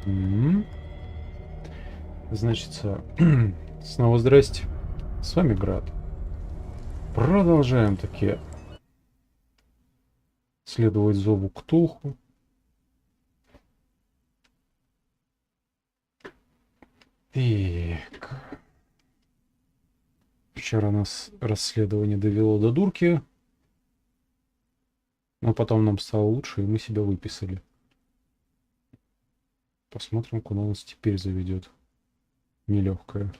М. Значится, снова здрасте. С вами Град. Продолжаем таки следовать зову Ктулху. Так. Вчера нас расследование довело до дурки. Но потом нам стало лучше, и мы себя выписали. Посмотрим, куда нас теперь заведет. Нелегкое.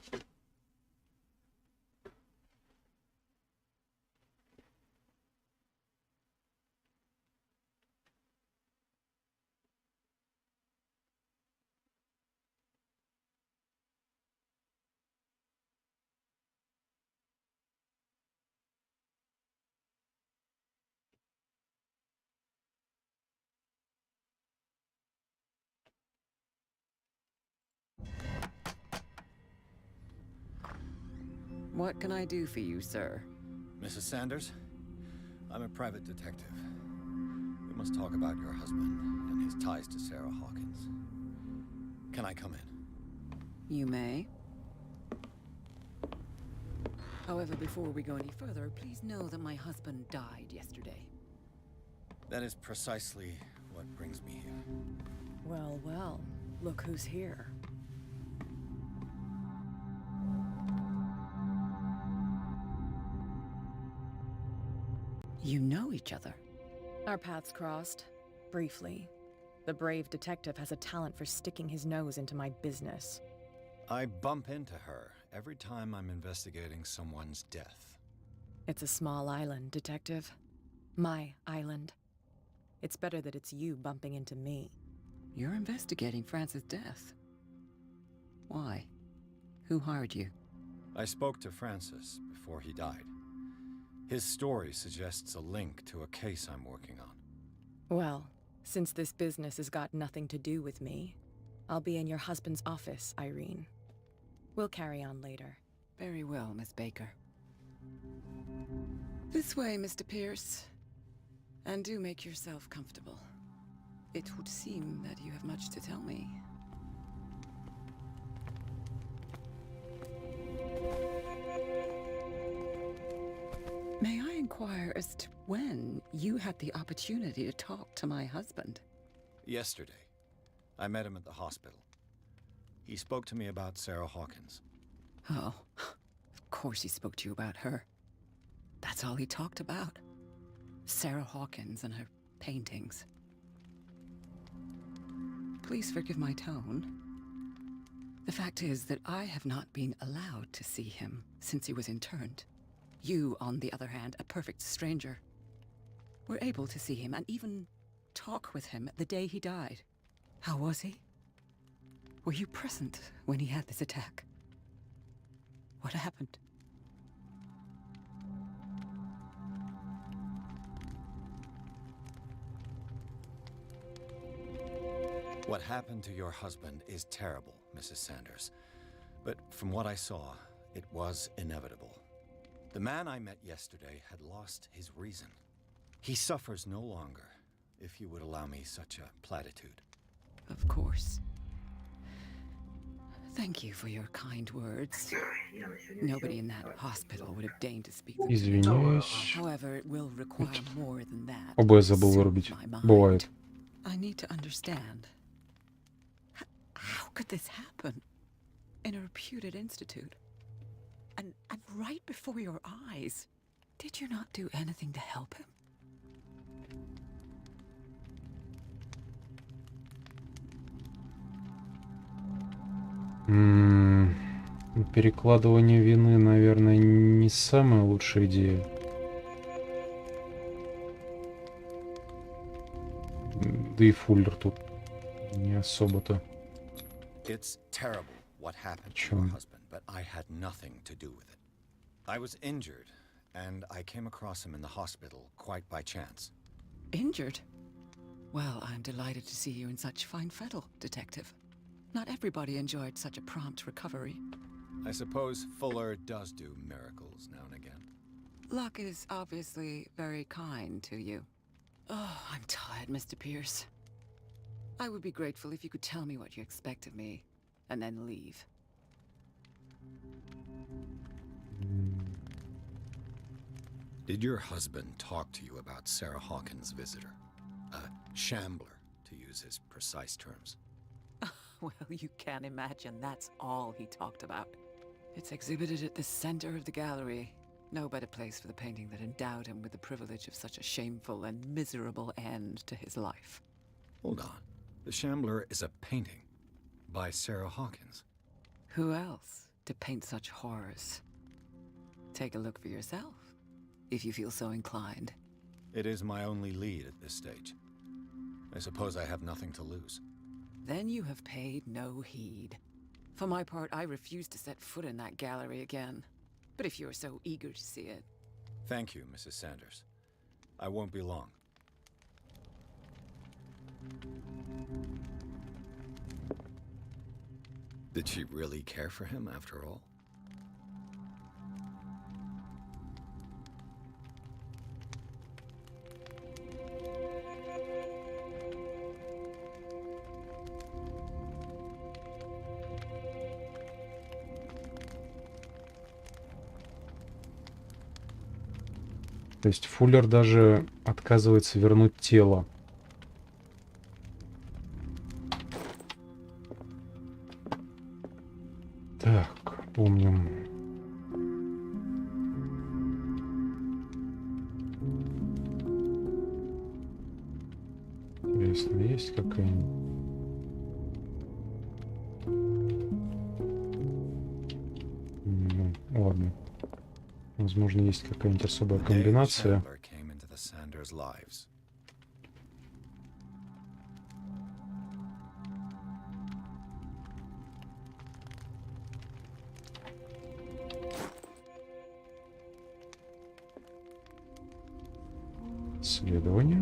What can I do for you, sir? Mrs. Sanders, I'm a private detective. We must talk about your husband and his ties to Sarah Hawkins. Can I come in? You may. However, before we go any further, please know that my husband died yesterday. That is precisely what brings me here. Well, well, look who's here. You know each other. Our paths crossed, briefly. The brave detective has a talent for sticking his nose into my business. I bump into her every time I'm investigating someone's death. It's a small island, detective. My island. It's better that it's you bumping into me. You're investigating Francis' death. Why? Who hired you? I spoke to Francis before he died. His story suggests a link to a case I'm working on. Well, since this business has got nothing to do with me, I'll be in your husband's office, Irene. We'll carry on later. Very well, Miss Baker. This way, Mr. Pierce. And do make yourself comfortable. It would seem that you have much to tell me. May I inquire as to when you had the opportunity to talk to my husband? Yesterday, I met him at the hospital. He spoke to me about Sarah Hawkins. Oh, of course he spoke to you about her. That's all he talked about. Sarah Hawkins and her paintings. Please forgive my tone. The fact is that I have not been allowed to see him since he was interned. You, on the other hand, a perfect stranger, were able to see him and even talk with him the day he died. How was he? Were you present when he had this attack? What happened? What happened to your husband is terrible, Mrs. Sanders. But from what I saw, it was inevitable. The man I met yesterday had lost his reason. He suffers no longer, if you would allow me such a platitude. Of course. Thank you for your kind words. Nobody in that hospital would have deigned to speak to me. Извиняюсь. However, it will require more than that. ОБС to забыл soothe вырубить. my mind. Бывает. I need to understand. How could this happen? In a reputed institute. And right before your eyes. Did you not do anything to help him? Перекладывание вины, наверное, не самая лучшая идея. Да и Фуллер тут не особо-то. It's terrible what happened to your husband, but I had nothing to do with it. I was injured, and I came across him in the hospital quite by chance. Injured? Well, I'm delighted to see you in such fine fettle, Detective. Not everybody enjoyed such a prompt recovery. I suppose Fuller does do miracles now and again. Luck is obviously very kind to you. Oh, I'm tired, Mr. Pierce. I would be grateful if you could tell me what you expect of me, and then leave. Did your husband talk to you about Sarah Hawkins' visitor? A shambler, to use his precise terms. Well, you can't imagine that's all he talked about. It's exhibited at the center of the gallery. No better place for the painting that endowed him with the privilege of such a shameful and miserable end to his life. Hold on. The Shambler is a painting by Sarah Hawkins. Who else to paint such horrors? Take a look for yourself, if you feel so inclined. It is my only lead at this stage. I suppose I have nothing to lose. Then you have paid no heed. For my part, I refuse to set foot in that gallery again. But if you're so eager to see it... Thank you, Mrs. Sanders. I won't be long. Did she really care for him after all? То есть Фуллер даже отказывается вернуть тело. Так, помним. Интересно, есть какая-нибудь? Ну, ладно. Возможно, есть какая-нибудь особая комбинация. Исследование.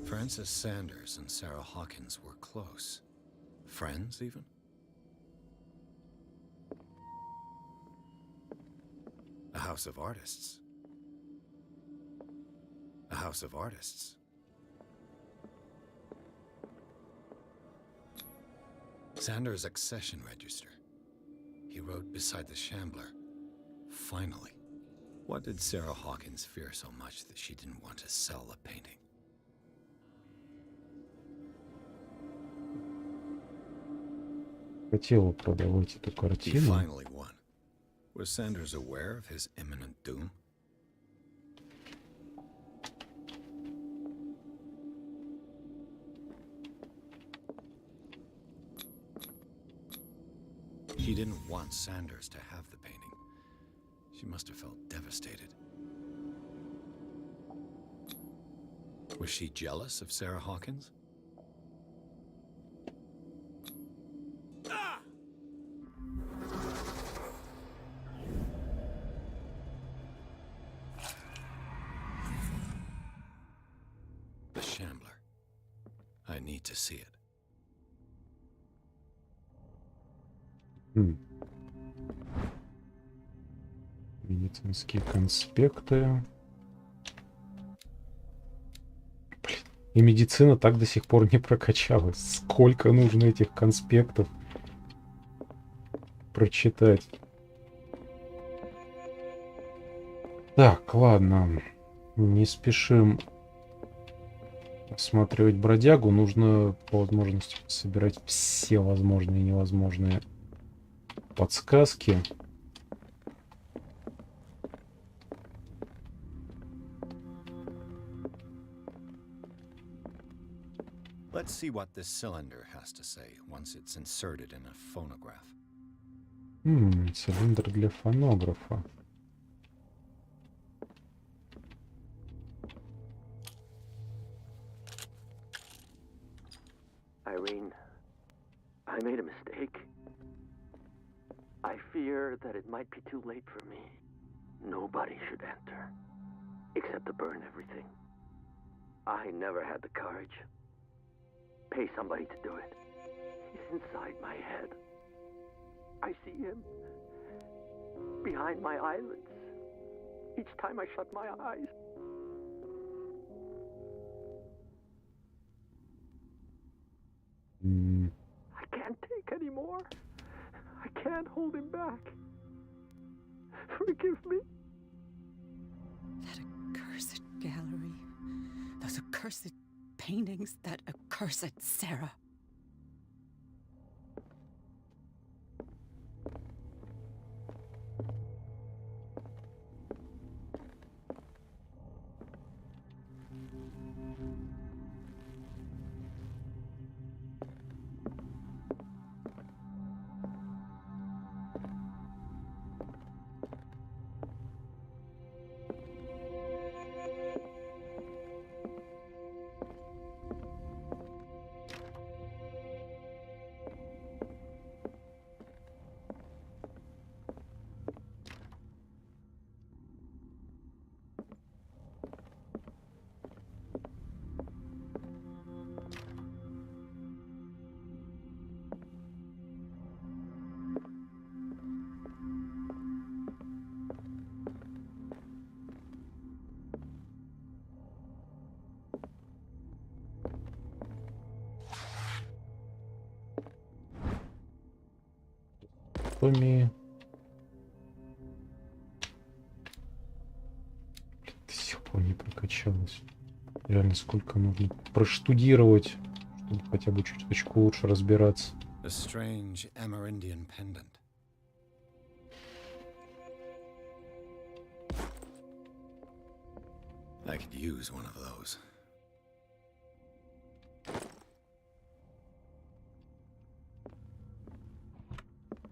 Frances Sanders and Sarah Hawkins were close. Friends, even? A house of artists. A house of artists. Sanders' accession register. He wrote beside the Shambler, "Finally." What did Sarah Hawkins fear so much that she didn't want to sell the painting? Хотела продавать эту He картину. finally won. Was Sanders aware of his imminent doom? She didn't want Sanders to have the painting. She must have felt devastated. Was she jealous of Sarah Hawkins? The Shambler. I need to see it. Медицинские конспекты. Блин. И медицина так до сих пор не прокачалась. Сколько нужно этих конспектов прочитать. Так, ладно. Не спешим осматривать бродягу. Нужно по возможности собирать все возможные и невозможные подсказки. Let's see what this cylinder has to say once it's inserted in a phonograph. Цилиндр для фонографа. Irene, I made a mistake. I fear that it might be too late for me. Nobody should enter, except to burn everything. I never had the courage. Pay somebody to do it. He's inside my head. I see him behind my eyelids, each time I shut my eyes. I can't take anymore. I can't hold him back. Forgive me. That accursed gallery. Those accursed paintings. That accursed Sarah. Томи. До сих пор не прокачалась. Реально, сколько нужно проштудировать, чтобы хотя бы чуточку лучше разбираться. A strange Amerindian pendant. I could use one of those.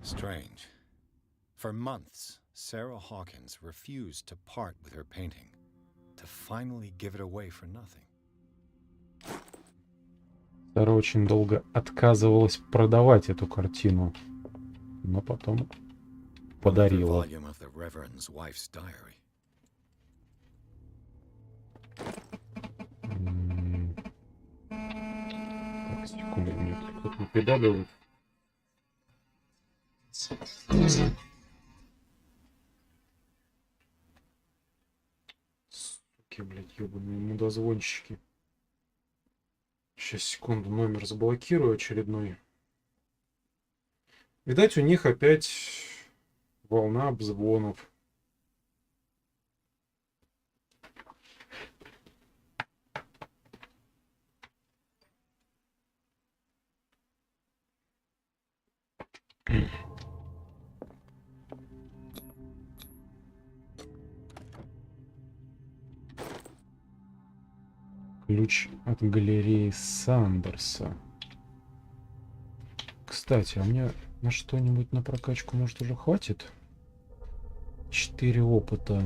Strange. For months, Sarah Hawkins refused to part with her painting, to finally give it away for nothing. Сара очень долго отказывалась продавать эту картину, но потом подарила. Volume of the Reverend's wife's diary. Так, секунду, мне тут кто-то напедалил. Суки, блядь, ебаные мудозвонщики. Сейчас, секунду, номер заблокирую очередной. Видать, у них опять волна обзвонов. Ключ от галереи Сандерса. Кстати, а мне на что-нибудь на прокачку, может, уже хватит? 4 опыта.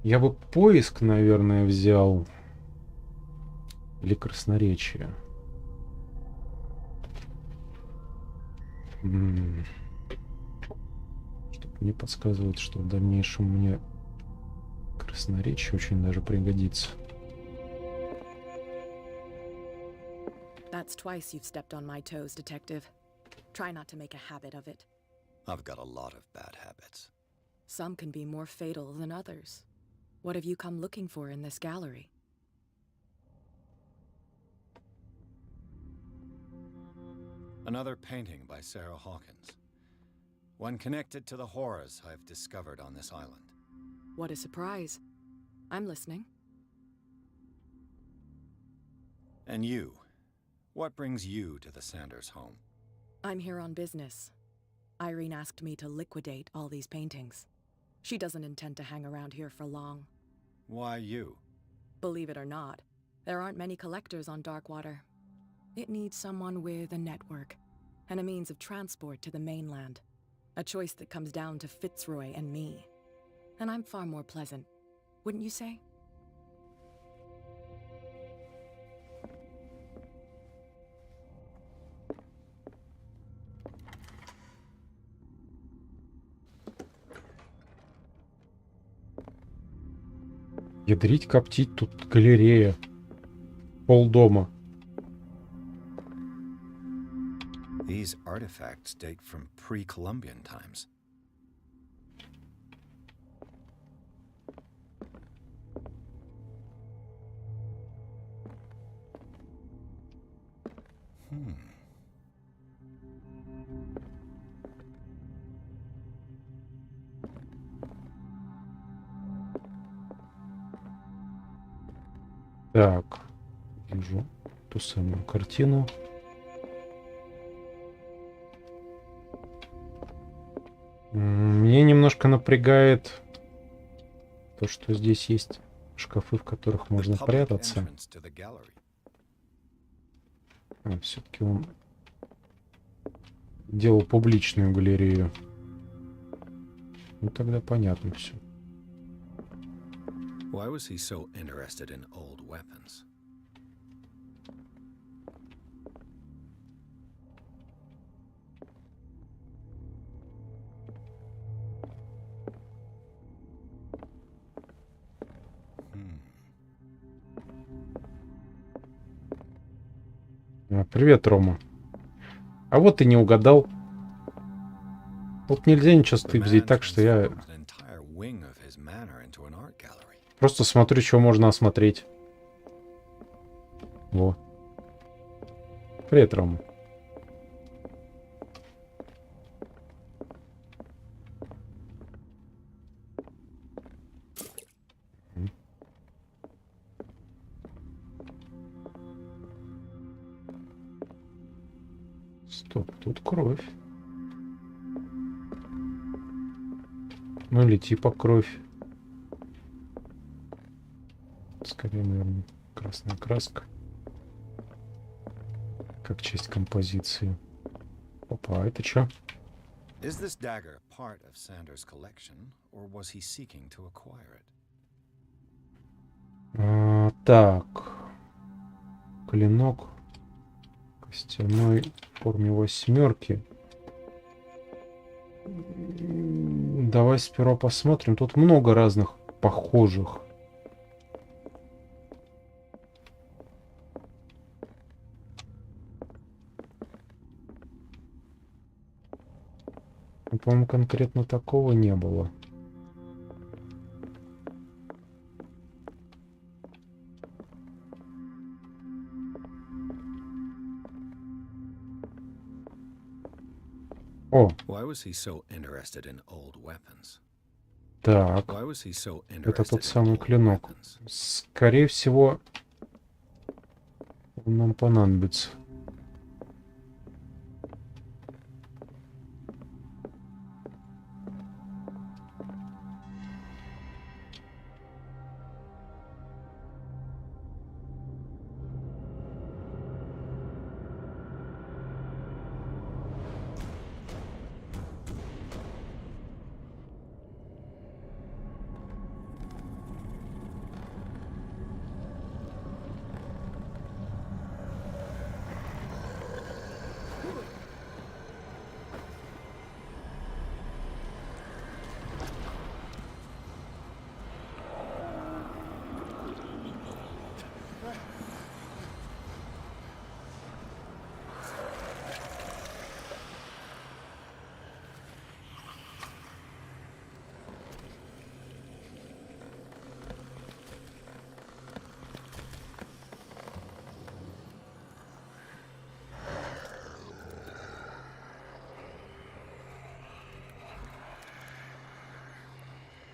Я бы поиск, наверное, взял. Или красноречие. Что-то мне подсказывает, что в дальнейшем мне красноречие очень даже пригодится. That's twice you've stepped on my toes, Detective. Try not to make a habit of it. I've got a lot of bad habits. Some can be more fatal than others. What have you come looking for in this gallery? Another painting by Sarah Hawkins. One connected to the horrors I've discovered on this island. What a surprise. I'm listening. And you? What brings you to the Sanders home? I'm here on business. Irene asked me to liquidate all these paintings. She doesn't intend to hang around here for long. Why you? Believe it or not, there aren't many collectors on Darkwater. It needs someone with a network and a means of transport to the mainland. A choice that comes down to Fitzroy and me. And I'm far more pleasant, wouldn't you say? Ядрить, коптить, тут галерея. Полдома. These artifacts date from pre-Columbian times. Так, вижу ту самую картину. Мне немножко напрягает то, что здесь есть шкафы, в которых можно прятаться. Все-таки он делал публичную галерею. Ну тогда понятно все. Why was he so interested in old weapons? Привет, Рома. А вот и не угадал. Тут нельзя ничего стыбзить, так что я просто смотрю, что можно осмотреть. Во. Привет, Рома. Стоп, тут кровь. Ну или типа кровь. Скорее, наверное, красная краска. Как часть композиции. Опа, а это что? Is this dagger part of Sanders' collection, or was he seeking to acquire it? Так. Клинок. Костяной в форме восьмерки. Давай сперва посмотрим. Тут много разных похожих. По-моему, конкретно такого не было. О, так, это тот самый клинок. Скорее всего, он нам понадобится.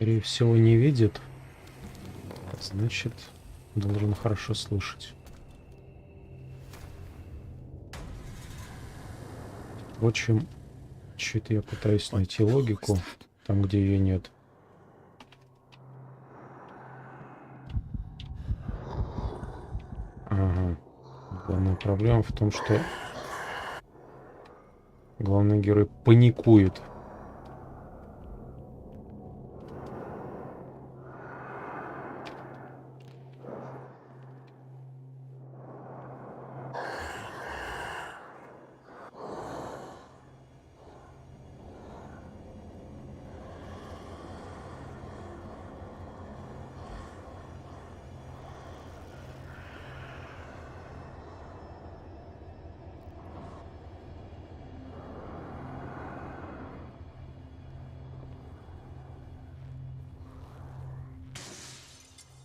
Скорее всего, не видит. Значит, должен хорошо слышать. Впрочем, что-то я пытаюсь найти логику там, где ее нет. Ага. Главная проблема в том, что главный герой паникует.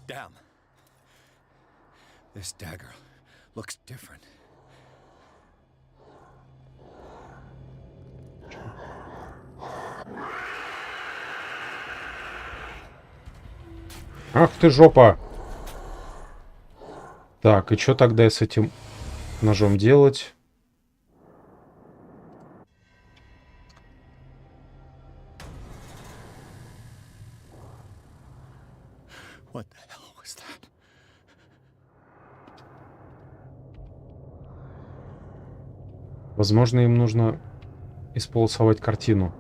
Damn. This dagger looks different. Ах ты жопа! Так, и что тогда с этим ножом делать? What the hell was that? Возможно, им нужно исполосовать картину.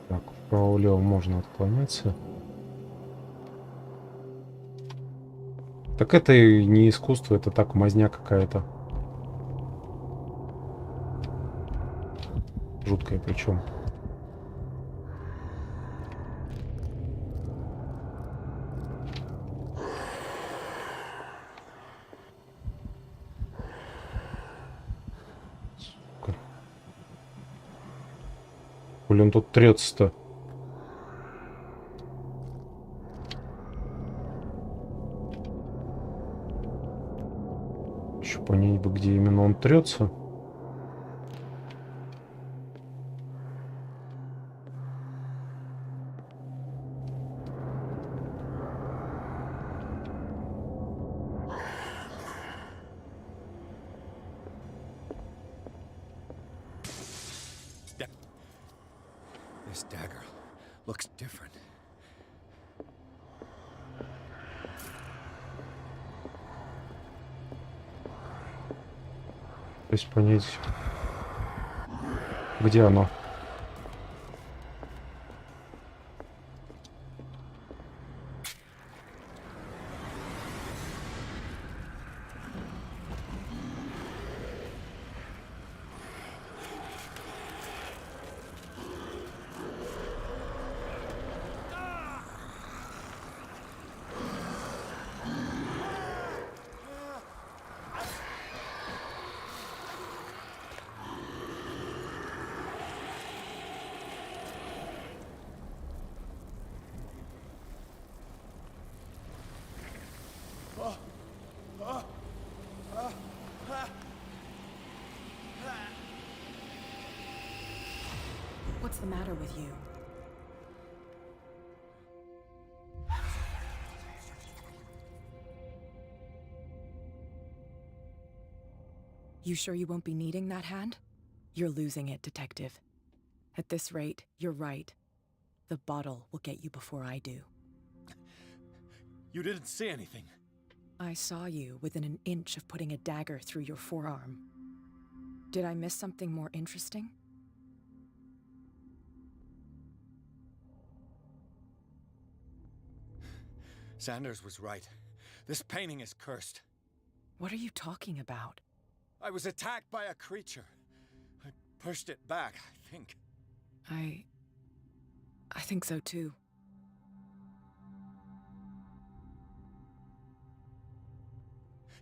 Так, вправо-влево можно отклоняться. Так это и не искусство, это так мазня какая-то. Жуткая причем. Сука. Блин, он тут трется-то. Еще понять бы, где именно он трется. This dagger looks different. То есть понять, где оно. What's the matter with you? You sure you won't be needing that hand? You're losing it, Detective. At this rate, you're right. The bottle will get you before I do. You didn't see anything. I saw you within an inch of putting a dagger through your forearm. Did I miss something more interesting? Sanders was right. This painting is cursed. What are you talking about? I was attacked by a creature. I pushed it back, I think. I think so too.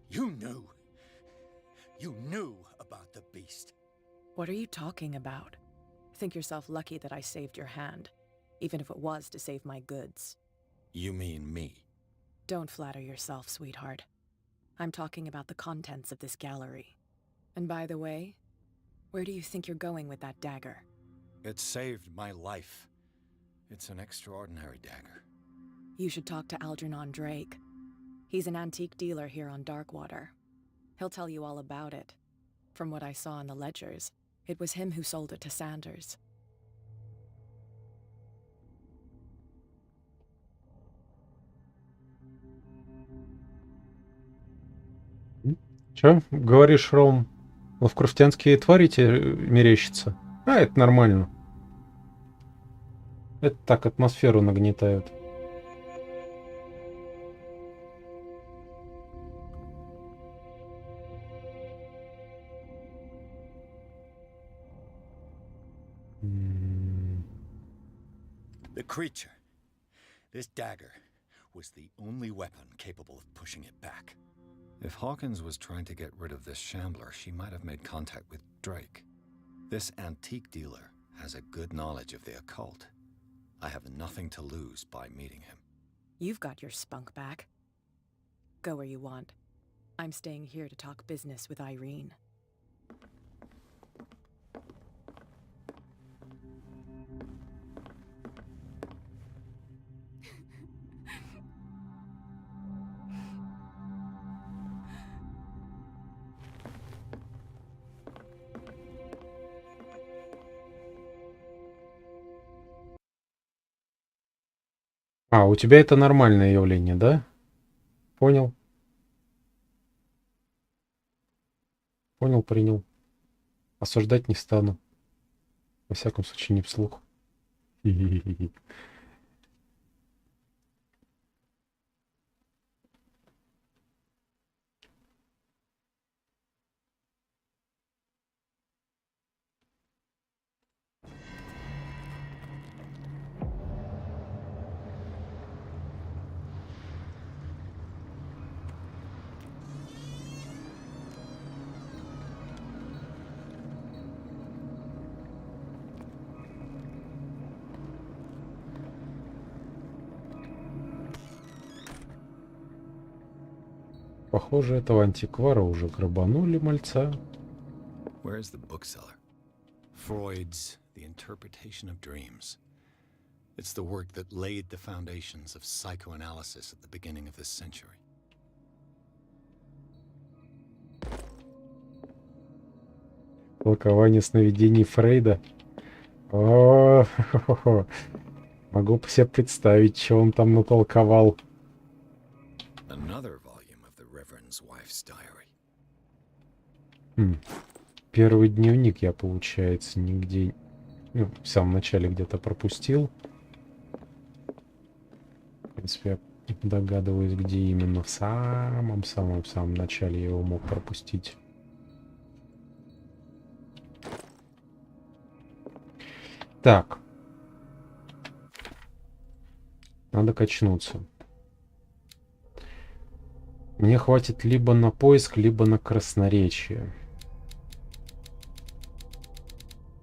You knew. You knew about the beast. What are you talking about? Think yourself lucky that I saved your hand, even if it was to save my goods. You mean me? Don't flatter yourself, sweetheart. I'm talking about the contents of this gallery. And by the way, where do you think you're going with that dagger? It saved my life. It's an extraordinary dagger. You should talk to Algernon Drake. He's an antique dealer here on Darkwater. He'll tell you all about it. From what I saw in the ledgers, it was him who sold it to Sanders. Че, говоришь, Ром, лавкрафтянские твари тебе мерещатся? А, это нормально. Это так атмосферу нагнетают. creature. This dagger was the only weapon capable of pushing it back. If Hawkins was trying to get rid of this shambler, she might have made contact with Drake. This antique dealer has a good knowledge of the occult. I have nothing to lose by meeting him. You've got your spunk back. Go where you want. I'm staying here to talk business with Irene. А, у тебя это нормальное явление, да? Понял. Понял, принял. Осуждать не стану. Во всяком случае, не вслух. Хи-хи-хи. Похоже, этого антиквара уже грабанули мальца. Where is the bookseller? Freud's The Interpretation of Dreams. It's the work that laid the foundations of psychoanalysis at the beginning of this century. Толкование сновидений Фрейда. О, могу себе представить, что он там натолковал. Another volume of the Reverend's wife's diary. Первый дневник я, получается, нигде, в самом начале где-то пропустил. В принципе, я догадываюсь, где именно в самом начале я его мог пропустить. Так. Надо качнуться. Мне хватит либо на поиск, либо на красноречие.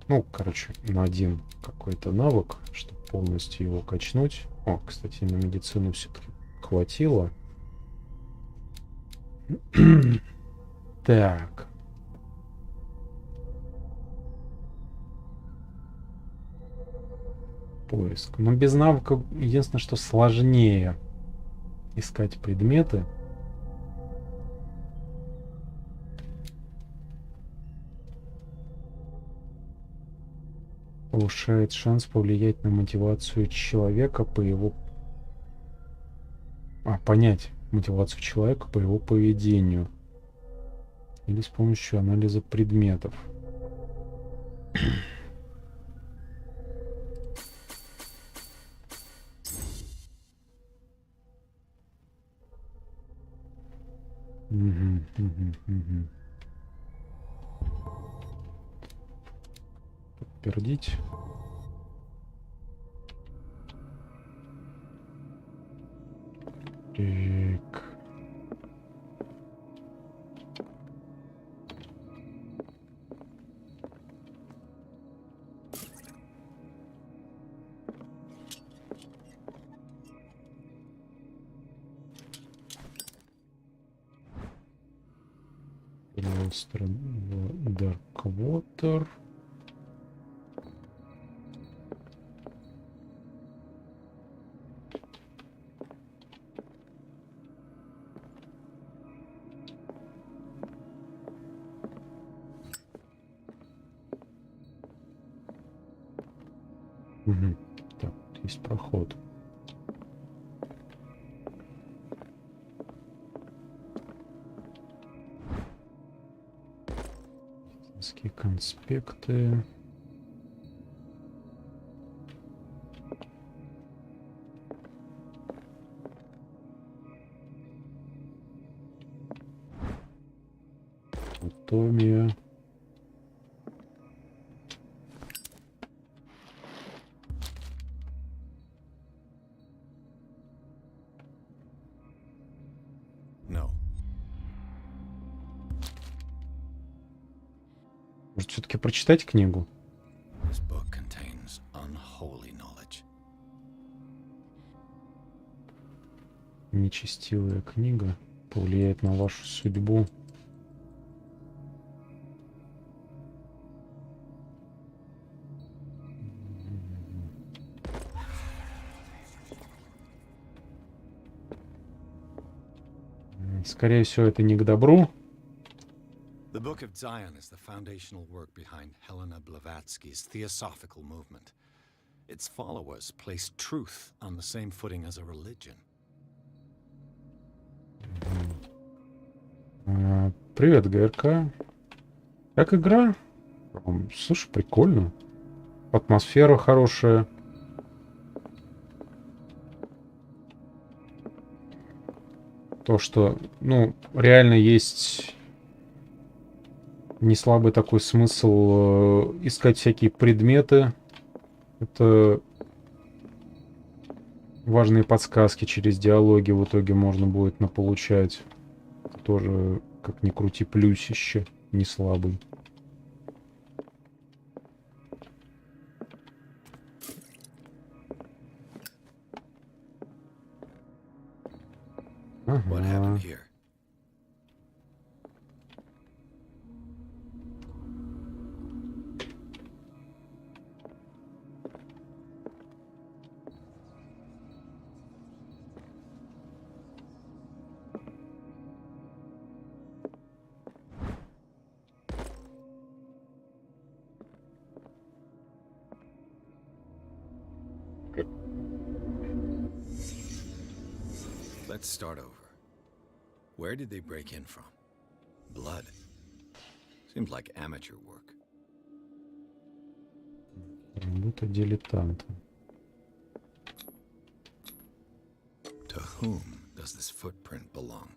Ну, короче, на один какой-то навык, чтобы полностью его качнуть. О, кстати, на медицину все-таки хватило. Так. Поиск. Но без навыка единственное, что сложнее искать предметы. Повышает шанс повлиять на мотивацию человека по его... понять мотивацию человека по его поведению. Или с помощью анализа предметов. Подтвердить. Так. Dark Water. Так, есть проход. Конспекты. Анатомия. Может, все-таки прочитать книгу? This book contains unholy knowledge. Нечестивая книга повлияет на вашу судьбу. Скорее всего, это не к добру. The Book of Zion is the foundational work behind Helena Blavatsky's theosophical movement. Its followers place truth on the same footing as a religion. Привет, ГРК. Как игра? Слушай, прикольно. Атмосфера хорошая. То, что, ну, реально есть не слабый такой смысл искать всякие предметы. Это важные подсказки через диалоги в итоге можно будет наполучать. Это тоже, как ни крути, плюсище, не слабый. What happened here? Let's start over. Where did they break in from? Blood. Seems like amateur work. Работа дилетанта. To whom does this footprint belong?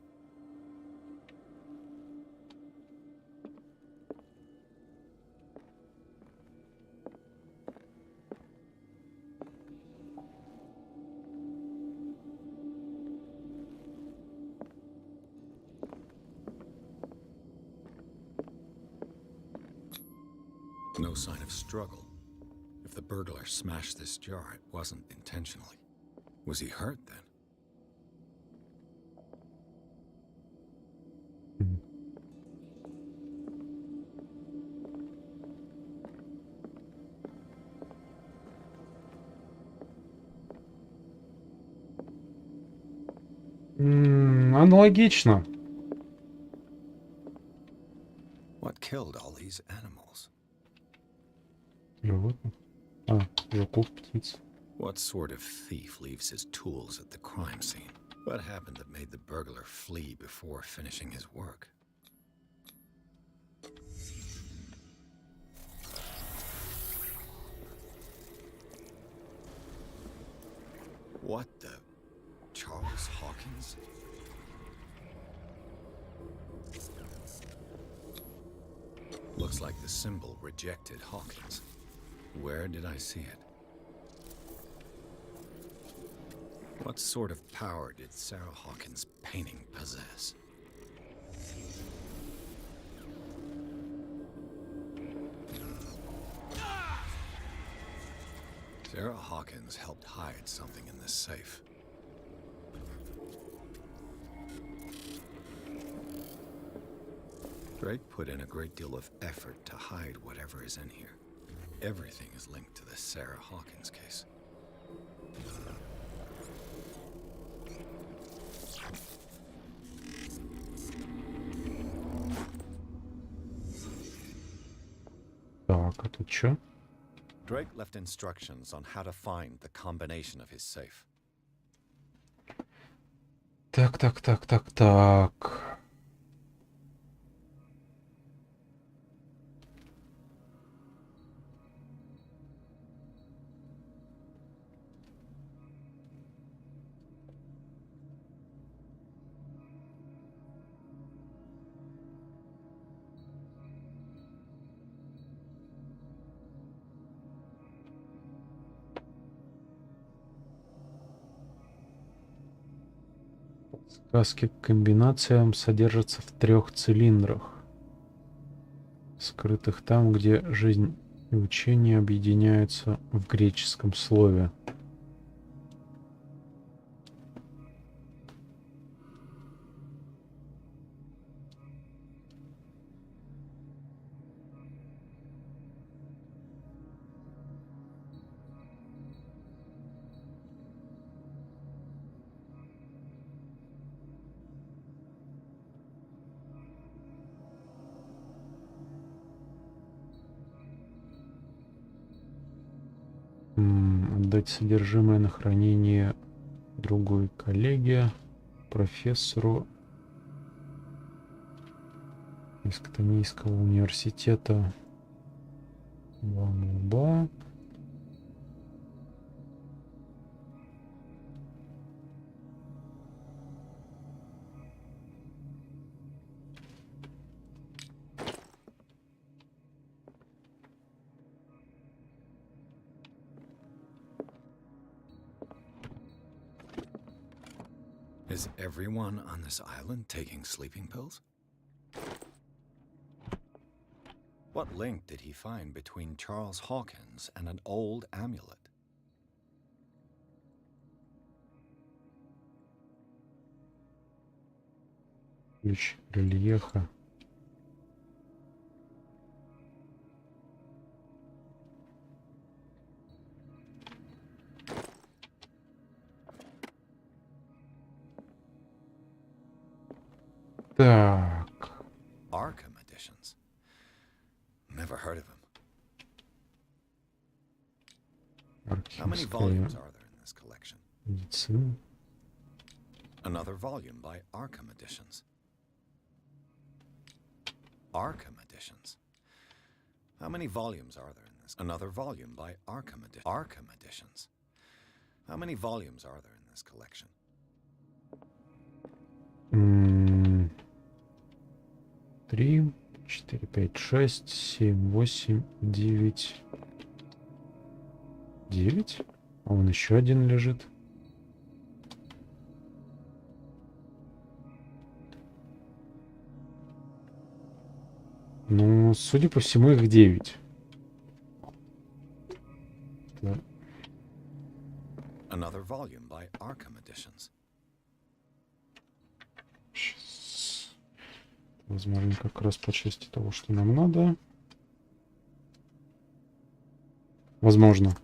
No sign of struggle. If the burglar smashed this jar, it wasn't intentionally. Was he hurt then? Аналогично. What killed all these animals? Животных. Жуков, птиц. What sort of thief leaves his tools at the crime scene? What happened that made the burglar flee before finishing his work? What the? Charles Hawkins? Looks like the symbol rejected Hawkins. Where did I see it? What sort of power did Sarah Hawkins' painting possess? Sarah Hawkins helped hide something in this safe. Drake put in a great deal of effort to hide whatever is in here. Everything is linked to the Sarah Hawkins case. Так, а тут что? Drake left instructions on how to find the combination of his safe. Так. Подсказки к комбинациям содержатся в 3 цилиндрах. скрытых там, где жизнь и учение объединяются в греческом слове. Отдать содержимое на хранение другой коллеге, профессору из Катонийского университета. Бла-бла-бла. Is everyone on this island taking sleeping pills? What link did he find between Charles Hawkins and an old amulet? Ключ рельефа. Так. Arkham editions. Never heard of him. How many volumes are there in this collection? Медицина. Another volume by Arkham editions. Arkham editions. How many volumes are there in this? Another volume by Arkham editions. How many volumes are there in this collection? 3, 4, 5, 6, 7, 8, 9. 9? А вон еще один лежит. Ну, судя по всему, их 9. Да. Another volume by Arkham editions. Сейчас. Возможно, как раз по части того, что нам надо. Возможно.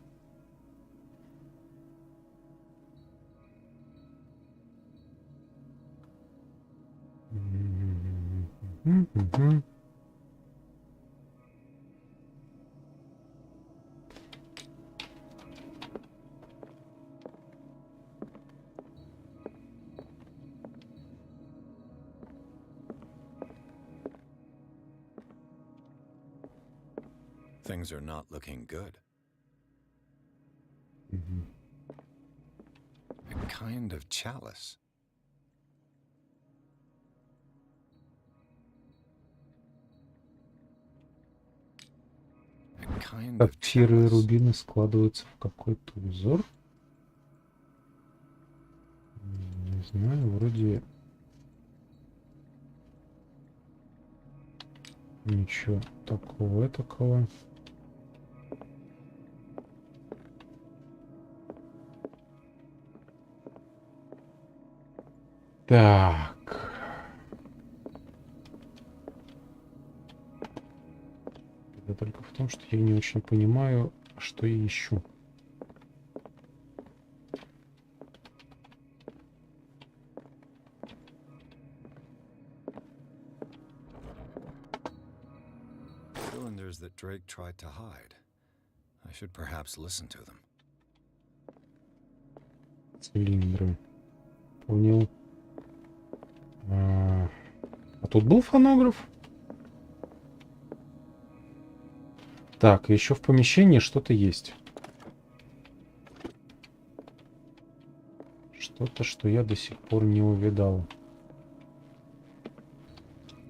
Things are not looking good. A kind of chalice. A kind of Сапфиры и chalice. рубины складываются в какой-то узор. Не знаю, вроде ничего такого этакого. Так. Это только в том, что я не очень понимаю, что я ищу. Cylinders that Drake tried to hide. I should perhaps listen to them. Цилиндры. Понял. А тут был фонограф? Так, еще в помещении что-то есть. Что-то, что я до сих пор не увидал.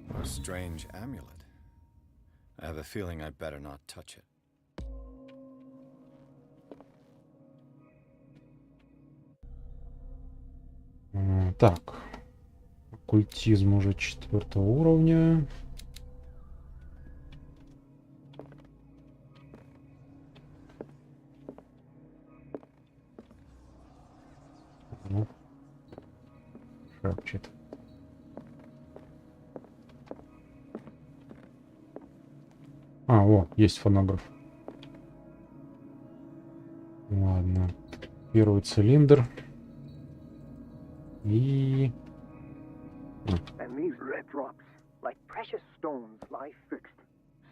A strange amulet. I have a feeling I'd better not touch it. Так. Оккультизм уже 4-го уровня. А, о, есть фонограф. Ладно. Первый цилиндр. И... And these red drops, like precious stones, lie fixed,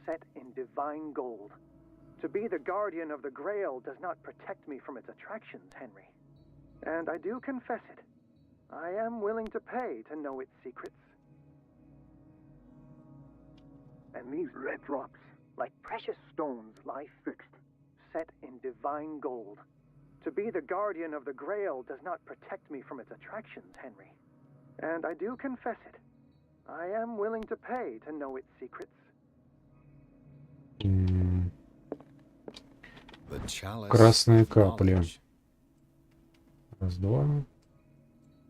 set in divine gold. To be the guardian of the Grail does not protect me from its attractions, Henry. And I do confess it. I am willing to pay to know its secrets. And these red drops, like precious stones, lie fixed, set in divine gold. To be the guardian of the Grail does not protect me from its attractions, Henry. And I do confess it. I am willing to pay to know its secrets. The chalice Красные of капли. knowledge. Раз, два.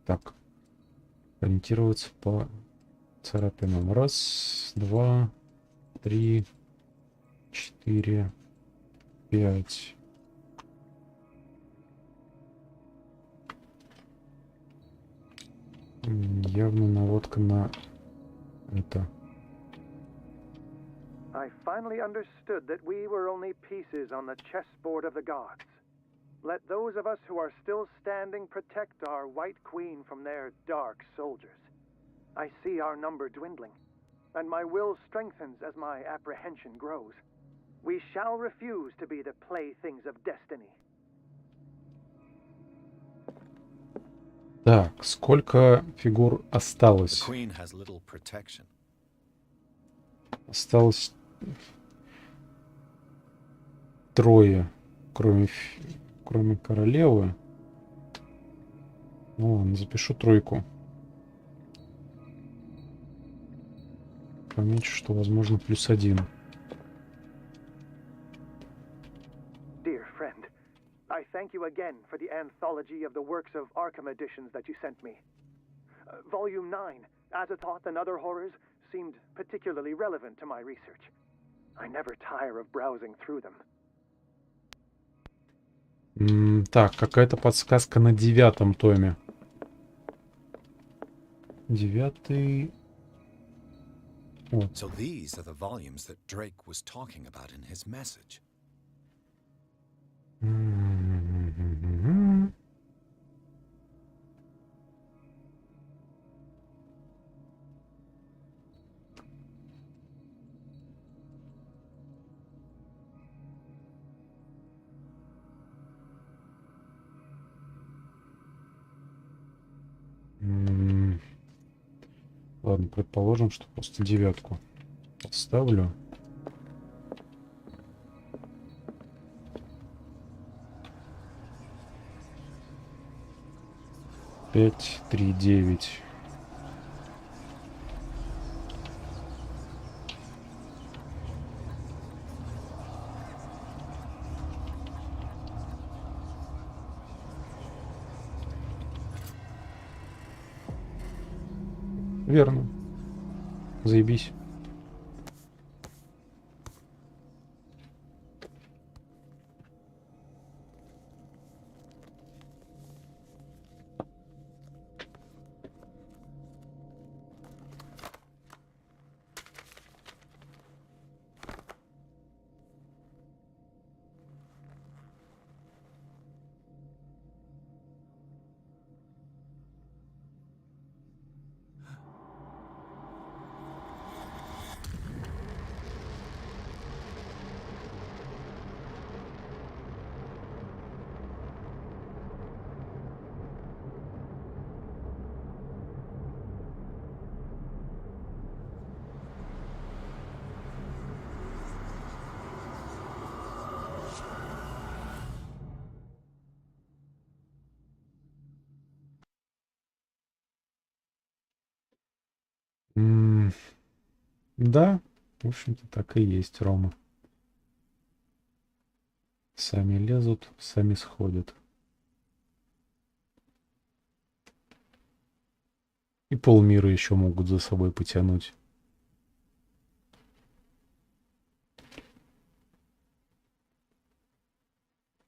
Так. Ориентироваться по царапинам. Раз, два, три, четыре, пять. Явно наводка на это. I finally understood that we were only pieces on the chessboard of the gods. Let those of us who are still standing protect our White Queen from their dark soldiers. I see our number dwindling, and my will strengthens as my apprehension grows. We shall refuse to be the playthings of destiny. Так, сколько фигур The осталось? queen has little protection. Осталось трое, кроме королевы. Ну ладно, запишу тройку. Помечу, что возможно +1. Dear friend, I thank you again for the anthology of the works of Arkham editions that you sent me. Volume 9, Azathoth and Other Horrors, seemed particularly relevant to my research. I never tire of browsing through them. Так, какая-то подсказка на 9-м томе. 9-й... Вот. So these are the volumes that Drake was talking about in his message. Ладно, предположим, что просто 9-ку подставлю. Пять, 3, 9. Верно. Заебись. Да, в общем-то, так и есть, Рома. Сами лезут, сами сходят. И полмира еще могут за собой потянуть.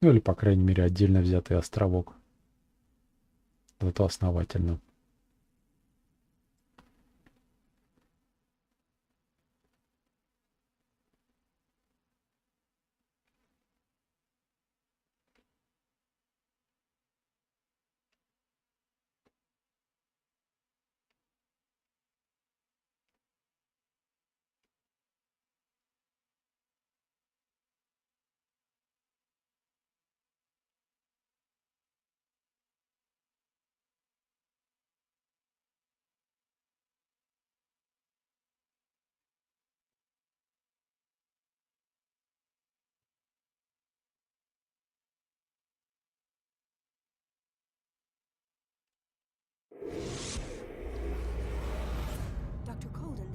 Ну или, по крайней мере, отдельно взятый островок. Зато основательно.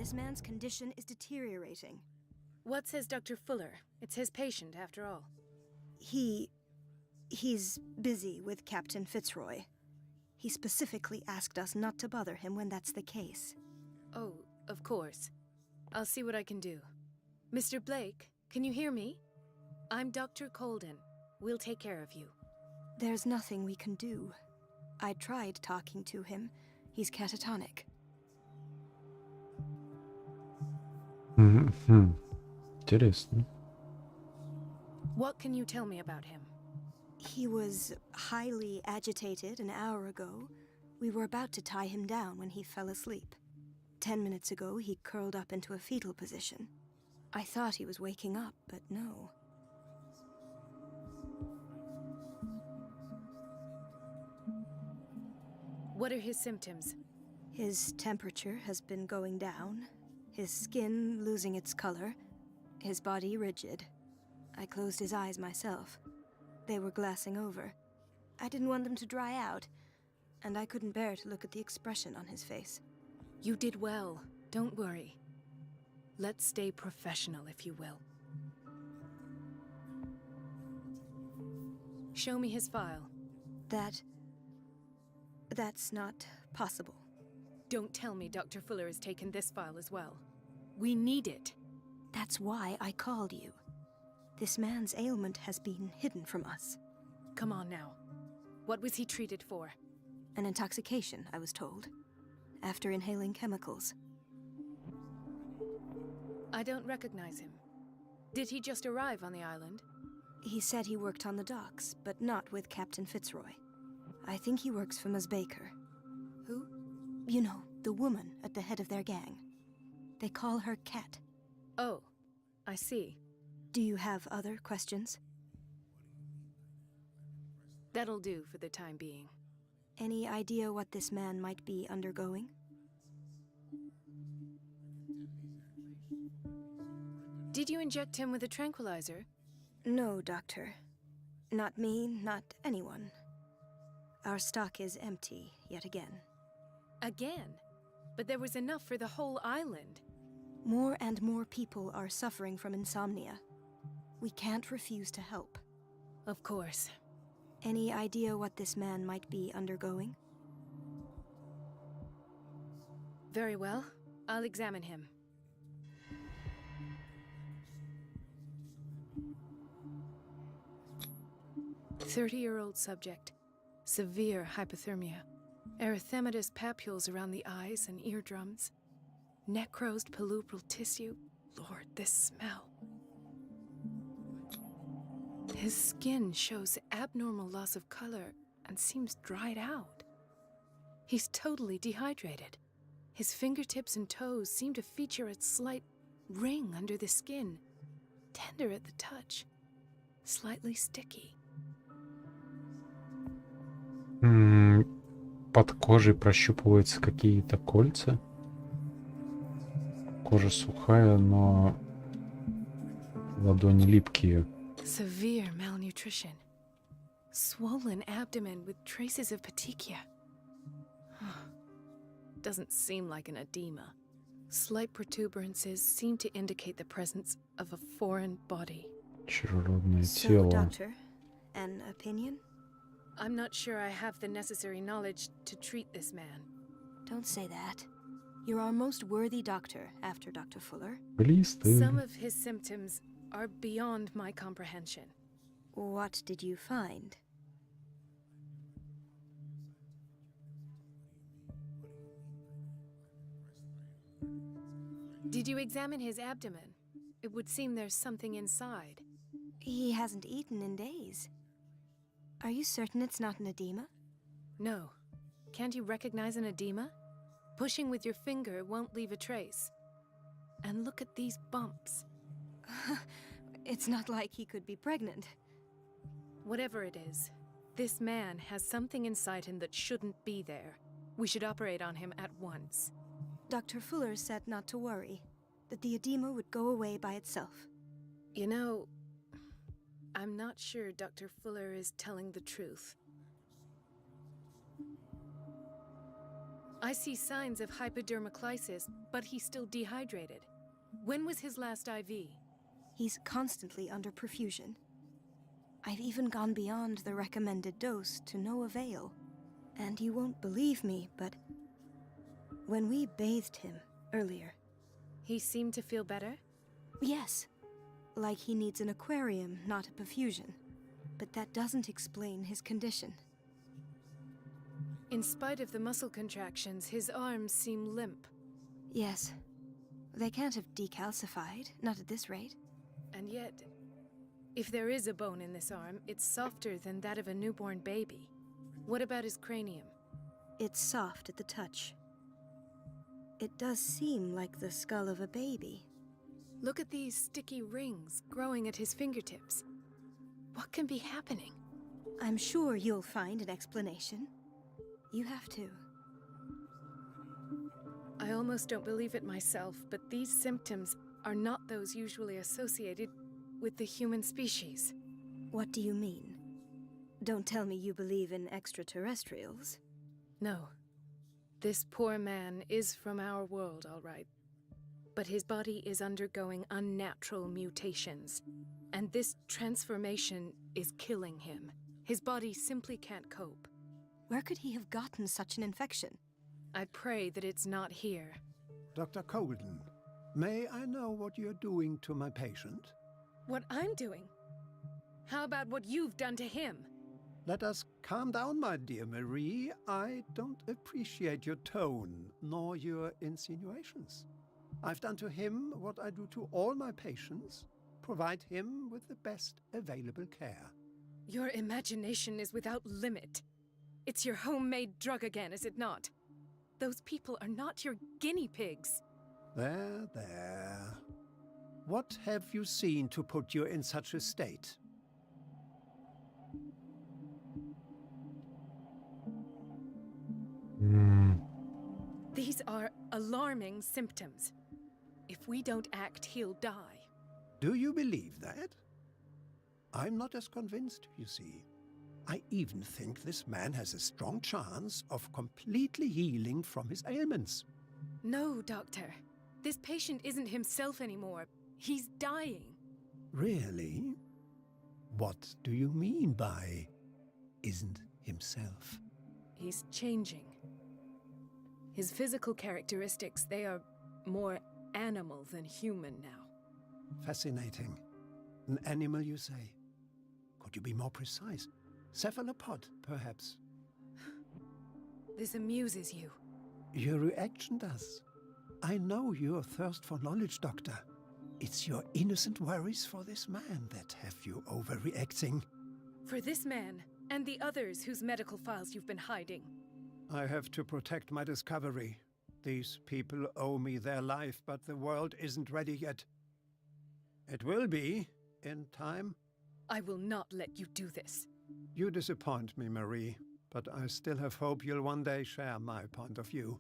This man's condition is deteriorating. What says Dr. Fuller? It's his patient, after all. He's busy with Captain Fitzroy. He specifically asked us not to bother him when that's the case. Oh, of course. I'll see what I can do. Mr. Blake, can you hear me? I'm Dr. Colden. We'll take care of you. There's nothing we can do. I tried talking to him. He's catatonic. Интересно. What can you tell me about him? He was highly agitated an hour ago. We were about to tie him down when he fell asleep. 10 minutes ago, he curled up into a fetal position. I thought he was waking up, but no. What are his symptoms? His temperature has been going down, his skin losing its color, his body rigid. I closed his eyes myself. They were glassing over. I didn't want them to dry out, and I couldn't bear to look at the expression on his face. You did well. Don't worry. Let's stay professional, if you will. Show me his file. That's not possible. Don't tell me Dr. Fuller has taken this file as well. We need it. That's why I called you. This man's ailment has been hidden from us. Come on now. What was he treated for? An intoxication, I was told. After inhaling chemicals. I don't recognize him. Did he just arrive on the island? He said he worked on the docks, but not with Captain Fitzroy. I think he works for Ms. Baker. Who? You know, the woman at the head of their gang. They call her Cat. Oh, I see. Do you have other questions? That'll do for the time being. Any idea what this man might be undergoing? Did you inject him with a tranquilizer? No, Doctor. Not me, not anyone. Our stock is empty, yet again. Again? But there was enough for the whole island. More and more people are suffering from insomnia. We can't refuse to help. Of course. Any idea what this man might be undergoing? Very well. I'll examine him. "30-year-old subject. Severe hypothermia. Erythematous papules around the eyes and eardrums. Necrosed palpebral tissue. Lord, this smell. His skin shows abnormal loss of color and seems dried out. He's totally dehydrated. His fingertips and toes seem to feature a slight ring under the skin. Tender at the touch. Slightly sticky. Под кожей прощупываются какие-то кольца. Кожа сухая, но ладони липкие. Severe malnutrition. Swollen abdomen with traces of petechia. Doesn't seem like an edema. Slight protuberances seem to indicate the presence of a foreign body. Чужеродное So, тело. Doctor, an opinion? I'm not sure I have the necessary knowledge to treat this man. Don't say that. You're our most worthy doctor after Dr. Fuller. Глисты. Some of his symptoms are beyond my comprehension. What did you find? Did you examine his abdomen? It would seem there's something inside. He hasn't eaten in days. Are you certain it's not an edema? No. Can't you recognize an edema? Pushing with your finger won't leave a trace. And look at these bumps. It's not like he could be pregnant. Whatever it is, this man has something inside him that shouldn't be there. We should operate on him at once. Dr. Fuller said not to worry, that the edema would go away by itself. You know, I'm not sure Dr. Fuller is telling the truth. I see signs of hypodermoclysis, but he's still dehydrated. When was his last IV? He's constantly under perfusion. I've even gone beyond the recommended dose to no avail. And you won't believe me, but when we bathed him earlier... He seemed to feel better? Yes. Like he needs an aquarium, not a perfusion. But that doesn't explain his condition. In spite of the muscle contractions, his arms seem limp. Yes. They can't have decalcified, not at this rate. And yet, if there is a bone in this arm, it's softer than that of a newborn baby. What about his cranium? It's soft at the touch. It does seem like the skull of a baby. Look at these sticky rings growing at his fingertips. What can be happening? I'm sure you'll find an explanation. You have to. I almost don't believe it myself, but these symptoms are not those usually associated with the human species. What do you mean? Don't tell me you believe in extraterrestrials. No. This poor man is from our world, all right. But his body is undergoing unnatural mutations. And this transformation is killing him. His body simply can't cope. Where could he have gotten such an infection? I pray that it's not here. Dr. Colden, may I know what you're doing to my patient? What I'm doing? How about what you've done to him? Let us calm down, my dear Marie. I don't appreciate your tone, nor your insinuations. I've done to him what I do to all my patients, provide him with the best available care. Your imagination is without limit. It's your homemade drug again, is it not? Those people are not your guinea pigs. There, there. What have you seen to put you in such a state? These are alarming symptoms. If we don't act, he'll die. Do you believe that? I'm not as convinced, you see. I even think this man has a strong chance of completely healing from his ailments. No, Doctor. This patient isn't himself anymore. He's dying. Really? What do you mean by isn't himself? He's changing. His physical characteristics, they are more animal than human now. Fascinating. An animal, you say? Could you be more precise? Cephalopod, perhaps? This amuses you. Your reaction does. I know your thirst for knowledge, Doctor. It's your innocent worries for this man that have you overreacting. For this man, and the others whose medical files you've been hiding. I have to protect my discovery. These people owe me their life, but the world isn't ready yet. It will be, in time. I will not let you do this. You disappoint me, Marie, but I still have hope you'll one day share my point of view.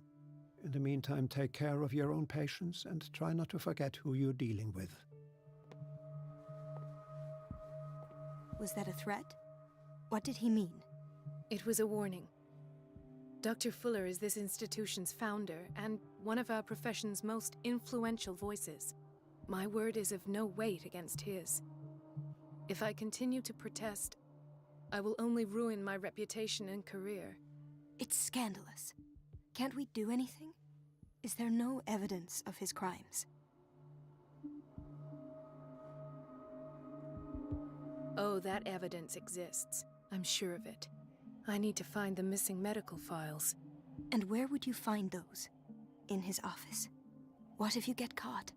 In the meantime, take care of your own patients and try not to forget who you're dealing with. Was that a threat? What did he mean? It was a warning. Dr. Fuller is this institution's founder and one of our profession's most influential voices. My word is of no weight against his. If I continue to protest, I will only ruin my reputation and career. It's scandalous. Can't we do anything? Is there no evidence of his crimes? Oh, that evidence exists. I'm sure of it. I need to find the missing medical files. And where would you find those? In his office? What if you get caught?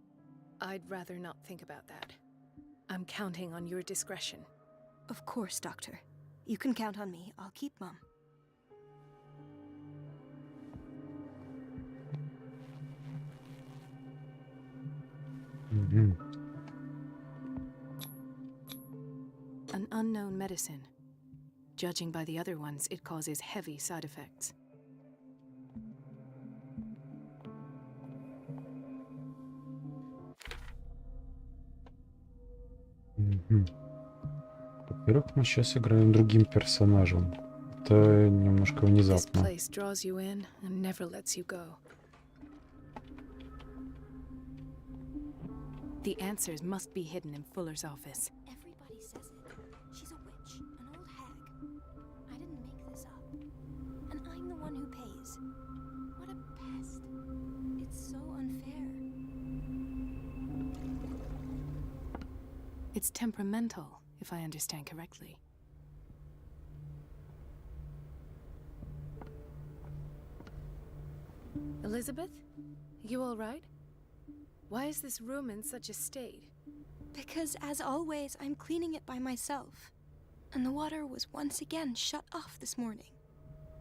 I'd rather not think about that. I'm counting on your discretion. Of course, Doctor. You can count on me. I'll keep Mum. An unknown medicine. Judging by the other ones, it causes heavy side effects. Во-первых, мы сейчас играем другим персонажем. как-то немножко This внезапно. place draws you in and never lets you go. The answers must be hidden in Fuller's office. Everybody says it. She's a witch, an old hag. I didn't make this up. And I'm the one who pays. What a pest. It's so unfair. It's temperamental, if I understand correctly. Elizabeth? You all right? Why is this room in such a state? Because, as always, I'm cleaning it by myself. And the water was once again shut off this morning.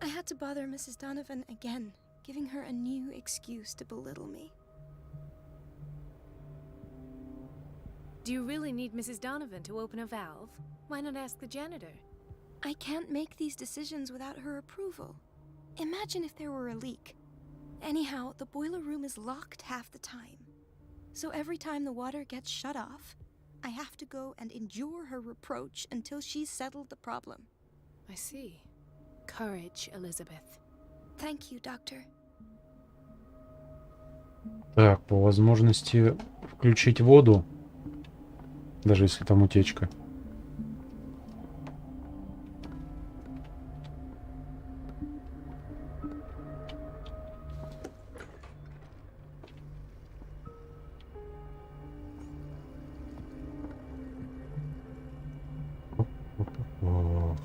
I had to bother Mrs. Donovan again, giving her a new excuse to belittle me. Do you really need Mrs. Donovan to open a valve? Why not ask the janitor? I can't make these decisions without her approval. Imagine if there were a leak. Anyhow, the boiler room is locked half the time. So every time the water gets shut off, I have to go and endure her reproach until she's settled the problem. I see. Courage, Elizabeth. Thank you, Doctor. Так, по возможности включить воду, даже если там утечка. О.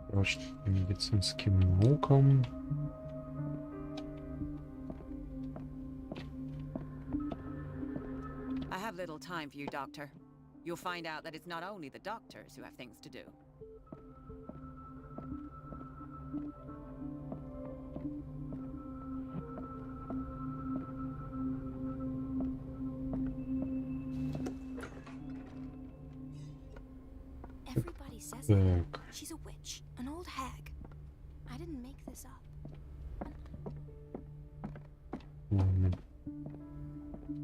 Прочь медицинским наукам. I have little time for you, Doctor. You'll find out that it's not only the doctors who have things to do. Everybody says Так. it. She's a witch, an old hag. I didn't make this up. Ладно.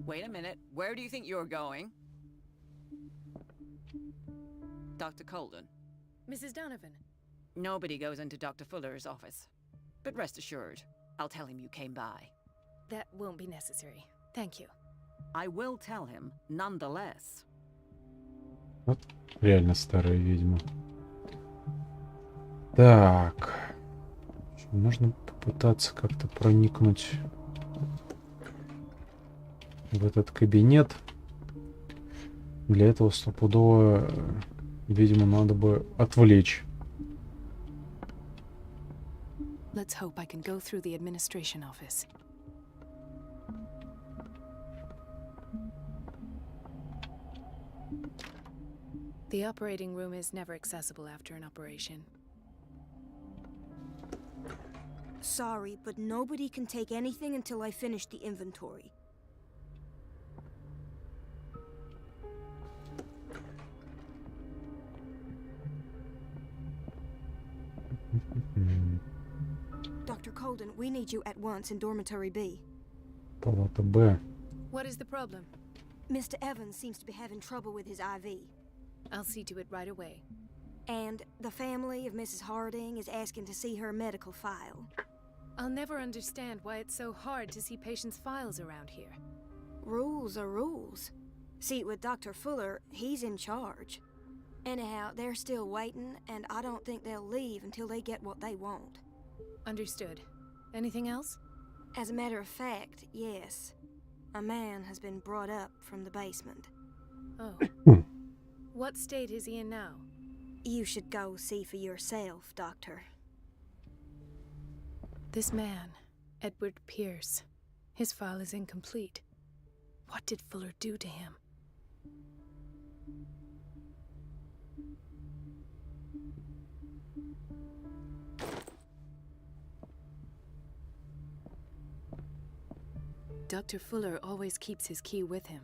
Wait a minute. Where do you think you're going? Dr. Colden. Mrs. Donovan. Nobody goes into Dr. Fuller's office. But rest assured, I'll tell him you came by. That won't be necessary. Thank you. I will tell him nonetheless. Вот реально старая ведьма. Так. Нужно попытаться как-то проникнуть в этот кабинет. Для этого стопудово, видимо, надо бы отвлечь. Let's hope I can go through the administration office. The operating room is never accessible after an operation. Sorry, but nobody can take anything until I finish the inventory. Dr. Colden, we need you at once in Dormitory B. Палата Б. What is the problem? Mr. Evans seems to be having trouble with his IV. I'll see to it right away. And the family of Mrs. Harding is asking to see her medical file. I'll never understand why it's so hard to see patients' files around here. Rules are rules. See, with Dr. Fuller, he's in charge. Anyhow, they're still waiting, and I don't think they'll leave until they get what they want. Understood. Anything else? As a matter of fact, yes. A man has been brought up from the basement. Oh. What state is he in now? You should go see for yourself, Doctor. This man, Edward Pierce. His file is incomplete. What did Fuller do to him? Dr. Fuller always keeps his key with him.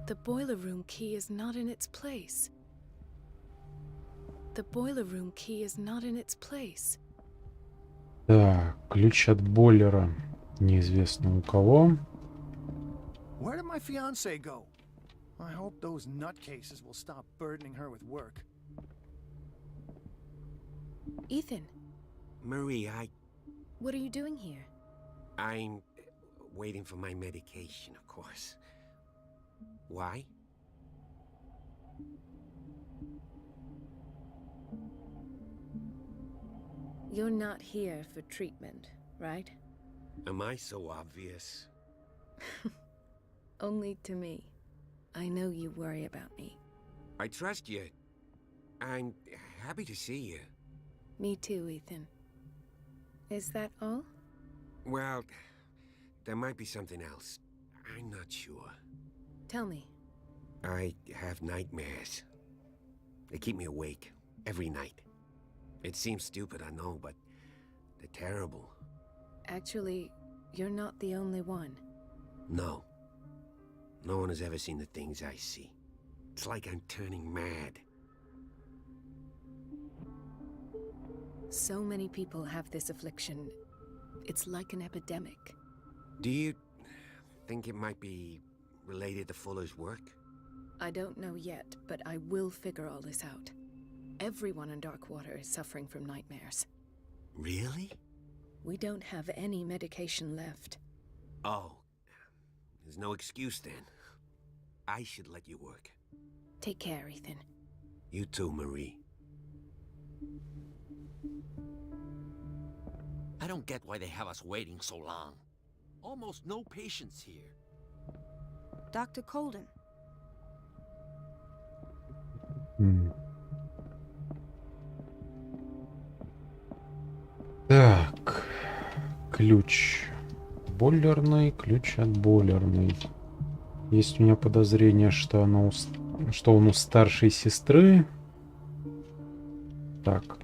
The boiler room key is not in its place. the boiler room key is not in its place. Так, ключ от бойлера. Неизвестно у кого. Where did my fiancée go? I hope those nutcases will stop burdening her with work. Ethan, Marie, what are you doing here? I'm waiting for my medication, of course. Why? You're not here for treatment, right? Am I so obvious? Only to me. I know you worry about me. I trust you. I'm happy to see you. Me too, Ethan. Is that all? Well, there might be something else. I'm not sure. Tell me. I have nightmares. They keep me awake every night. It seems stupid, I know, but they're terrible. Actually, you're not the only one. No. No one has ever seen the things I see. It's like I'm turning mad. So many people have this affliction. It's like an epidemic. Do you think it might be related to Fuller's work? I don't know yet, but I will figure all this out. Everyone in Darkwater is suffering from nightmares. Really? We don't have any medication left. Oh. There's no excuse then. I should let you work. Take care, Ethan. You too, Marie. I don't get why they have us waiting so long. Almost no patients here. Dr. Colden. Так, ключ бойлерный, ключ от бойлерной. Есть у меня подозрение, что что он у старшей сестры. Так.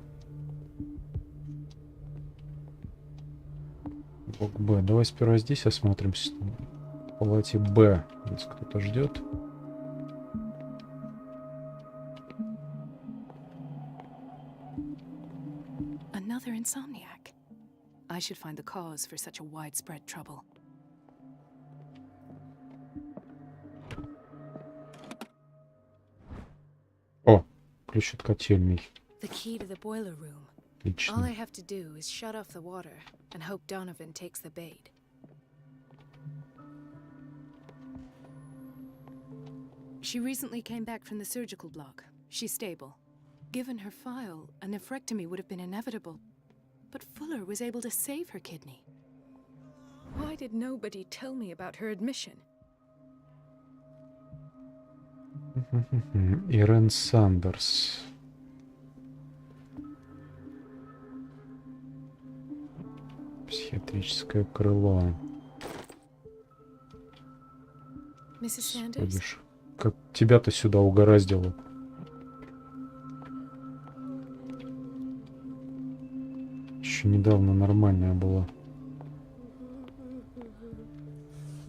Блок Б. Давай сперва здесь осмотримся. В палате Б. Здесь кто-то ждет. Another insomniac. I should find the cause for such a widespread trouble. О, ключ от котельной. The key to the boiler room. Отлично. All I have to do is shut off the water and hope Donovan takes the bait. She recently came back from the surgical block. She's stable. Given her file, a nephrectomy would have been inevitable. But Fuller was able to save her kidney. Why did nobody tell me about her admission? Ирен Сандерс. Психиатрическое крыло. Mrs. Sanders? Видишь, как тебя-то сюда угораздило. Еще недавно нормальная была.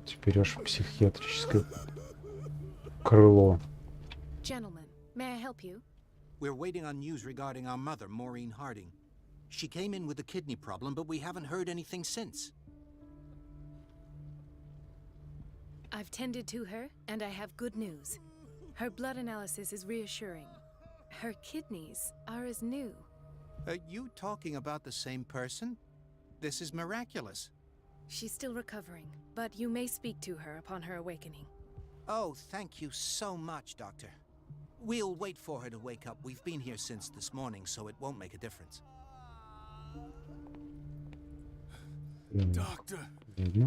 Теперь аж в психиатрическое крыло. Gentlemen, may I help you? We're waiting on news regarding our mother, Maureen Harding. She came in with a kidney problem, but we haven't heard anything since. I've tended to her, and I have good news. Her blood analysis is reassuring. Her kidneys are as new. Are you talking about the same person? This is miraculous. She's still recovering, but you may speak to her upon her awakening. Oh, thank you so much, Doctor. We'll wait for her to wake up. We've been here since this morning, so it won't make a difference. Doctor,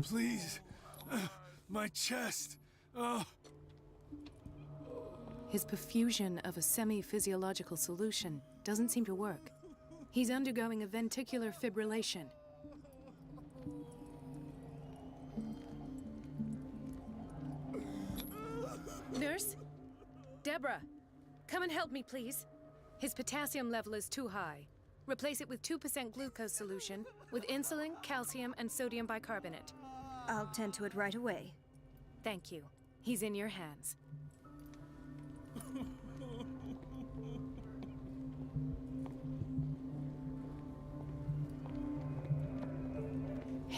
please. My chest. His perfusion of a semi-physiological solution doesn't seem to work. He's undergoing a ventricular fibrillation. Nurse? Deborah, come and help me, please. His potassium level is too high. Replace it with 2% glucose solution with insulin, calcium, and sodium bicarbonate. I'll tend to it right away. Thank you. He's in your hands.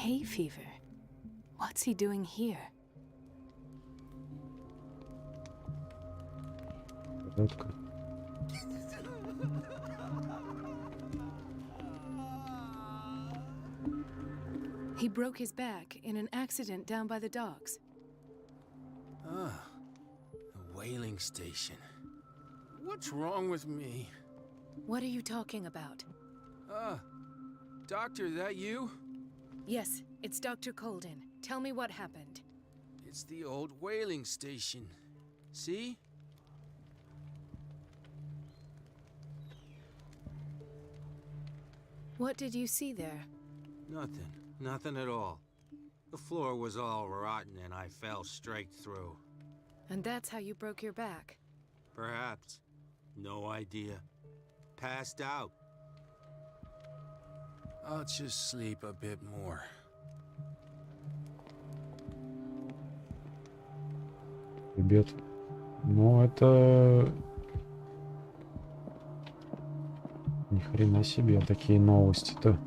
hay fever. What's he doing here? Порядка. He broke his back in an accident down by the docks. Ah, a whaling station. What's wrong with me? What are you talking about? Doctor, that you? Yes, it's Dr. Colden. Tell me what happened. It's the old whaling station. See? What did you see there? Nothing. Nothing at all. The floor was all rotten and I fell straight through. And that's how you broke your back? Perhaps. No idea. Passed out. I'll just sleep a bit more. Ребят, ну это... Ни хрена себе такие новости-то.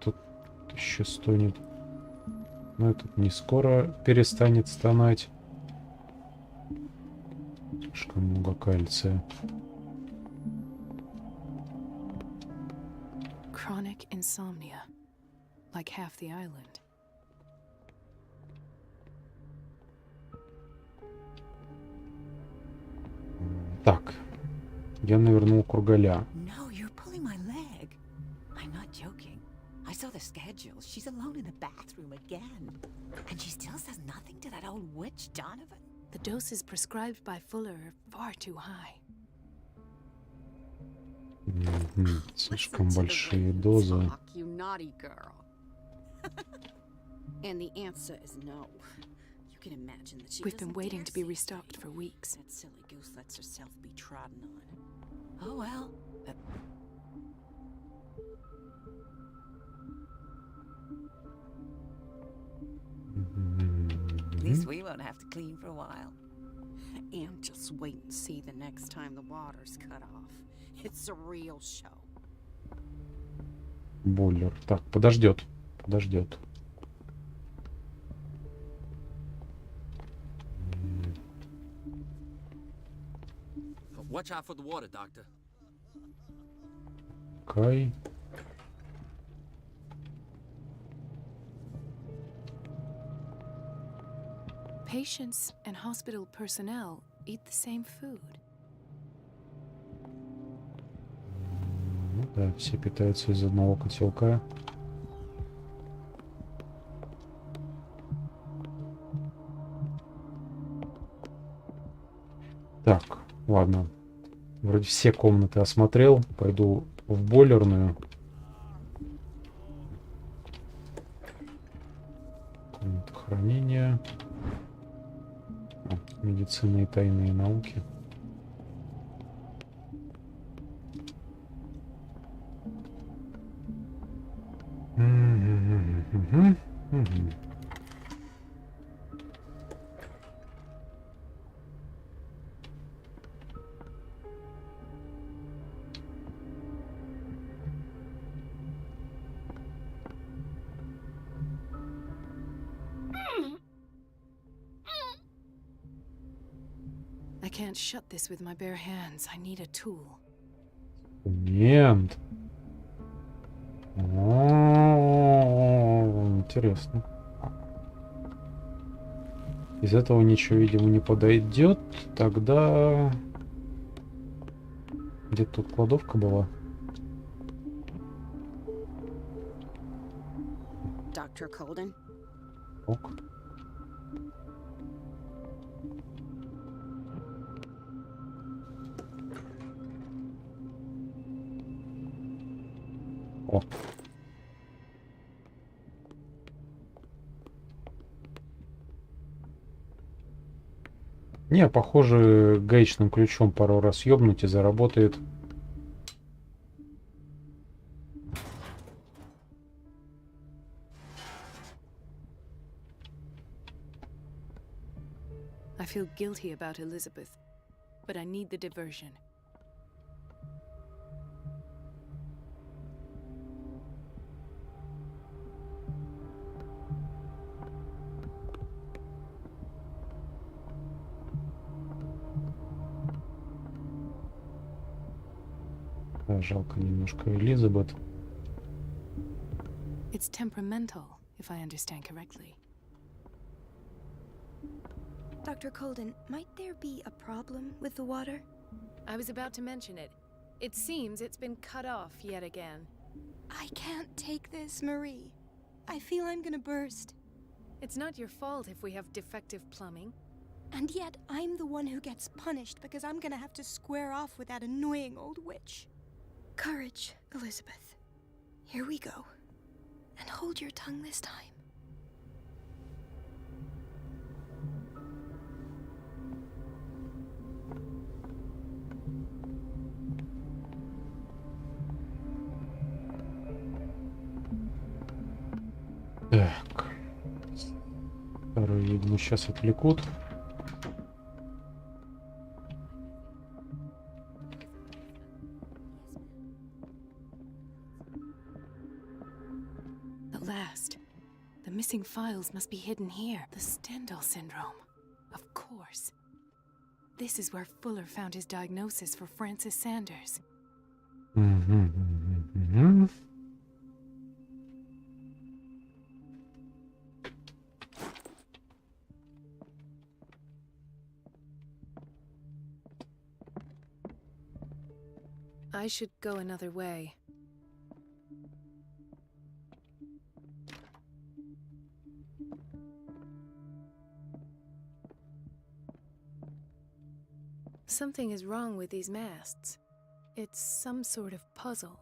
Тут еще стонет. Но этот не скоро перестанет стонать. Слишком много кальция. Chronic insomnia. Like half the island. Так. Я навернул кругаля. No, you're pulling my leg. I'm not joking. I saw the schedule. She's alone in the bathroom again. And she still says nothing to that old witch, Donovan. The doses prescribed by Fuller are far too high. Слишком большие дозы. Talk, you naughty girl. And the answer is no. You can imagine that she We've been doesn't waiting dare to be say restocked anything. for weeks. That silly goose lets herself be trodden on. Oh well. At least we won't have to clean for a while. And just wait and see the next time the water's cut off. It's a real show. Бойлер. Так, подождет. Подождет. Watch out for the water, Doctor. Кай. Patients and hospital personnel eat the same food. Ну да, все питаются из одного котелка. Так, ладно. Вроде все комнаты осмотрел. Пойду в бойлерную. Комната хранения. Медицина и тайные науки. I can't shut this with my bare hands. I need a tool. Нет. Интересно. Из этого ничего, видимо, не подойдет. Тогда... Где тут кладовка была? Dr. Colden? Ок. О. Не, похоже, гаечным ключом пару раз ёбнуть и заработает. feel guilty about Elizabeth, but I need the diversion. Да, жалко немножко Элизабет. It's temperamental, if I understand correctly. Dr. Colden, might there be a problem with the water? I was about to mention it. It seems it's been cut off yet again. I can't take this, Marie. I feel I'm gonna burst. It's not your fault if we have defective plumbing. And yet, I'm the one who gets punished because I'm gonna have to square off with that annoying old witch. Courage, Elizabeth. Here we go. And hold your tongue this time. Так. Вторую ведьму сейчас отвлекут. At last. The missing files must be hidden here. The Stendhal syndrome. Of course. This is where Fuller found his diagnosis for Francis Sanders. I should go another way. Something is wrong with these masts. It's some sort of puzzle.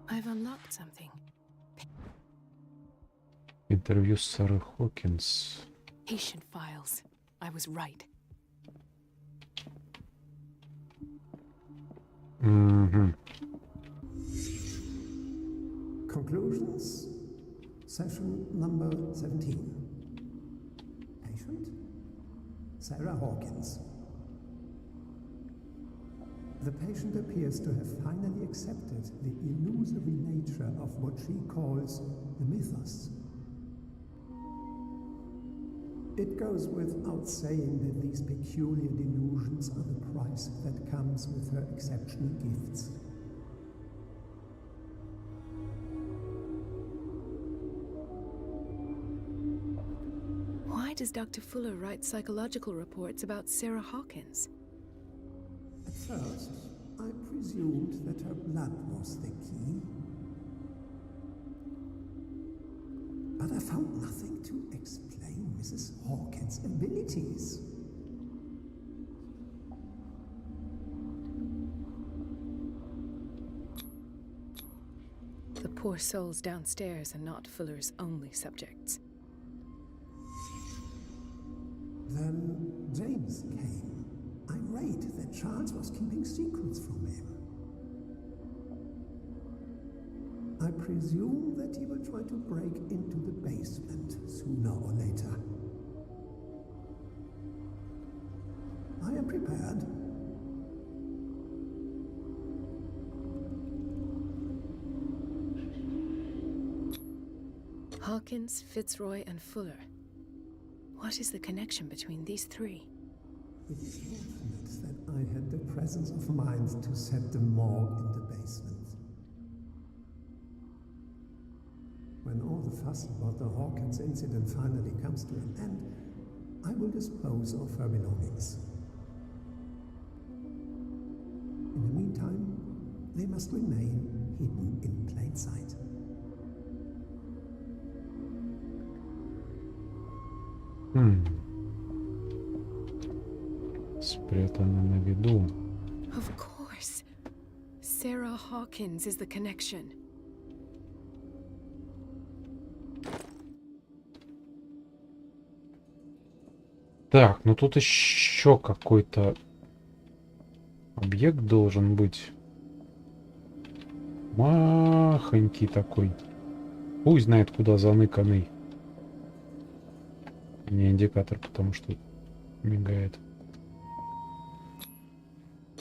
I've unlocked something. Интервью с Сарой Хокинс. Patient files. I was right. Conclusions. Session number 17. Patient? Sarah Hawkins. The patient appears to have finally accepted the illusory nature of what she calls the mythos. It goes without saying that these peculiar delusions are the price that comes with her exceptional gifts. Why does Dr. Fuller write psychological reports about Sarah Hawkins? At first, I presumed that her blood was the key. But I found nothing to explain Mrs. Hawkins' abilities. The poor souls downstairs are not Fuller's only subjects. Then James came, irate that Charles was keeping secrets from him. I presume that he will try to break into the basement sooner or later. I am prepared. Hawkins, Fitzroy, and Fuller. What is the connection between these three? It is fortunate that I had the presence of mind to set the morgue in the basement. When all the fuss about the Hawkins incident finally comes to an end, I will dispose of her belongings. In the meantime, they must remain hidden in plain sight. Спрятано на виду. Of course. Sarah Hawkins is the connection. Так, ну тут еще какой-то Объект должен быть махонький такой. Пусть знает, куда заныканный. Не индикатор, потому что мигает.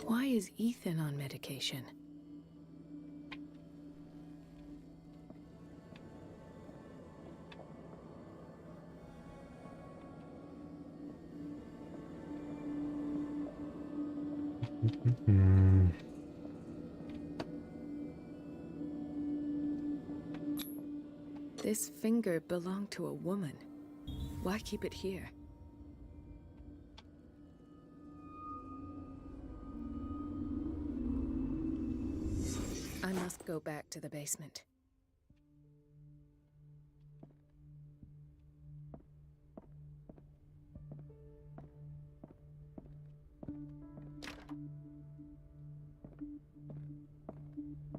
Why is Ethan on medication? This finger belonged to a woman. Why keep it here? I must go back to the basement.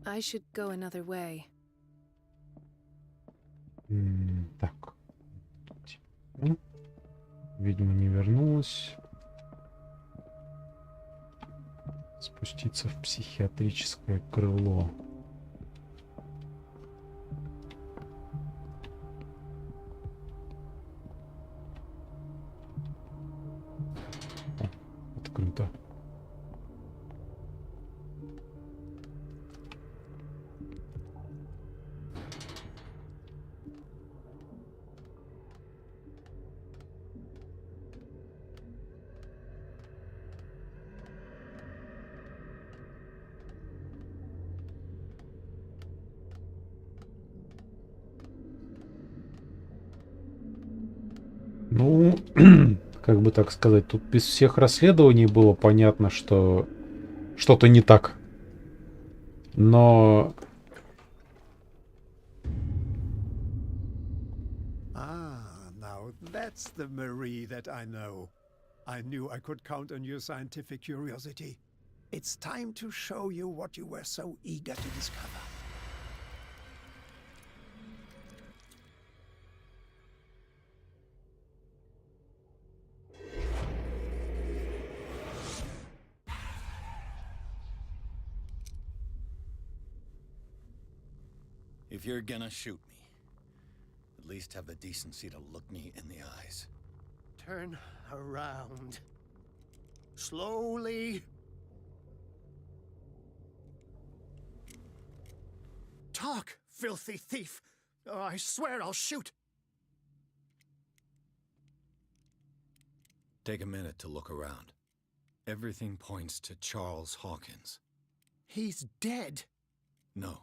I should go another way. Так. Ведьма не вернулась. Спуститься в психиатрическое крыло. О, открыто. Ну, как бы так сказать, тут без всех расследований было понятно, что что-то не так. Но... Ah, now that's the Marie that I know. I knew I could count on your scientific curiosity. It's time to show you what you were so eager to discover. If you're gonna shoot me, at least have the decency to look me in the eyes. Turn around. Slowly. Talk, filthy thief! Oh, I swear I'll shoot! Take a minute to look around. Everything points to Charles Hawkins. He's dead. No.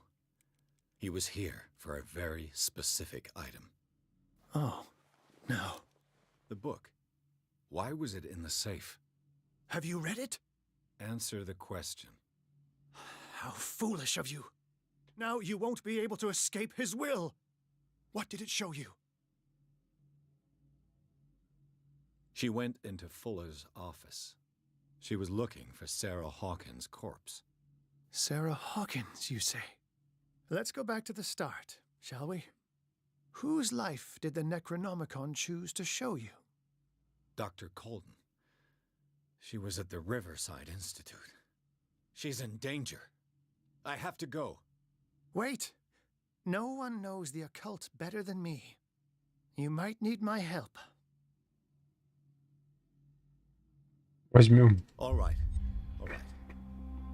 He was here for a very specific item. Oh, no. The book. Why was it in the safe? Have you read it? Answer the question. How foolish of you. Now you won't be able to escape his will. What did it show you? She went into Fuller's office. She was looking for Sarah Hawkins' corpse. Sarah Hawkins, you say? Let's go back to the start, shall we? Whose life did the Necronomicon choose to show you? Dr. Colden. She was at the Riverside Institute. She's in danger. I have to go. Wait. No one knows the occult better than me. You might need my help. Возьмем. All right. All right.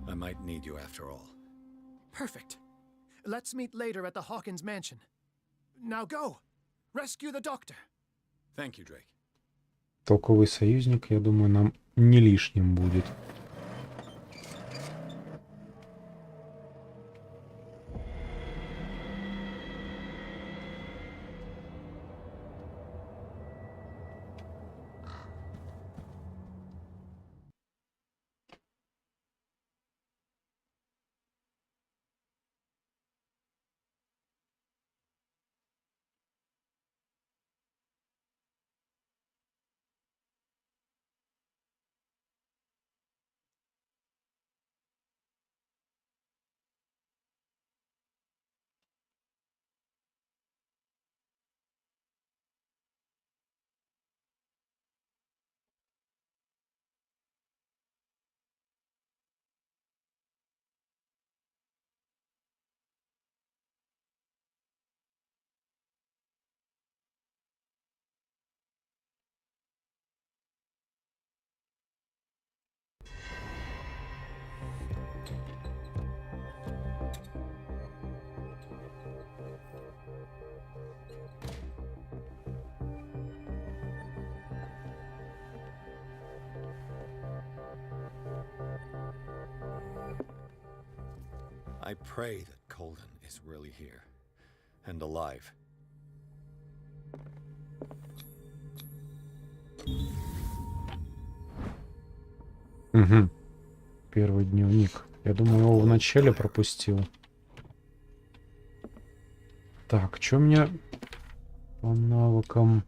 I might need you after all. Perfect. Let's meet later at the Hawkins mansion. Now go. Rescue the doctor. Thank you, Drake. Толковый союзник, я думаю, нам не лишним будет. I pray that Colden is really here and alive. Угу. Первый дневник. Я думаю, его вначале пропустил. Так, что у меня по навыкам?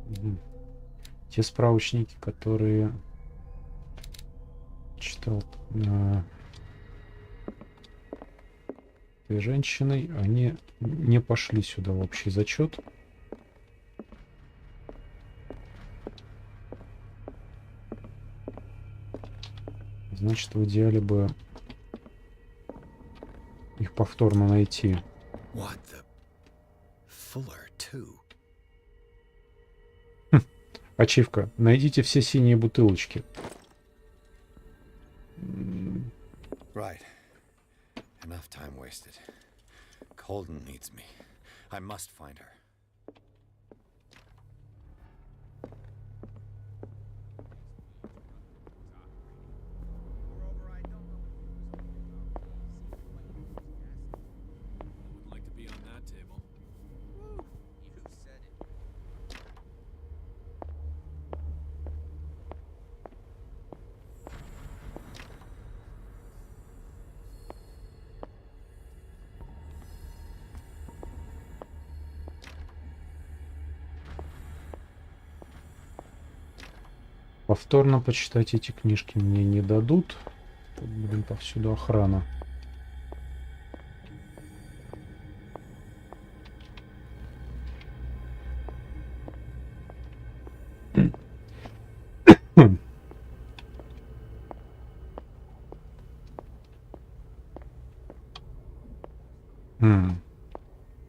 Угу. Те справочники, которые читал этой женщиной, они не пошли сюда в общий зачет. Значит, в идеале бы их повторно найти. What the Fuller too? Ачивка. Найдите все синие бутылочки. Right. Enough time wasted. Colden needs me. I must find her. Like to be on that table. Woo, you said it. Повторно почитать эти книжки мне не дадут. Тут, блин, повсюду охрана.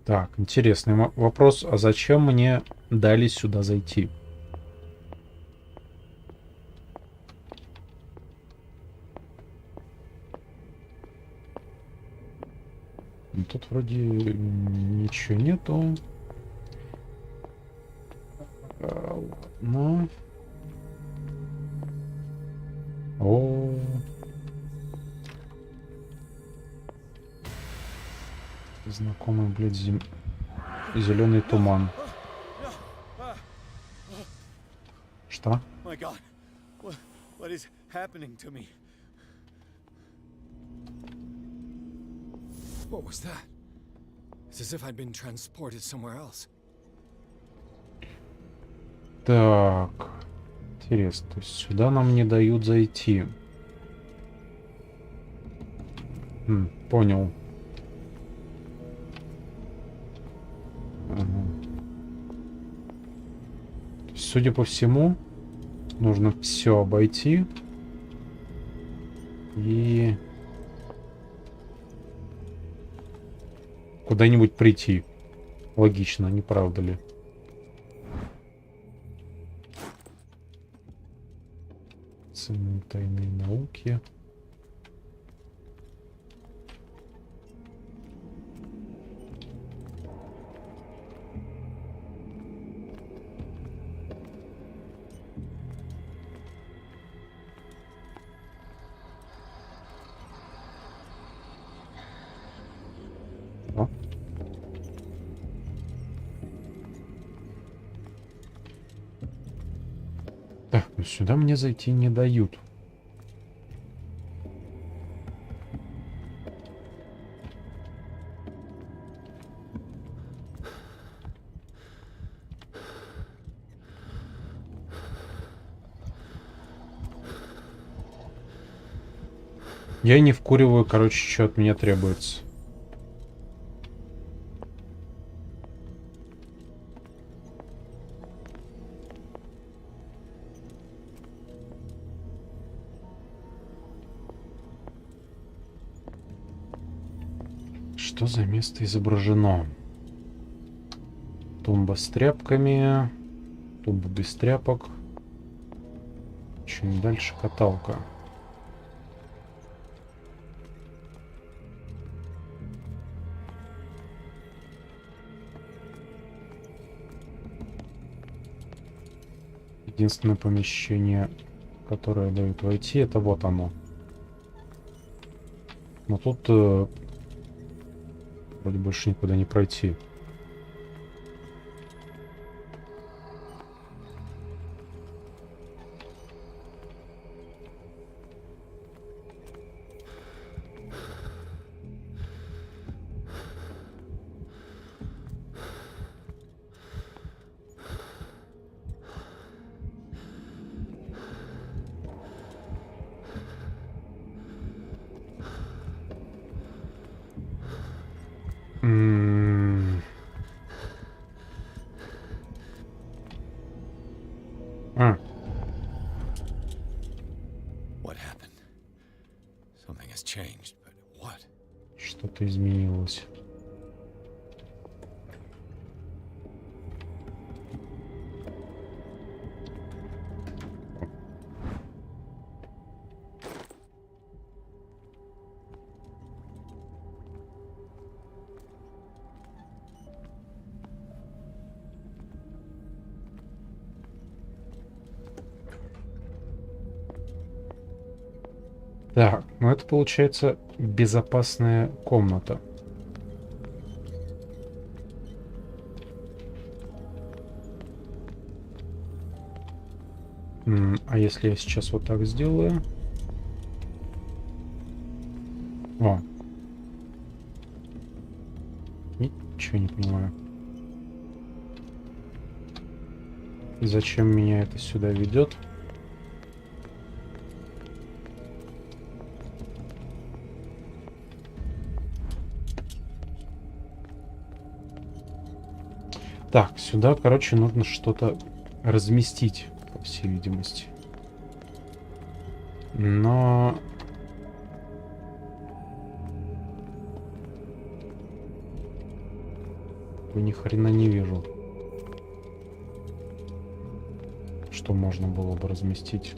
Так, интересный вопрос. А зачем мне дали сюда зайти? Тут вроде ничего нету. Ладно. О. Знакомый, блядь, зеленый туман. Что? My God, what is happening to me? What was that? It's as if I'd been transported somewhere else. Так. Интересно, то есть сюда нам не дают зайти. Понял. То есть, судя по всему, нужно все обойти и куда-нибудь прийти. Логично, не правда ли? Ценные тайные науки. Так, ну сюда мне зайти не дают. Я не вкуриваю, короче, что от меня требуется. Что за место изображено? Тумба с тряпками. Тумба без тряпок. Чуть дальше каталка. Единственное помещение, которое дают войти, это вот оно. Но тут вроде больше никуда не пройти. What happened? Something has changed, but what? Что-то изменилось. Так, ну это получается безопасная комната. А если я сейчас вот так сделаю? О. Ничего не понимаю. И зачем меня это сюда ведет? Так, сюда, короче, нужно что-то разместить, по всей видимости. Но... ни хрена не вижу, что можно было бы разместить.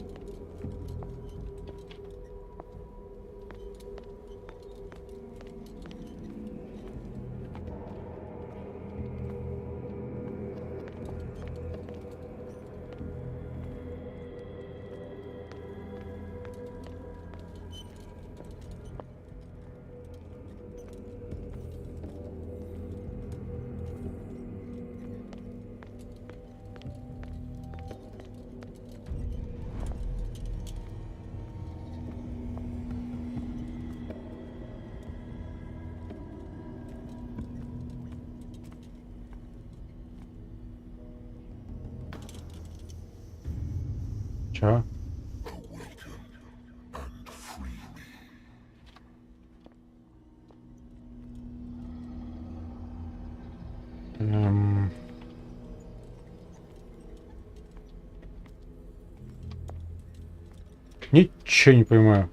Чё? Ничего не понимаю.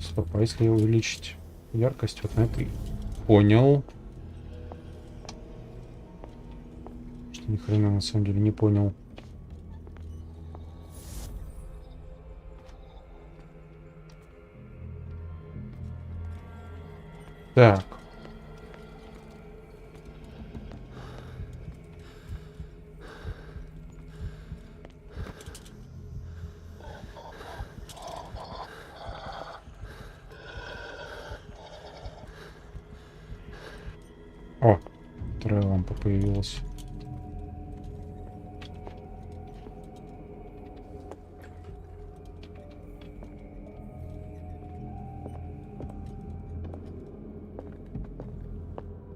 Стоп, а если увеличить яркость вот на этой? Понял. Что ни хрена на самом деле не понял. Так. О, вторая лампа появилась.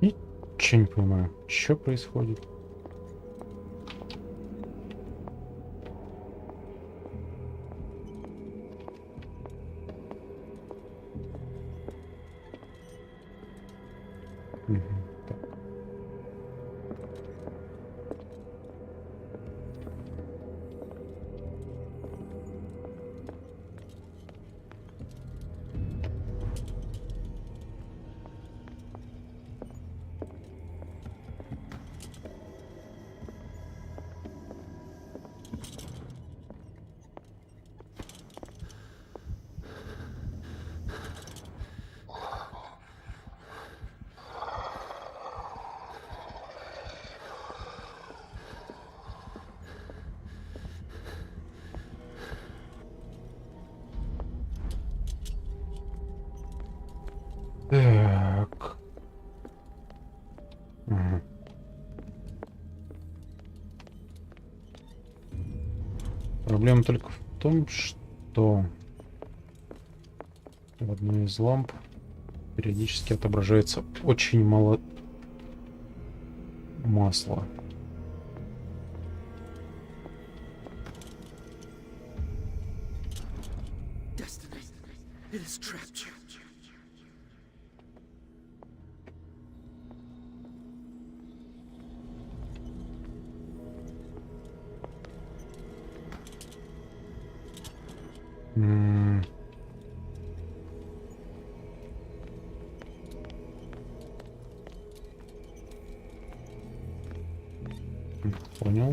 Ничего не понимаю, что происходит. Так. Так. Ага. Проблема только в том, что в одной из ламп периодически отображается очень мало масла. Destiny, it has trapped you. Понял.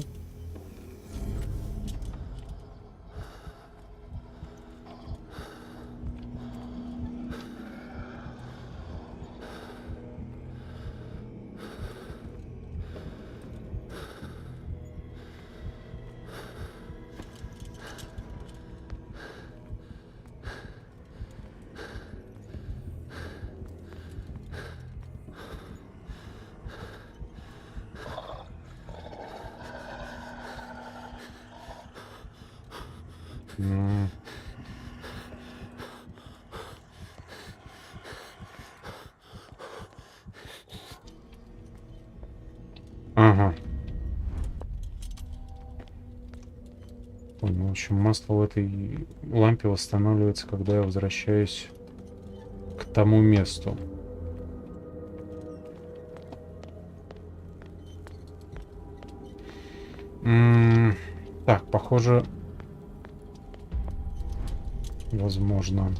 Ага. Понял. В общем, масло в этой лампе восстанавливается, когда я возвращаюсь к тому месту. Так, похоже, возможно,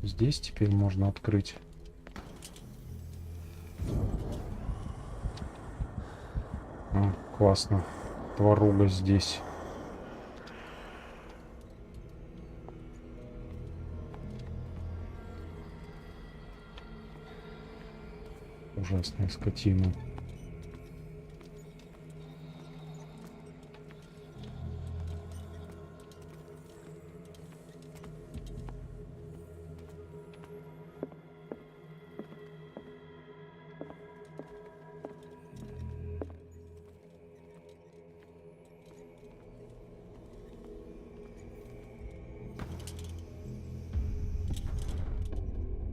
здесь теперь можно открыть. Классно. Тваруга здесь. Ужасная скотина.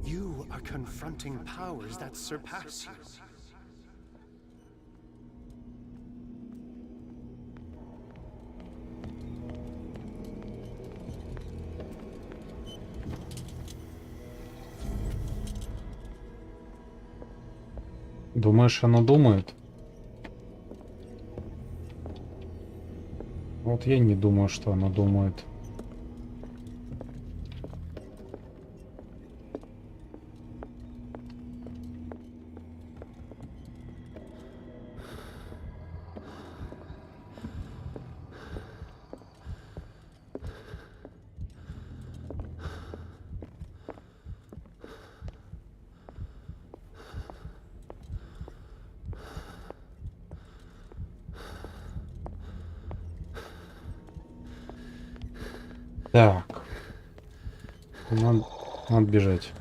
You are confronting powers that surpass you. Думаешь, она думает? Вот я не думаю, что она думает. Так. Надо бежать.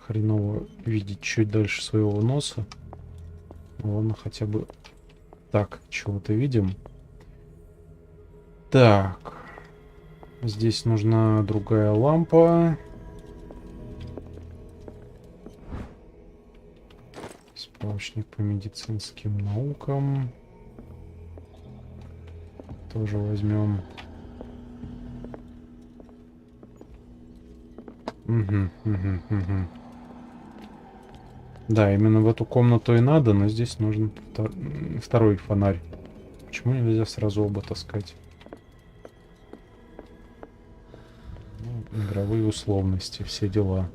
Хреново видеть чуть дальше своего носа. Ладно, хотя бы так чего-то видим. Так. Здесь нужна другая лампа. Справочник по медицинским наукам. Тоже возьмем. Угу. Да, именно в эту комнату и надо, но здесь нужен второй фонарь. Почему нельзя сразу оба таскать? Ну, игровые условности, все дела.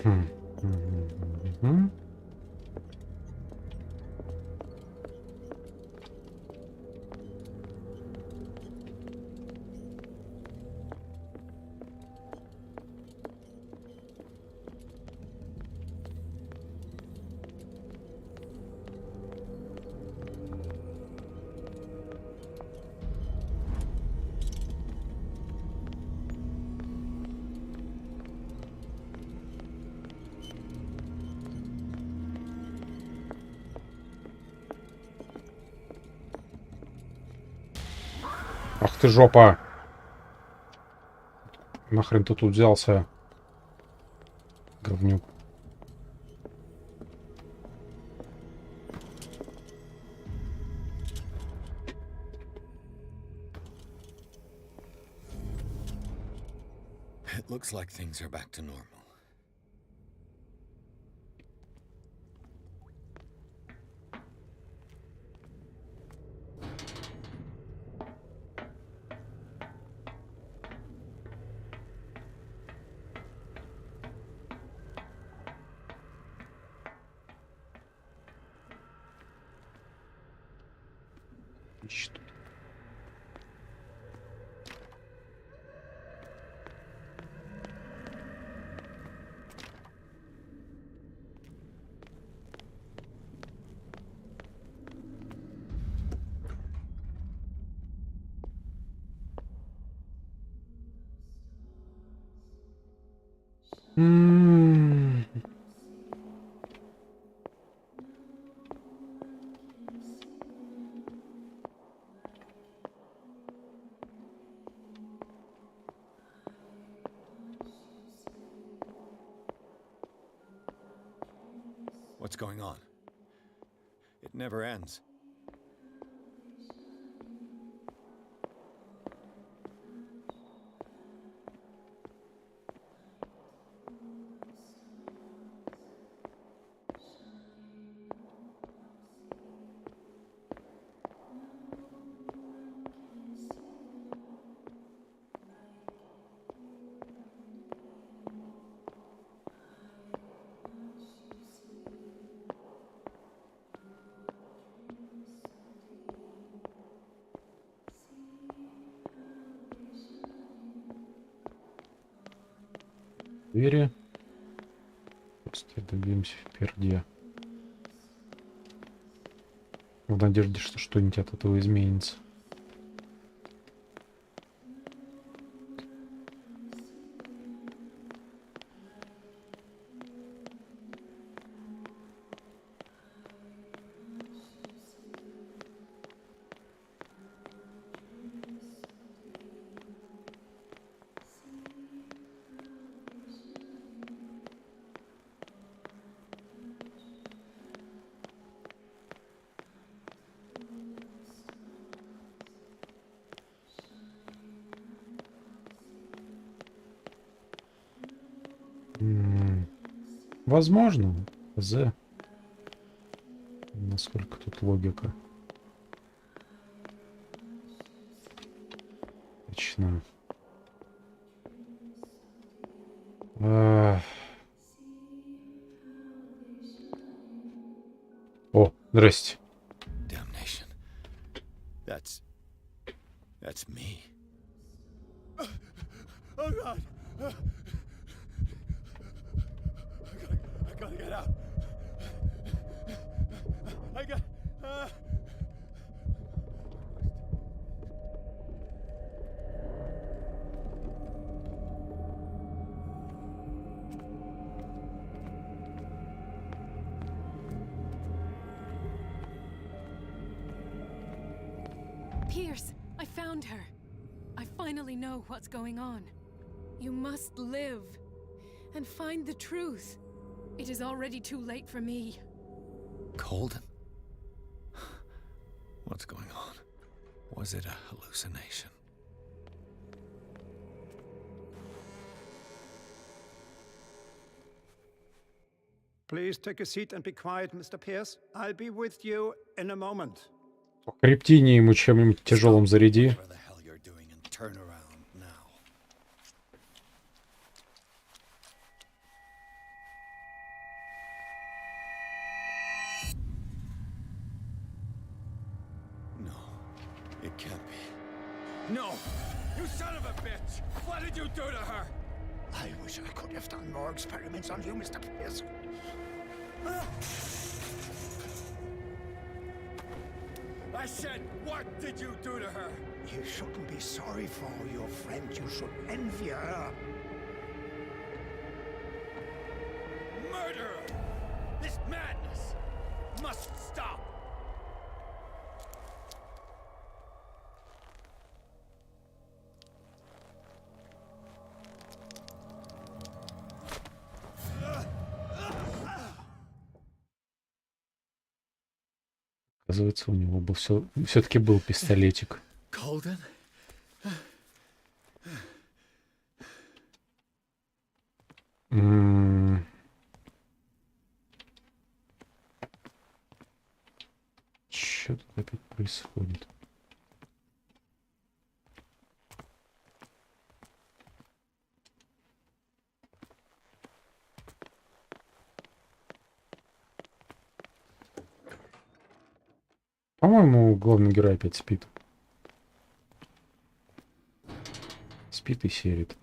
Мгм. Мгм. Ах ты жопа! Нахрен ты тут взялся, говнюк? It looks like things are back to normal. Что? М. What's going on? It never ends. Двери. Просто добьемся впереди. В надежде, что что-нибудь от этого изменится. Возможно. З. Насколько тут логика? Точно. О, здрасте. Damnation. That's me. Oh God! I gotta get out. I got. Pierce, I found her. I finally know what's going on. You must live and find the truth. It is already too late for me. Colden? What's going on? Was it a hallucination? Please take a seat and be quiet, Mr. Pierce. I'll be with you in a moment. По криптине ему чем-нибудь тяжелым заряди. Whatever the hell you're doing and turn around now. can't be. No! You son of a bitch! What did you do to her? I wish I could have done more experiments on you, Mr. Pierce. I said, what did you do to her? You shouldn't be sorry for your friend. You should envy her. Murderer! This madness must stop! Оказывается, у него был все-таки был пистолетик. Golden? Что тут опять происходит? По-моему, главный герой опять спит. Спит и серит.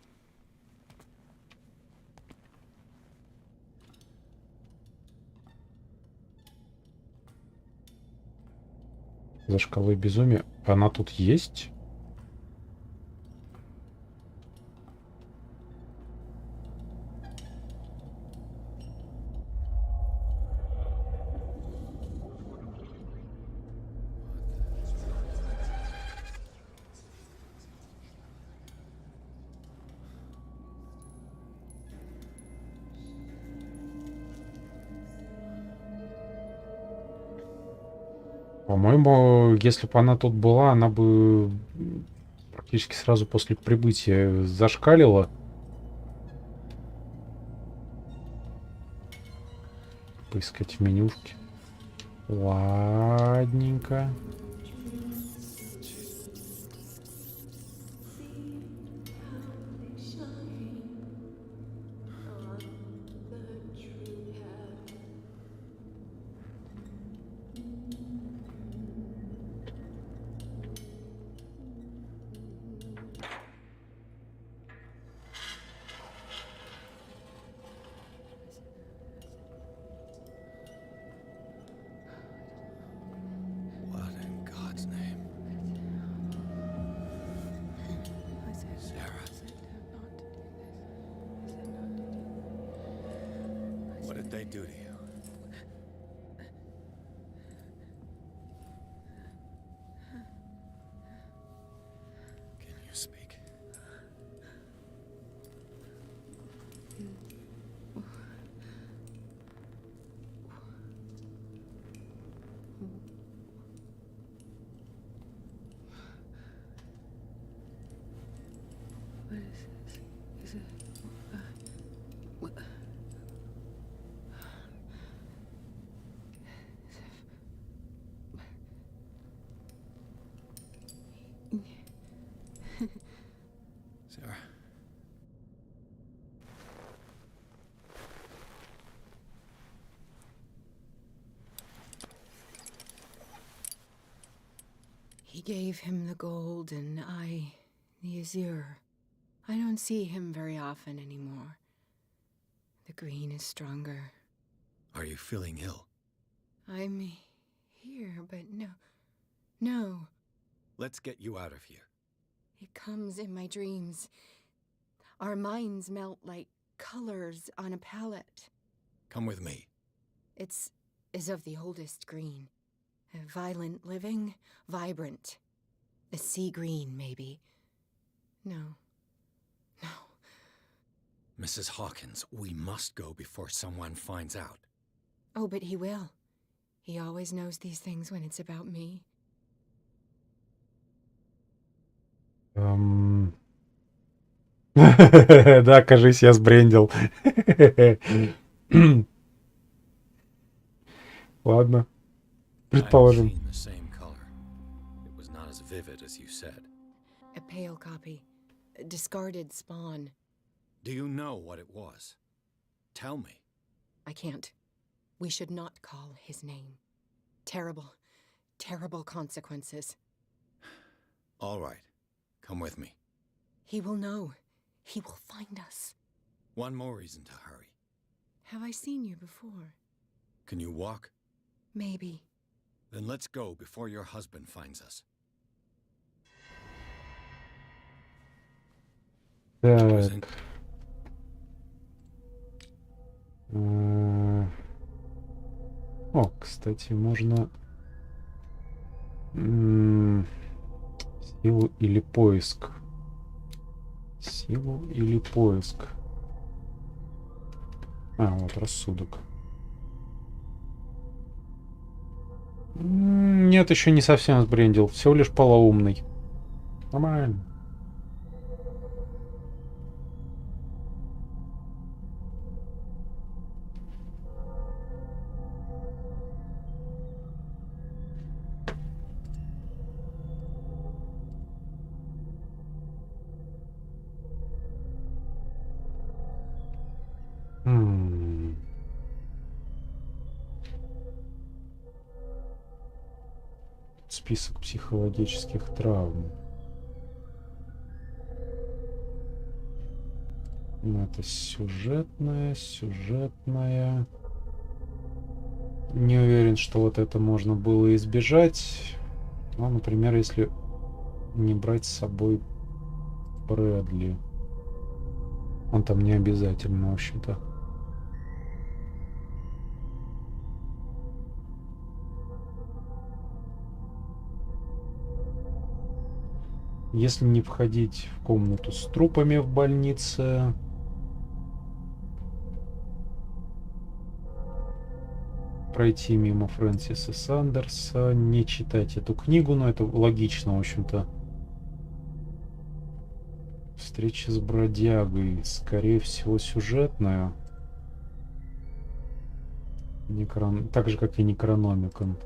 За шкалой безумия. Она тут есть? По-моему, если бы она тут была, она бы практически сразу после прибытия зашкалила. Поискать в менюшке. Ладненько. What did they do to you? Can you speak? What is this? Is it... what? Sarah. He gave him the gold and I the azure. I don't see him very often anymore. The green is stronger. Are you feeling ill? I'm here, but no. Let's get you out of here. It comes in my dreams. Our minds melt like colors on a palette. Come with me. It's as of the oldest green. Violent living, vibrant. A sea green, maybe. No. Mrs. Hawkins, we must go before someone finds out. Oh, but he will. He always knows these things when it's about me. Да, кажись, я сбрендил. Ладно. Предположим. I've seen the same color. It was not as vivid as you said. A pale copy. A discarded spawn. Do you know what it was? Tell me. I can't. We should not call his name. Terrible consequences. All right. Come with me. He will know. He will find us. One more reason to hurry. Have I seen you before? Can you walk? Maybe. Then let's go before your husband finds us. Так. О, кстати, можно силу или поиск. Силу или поиск. А, вот рассудок. Нет, еще не совсем сбрендил. Всего лишь полоумный. Нормально. Список психологических травм. Ну, это сюжетная. Не уверен, что вот это можно было избежать. Ну, например, если не брать с собой Брэдли. Он там не обязательно, в общем-то. Если не входить в комнату с трупами в больнице, пройти мимо Фрэнсиса Сандерса, не читать эту книгу, но это логично, в общем-то. Встреча с бродягой, скорее всего, сюжетная. Так же, как и Некрономикон.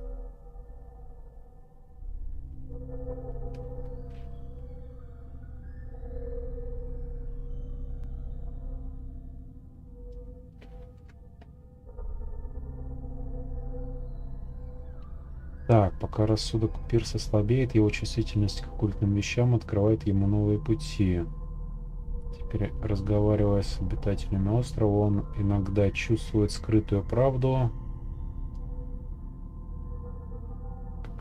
Так, пока рассудок у Пирса слабеет, его чувствительность к оккультным вещам открывает ему новые пути. Теперь, разговаривая с обитателями острова, он иногда чувствует скрытую правду.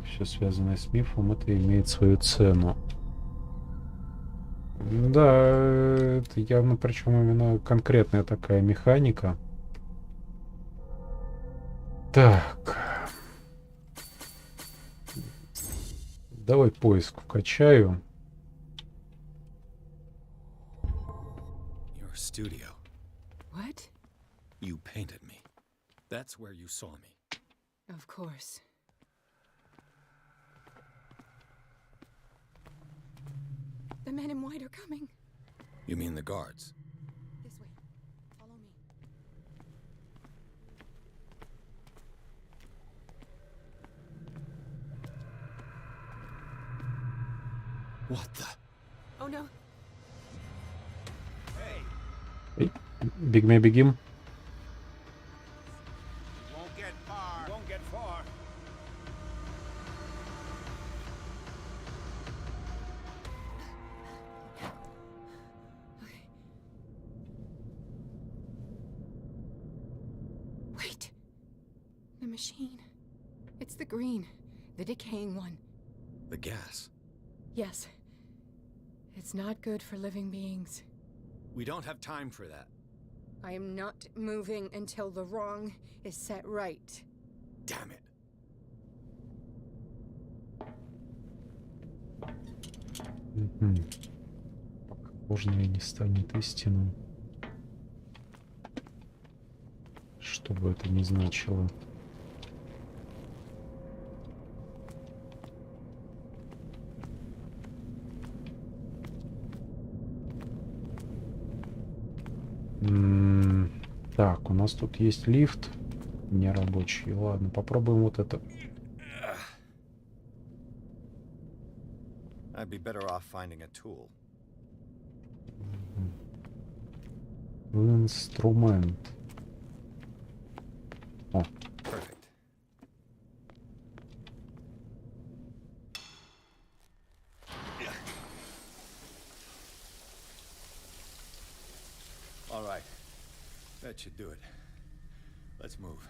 Все связанное с мифом, это имеет свою цену. Да, это явно, причем именно конкретная такая механика. Так. Давай поиск вкачаю. Your studio. What? You painted me. That's where you saw me. Of course. The men in white are coming. You mean the guards? This way. Follow me. What the? Oh no. Эй, бегме, бегим. Won't get far. Won't get far. Wait. The machine. It's the green. The decaying one. The gas. Yes. It's not good for living beings. We don't have time for that. I am not moving until the wrong is set right. Damn it. Пока ложное не станет истинным. Что бы это ни значило. Так, у нас тут есть лифт нерабочий. Ладно, попробуем вот это. I'd be better off finding a tool. Инструмент. О. Perfect. That should do it. Let's move.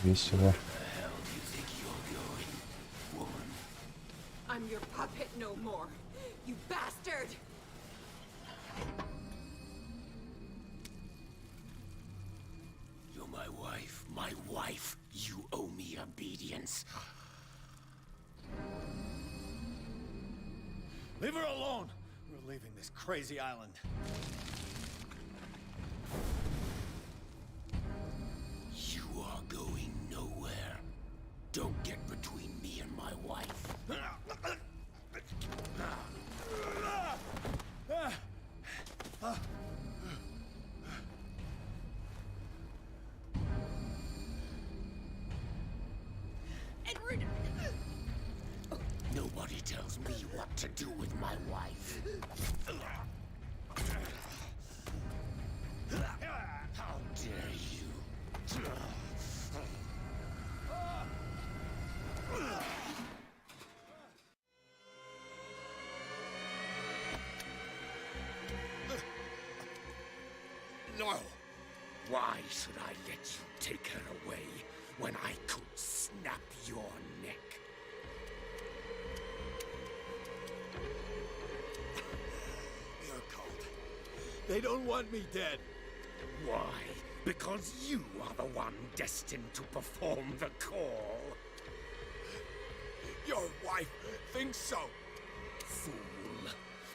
Весело. I'm your puppet no more, you bastard! You're my wife. My wife. You owe me obedience. Leave her alone! We're leaving this crazy island. You are going nowhere. Don't get between me and my wife. Edward! Nobody tells me what to do with my wife. How dare you? No! Why should I let you take her away when I could snap your neck? You're cold. They don't want me dead. Why? Because you are the one destined to perform the call. Your wife thinks so. Fool.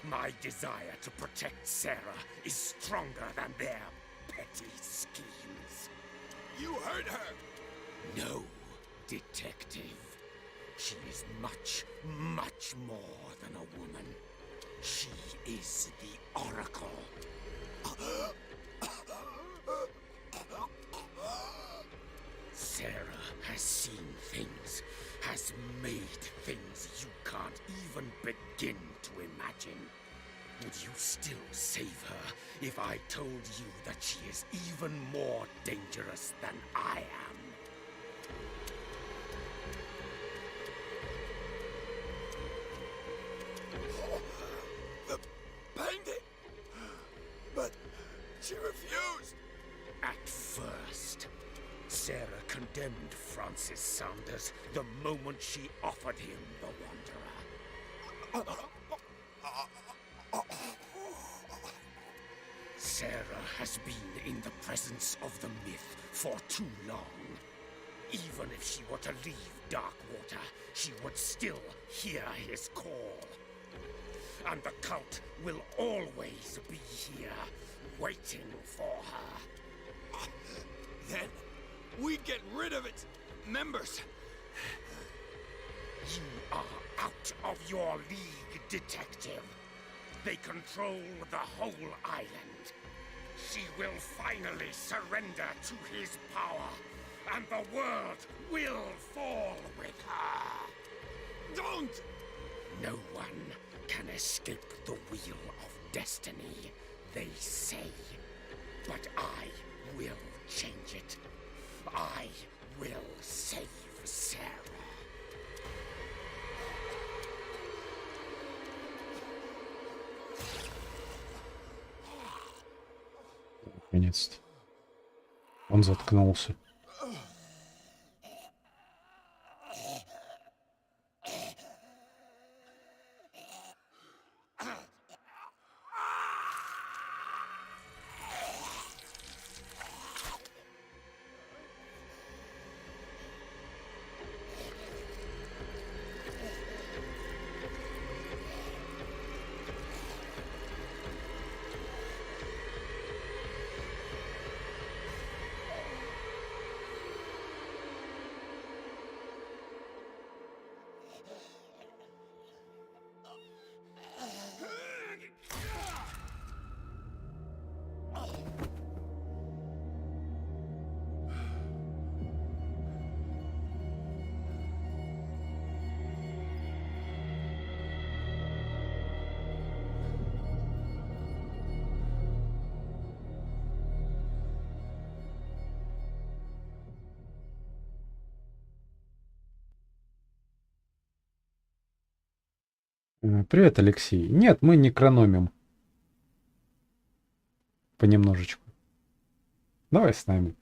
My desire to protect Sarah is stronger than their petty schemes. You hurt her. No, detective. She is much, much more than a woman. She is the Oracle. Sarah has seen things, has made things you can't even begin to imagine. Would you still save her if I told you that she is even more dangerous than I am? The painting! But she refused! At first, Sarah condemned Francis Saunders the moment she offered him the Wanderer. Sarah has been in the presence of the myth for too long. Even if she were to leave Darkwater, she would still hear his call. And the cult will always be here, waiting for her. Then we get rid of its members. You are out of your league, detective. They control the whole island. She will finally surrender to his power, and the world will fall with her. Don't! No one can escape the wheel of destiny, they say. But I will change it. I will save Sarah. Наконец-то. Он заткнулся. Привет, Алексей. Нет, мы не экономим. Понемножечку. Давай с нами.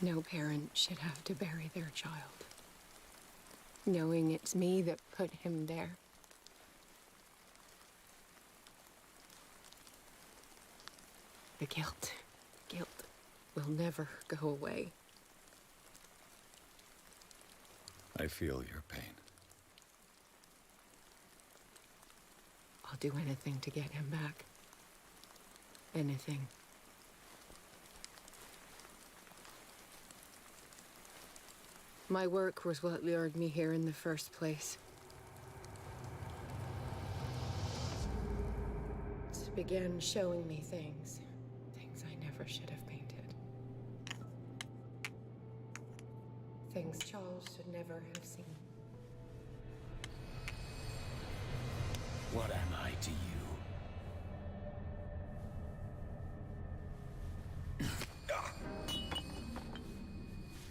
No parent should have to bury their child, knowing it's me that put him there. The guilt will never go away. I feel your pain. I'll do anything to get him back. Anything. My work was what lured me here in the first place. It began showing me things I never should have painted. Things Charles should never have seen. What am I to you?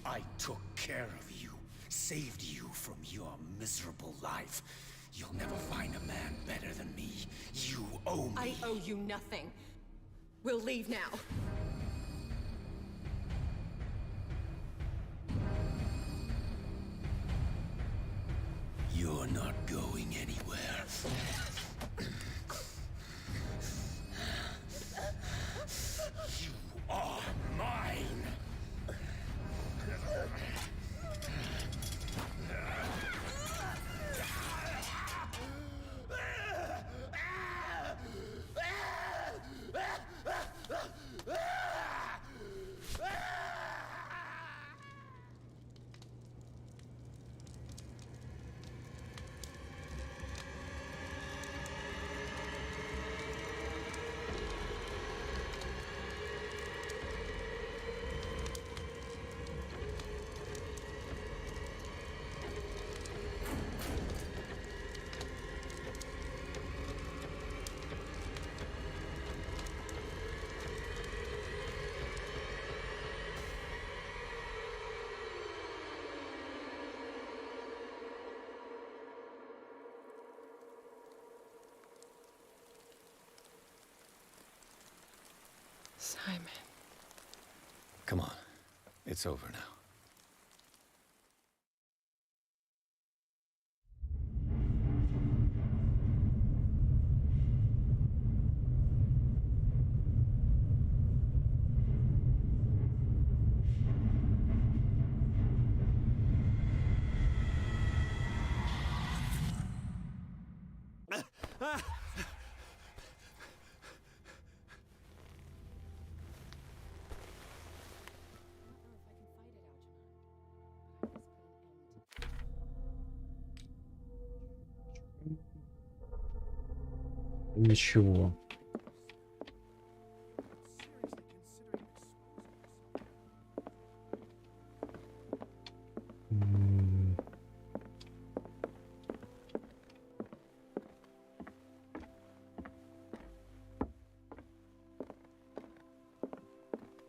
I took care of you, saved you from your miserable life. You'll never find a man better than me. You owe me. I owe you nothing. We'll leave now. You're not going anywhere. You are mine. Simon. Come on. It's over now. Ничего.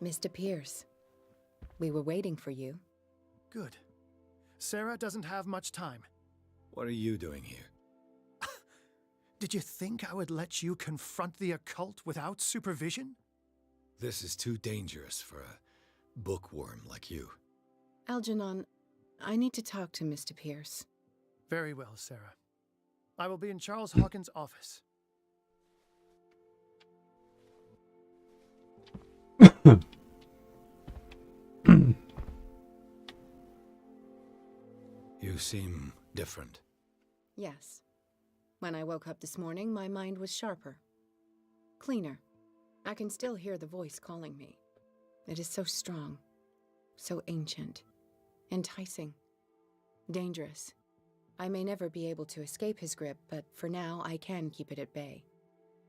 Mr. Pierce, we were waiting for you. Good. Sarah doesn't have much time. What are you doing here? Did you think I would let you confront the occult without supervision? This is too dangerous for a bookworm like you. Algernon, I need to talk to Mr. Pierce. Very well, Sarah. I will be in Charles Hawkins' office. You seem different. Yes. When I woke up this morning, my mind was sharper. Cleaner. I can still hear the voice calling me. It is so strong, so ancient, enticing, dangerous. I may never be able to escape his grip, but for now I can keep it at bay.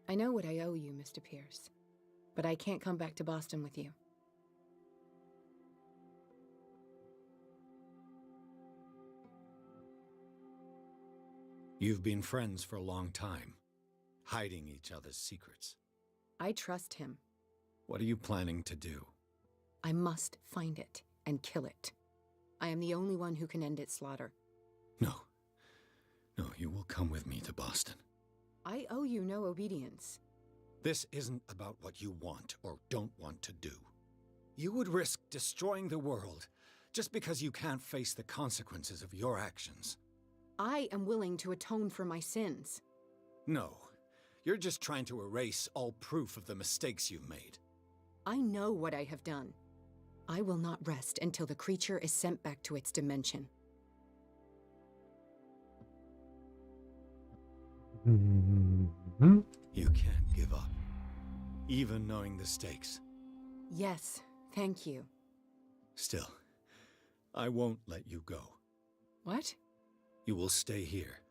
I know what I owe you, Mr. Pierce, but I can't come back to Boston with you. You've been friends for a long time, hiding each other's secrets. I trust him. What are you planning to do? I must find it and kill it. I am the only one who can end its slaughter. No. No, you will come with me to Boston. I owe you no obedience. This isn't about what you want or don't want to do. You would risk destroying the world just because you can't face the consequences of your actions. I am willing to atone for my sins. No, you're just trying to erase all proof of the mistakes you've made. I know what I have done. I will not rest until the creature is sent back to its dimension. You can't give up, even knowing the stakes. Yes, thank you. Still, I won't let you go. What? You will stay here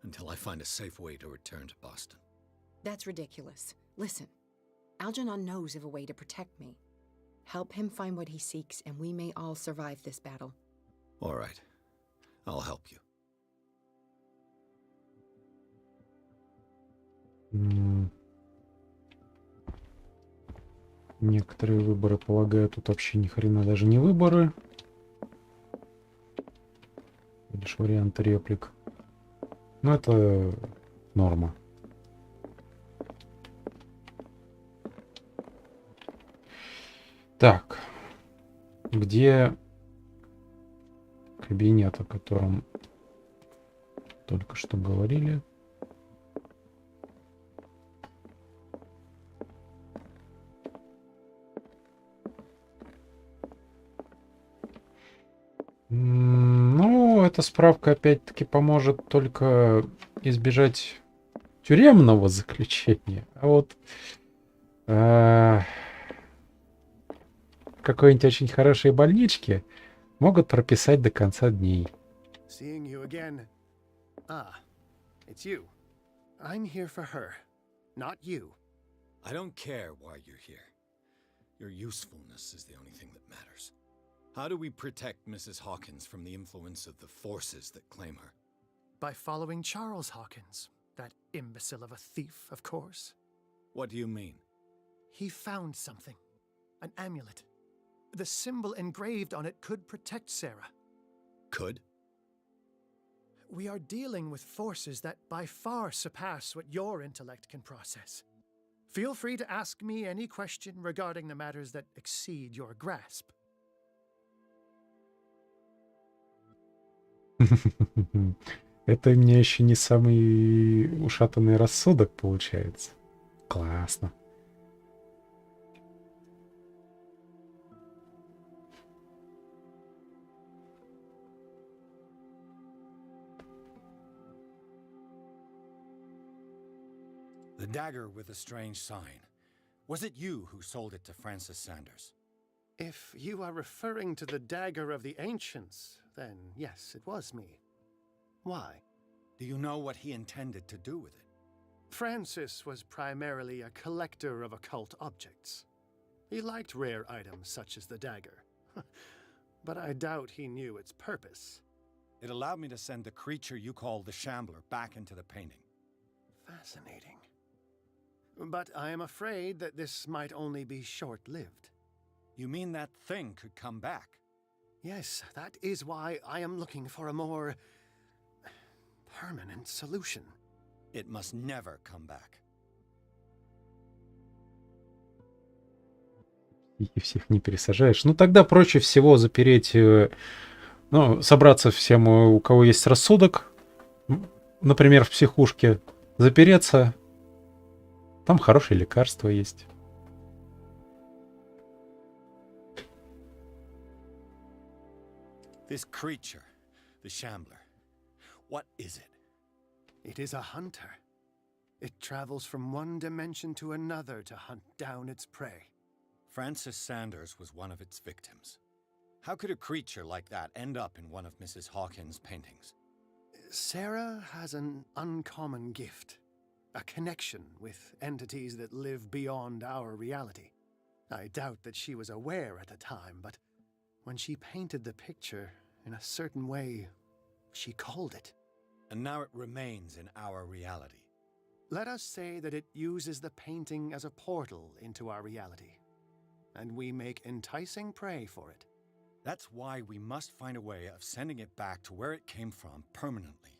until I find a safe way to return to Boston. That's ridiculous. Listen, Algernon knows of a way to protect me. Help him find what he seeks, and we may all survive this battle. All right. I'll help you. Некоторые выборы, полагаю, тут вообще ни хрена даже не выборы. Лишь вариант реплик. Но это норма. Так. Где кабинет, о котором только что говорили? Ну, эта справка опять-таки поможет только избежать тюремного заключения. А вот в какой-нибудь очень хорошей больничке могут прописать до конца дней. Seeing you again. Ah, it's you. I'm here for her, not you. I don't care why you're here. Your usefulness is the only thing that matters. How do we protect Mrs. Hawkins from the influence of the forces that claim her? By following Charles Hawkins, that imbecile of a thief, of course. What do you mean? He found something. An amulet. The symbol engraved on it could protect Sarah. Could? We are dealing with forces that by far surpass what your intellect can process. Feel free to ask me any question regarding the matters that exceed your grasp. Это у меня еще не самый ушатанный рассудок получается. Классно. The dagger with a strange sign. Was it you who sold it to Francis Sanders? If you are referring to the dagger of the ancients, then yes, it was me. Why? Do you know what he intended to do with it? Francis was primarily a collector of occult objects. He liked rare items such as the dagger. But I doubt he knew its purpose. It allowed me to send the creature you call the Shambler back into the painting. Fascinating. But I am afraid that this might only be short-lived. You mean that thing could come back? Yes, that is why I am looking for a more permanent solution. It must never come back. И всех не пересажаешь. Ну, тогда проще всего запереть, ну, собраться всем, у кого есть рассудок, например, в психушке, запереться. Там хорошие лекарства есть. This creature, the Shambler, what is it? It is a hunter. It travels from one dimension to another to hunt down its prey. Francis Sanders was one of its victims. How could a creature like that end up in one of Mrs. Hawkins' paintings? Sarah has an uncommon gift. A connection with entities that live beyond our reality. I doubt that she was aware at the time, but when she painted the picture in a certain way, she called it. And now it remains in our reality. Let us say that it uses the painting as a portal into our reality, and we make enticing prey for it. That's why we must find a way of sending it back to where it came from permanently.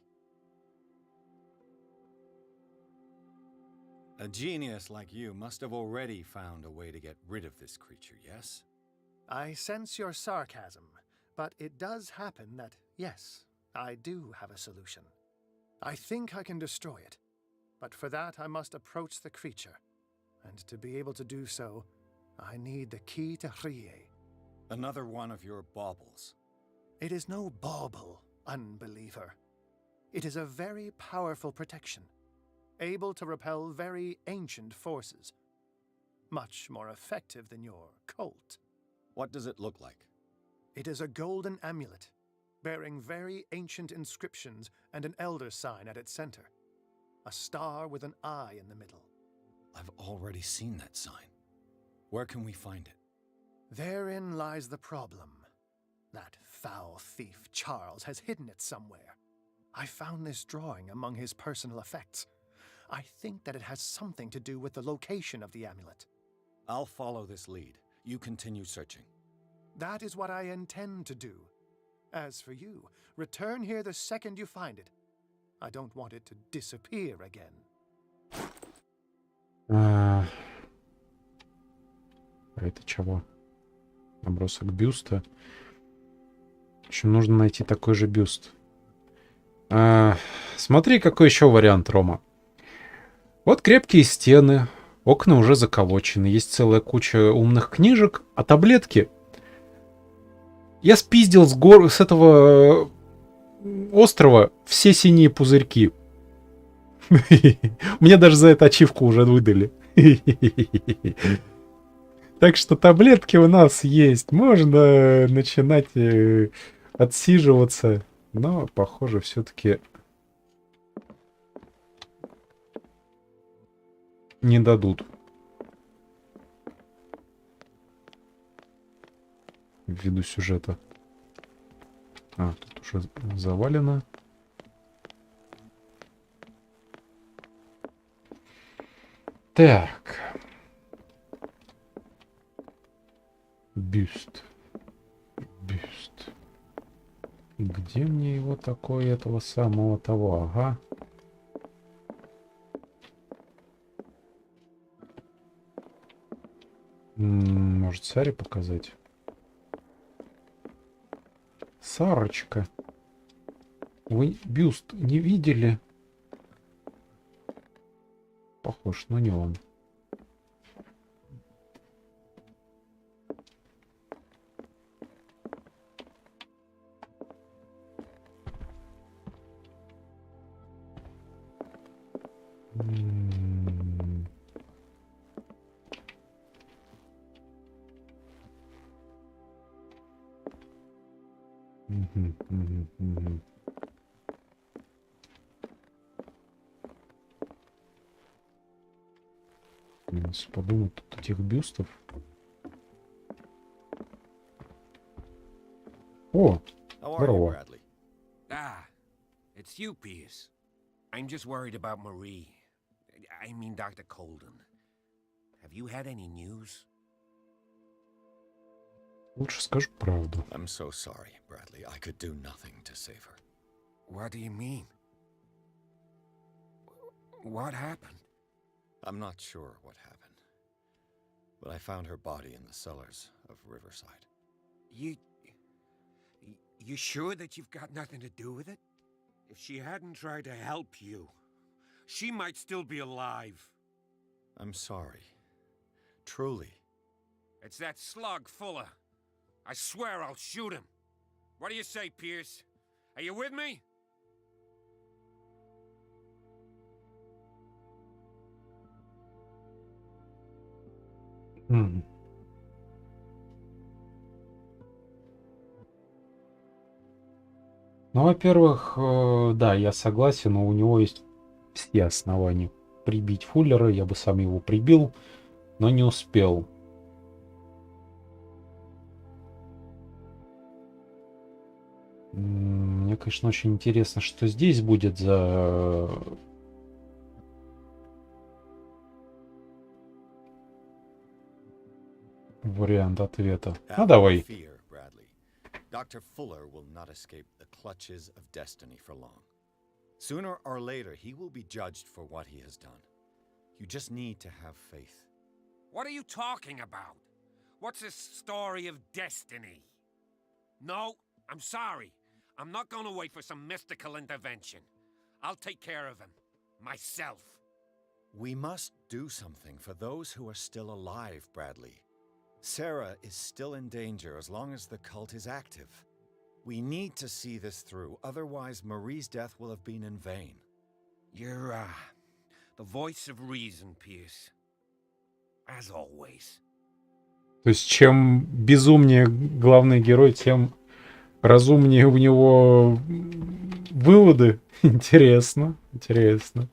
A genius like you must have already found a way to get rid of this creature, yes? I sense your sarcasm, but it does happen that, yes, I do have a solution. I think I can destroy it, but for that I must approach the creature, and to be able to do so, I need the key to Rie. Another one of your baubles. It is no bauble, unbeliever. It is a very powerful protection, able to repel very ancient forces. Much more effective than your cult. What does it look like? It is a golden amulet, bearing very ancient inscriptions and an elder sign at its center. A star with an eye in the middle. I've already seen that sign. Where can we find it? Therein lies the problem. That foul thief, Charles, has hidden it somewhere. I found this drawing among his personal effects. I think that it has something to do with the location of the amulet. I'll follow this lead. You continue searching. That is what I intend to do. As for you, return here the second you find it. I don't want it to disappear again. Это чего? Набросок бюста. Еще нужно найти такой же бюст. Смотри, какой еще вариант, Рома. Вот крепкие стены, окна уже заколочены, есть целая куча умных книжек, а таблетки... Я спиздил с этого острова все синие пузырьки. Мне даже за это ачивку уже выдали. Так что таблетки у нас есть. Можно начинать отсиживаться. Но, похоже, все-таки не дадут. Ввиду сюжета. Тут уже завалено. Так. Бюст. Бюст. Где мне его такое, этого самого того? Ага. Может, Саре показать? Сарочка. Вы бюст не видели? Похож, но не он. Если подумать, тут этих бюстов. О, здорово. It's you, Pierce. I'm just worried about Marie. I mean, Dr. Colden. Have you had any news? Лучше скажу правду. I'm so sorry, Bradley. I could do nothing to save her. What do you mean? What happened? I'm not sure what happened, but I found her body in the cellars of Riverside. You sure that you've got nothing to do with it? If she hadn't tried to help you, she might still be alive. I'm sorry. Truly. It's that slug, Fuller. I swear I'll shoot him. What do you say, Pierce? Are you with me? Ну, во-первых, да, я согласен, но у него есть все основания прибить Фуллера. Я бы сам его прибил, но не успел. Мне, конечно, очень интересно, что здесь будет за вариант ответа. Ну, Have no давай. fear, Bradley. Dr. Fuller will not escape the clutches of destiny for long. Sooner or later, he will be judged for what he has done. You just need to have faith. What are you talking about? What's this story of destiny? No, I'm sorry. I'm not gonna wait for some mystical intervention. I'll take care of him. Myself. We must do something for those who are still alive, Bradley. Sarah is still in danger as long as the cult is active. We need to see this through, otherwise Marie's death will have been in vain. You're, the voice of reason, Pierce. As always. То есть, чем безумнее главный герой, тем разумнее у него выводы. Интересно, интересно.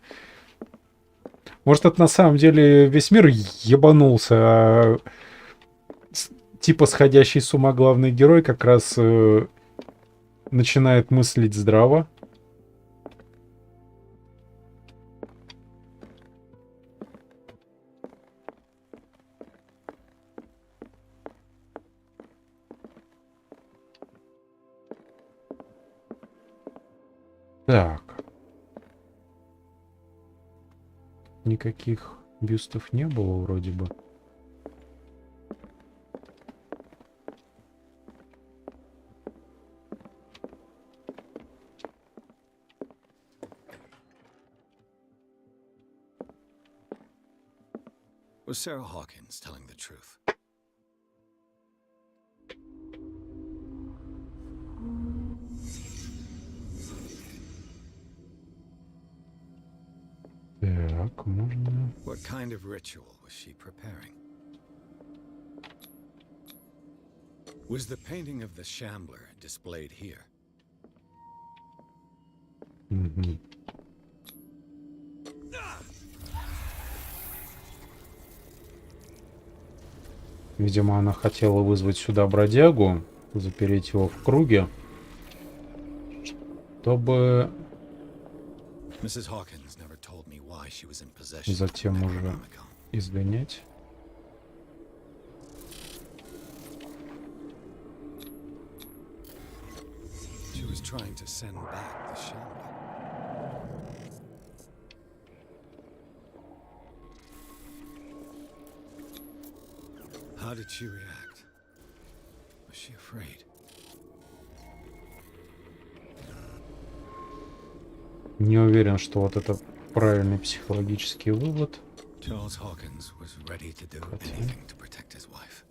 Может, это на самом деле весь мир ебанулся, а типа сходящий с ума главный герой как раз начинает мыслить здраво. Так. Никаких бюстов не было вроде бы. Was Sarah Hawkins telling the truth? Так, можно... What kind of ritual was she preparing? Was the painting of the Shambler displayed here? Угу. Видимо, она хотела вызвать сюда бродягу, запереть его в круге, чтобы затем уже изгонять. She was trying to send back the Shambler. How did she react? Was she afraid? Не уверен, что вот это правильный психологический вывод. Charles Hawkins was ready to do anything to protect his wife.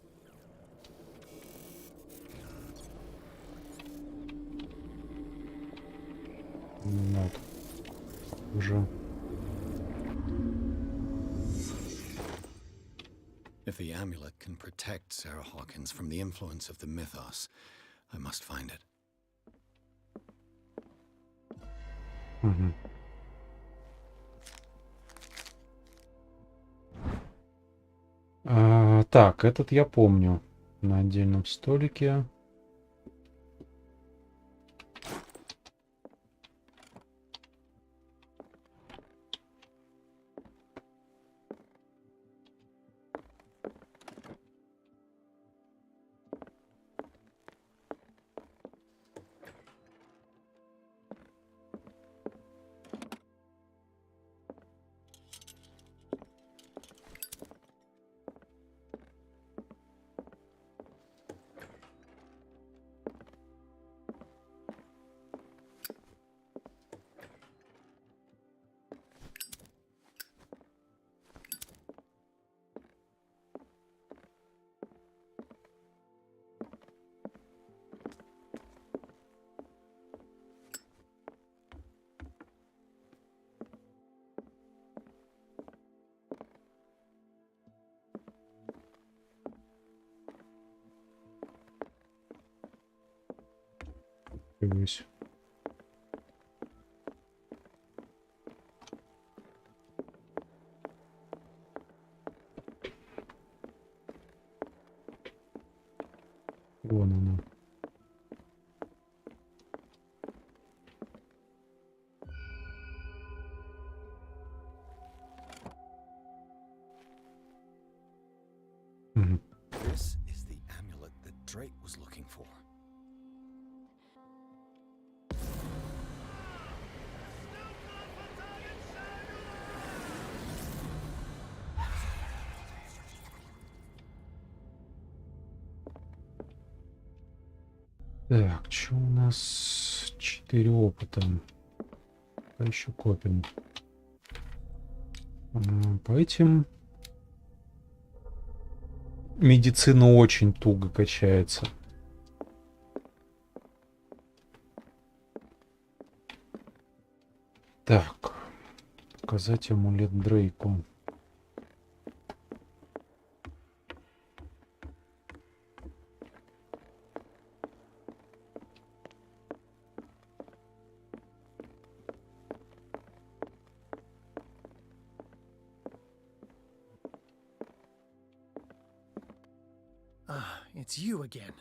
Вот. Уже. If the amulet can protect Sarah Hawkins from the influence of the mythos, I must find it. Угу. Так, этот я помню. На отдельном столике. Появись. Вон она. Мгм. This is the amulet that Drake was looking for. Так, что у нас? 4 опыта. Пока еще копим. По этим медицина очень туго качается. Так, показать амулет Дрейку. Ah, it's you again.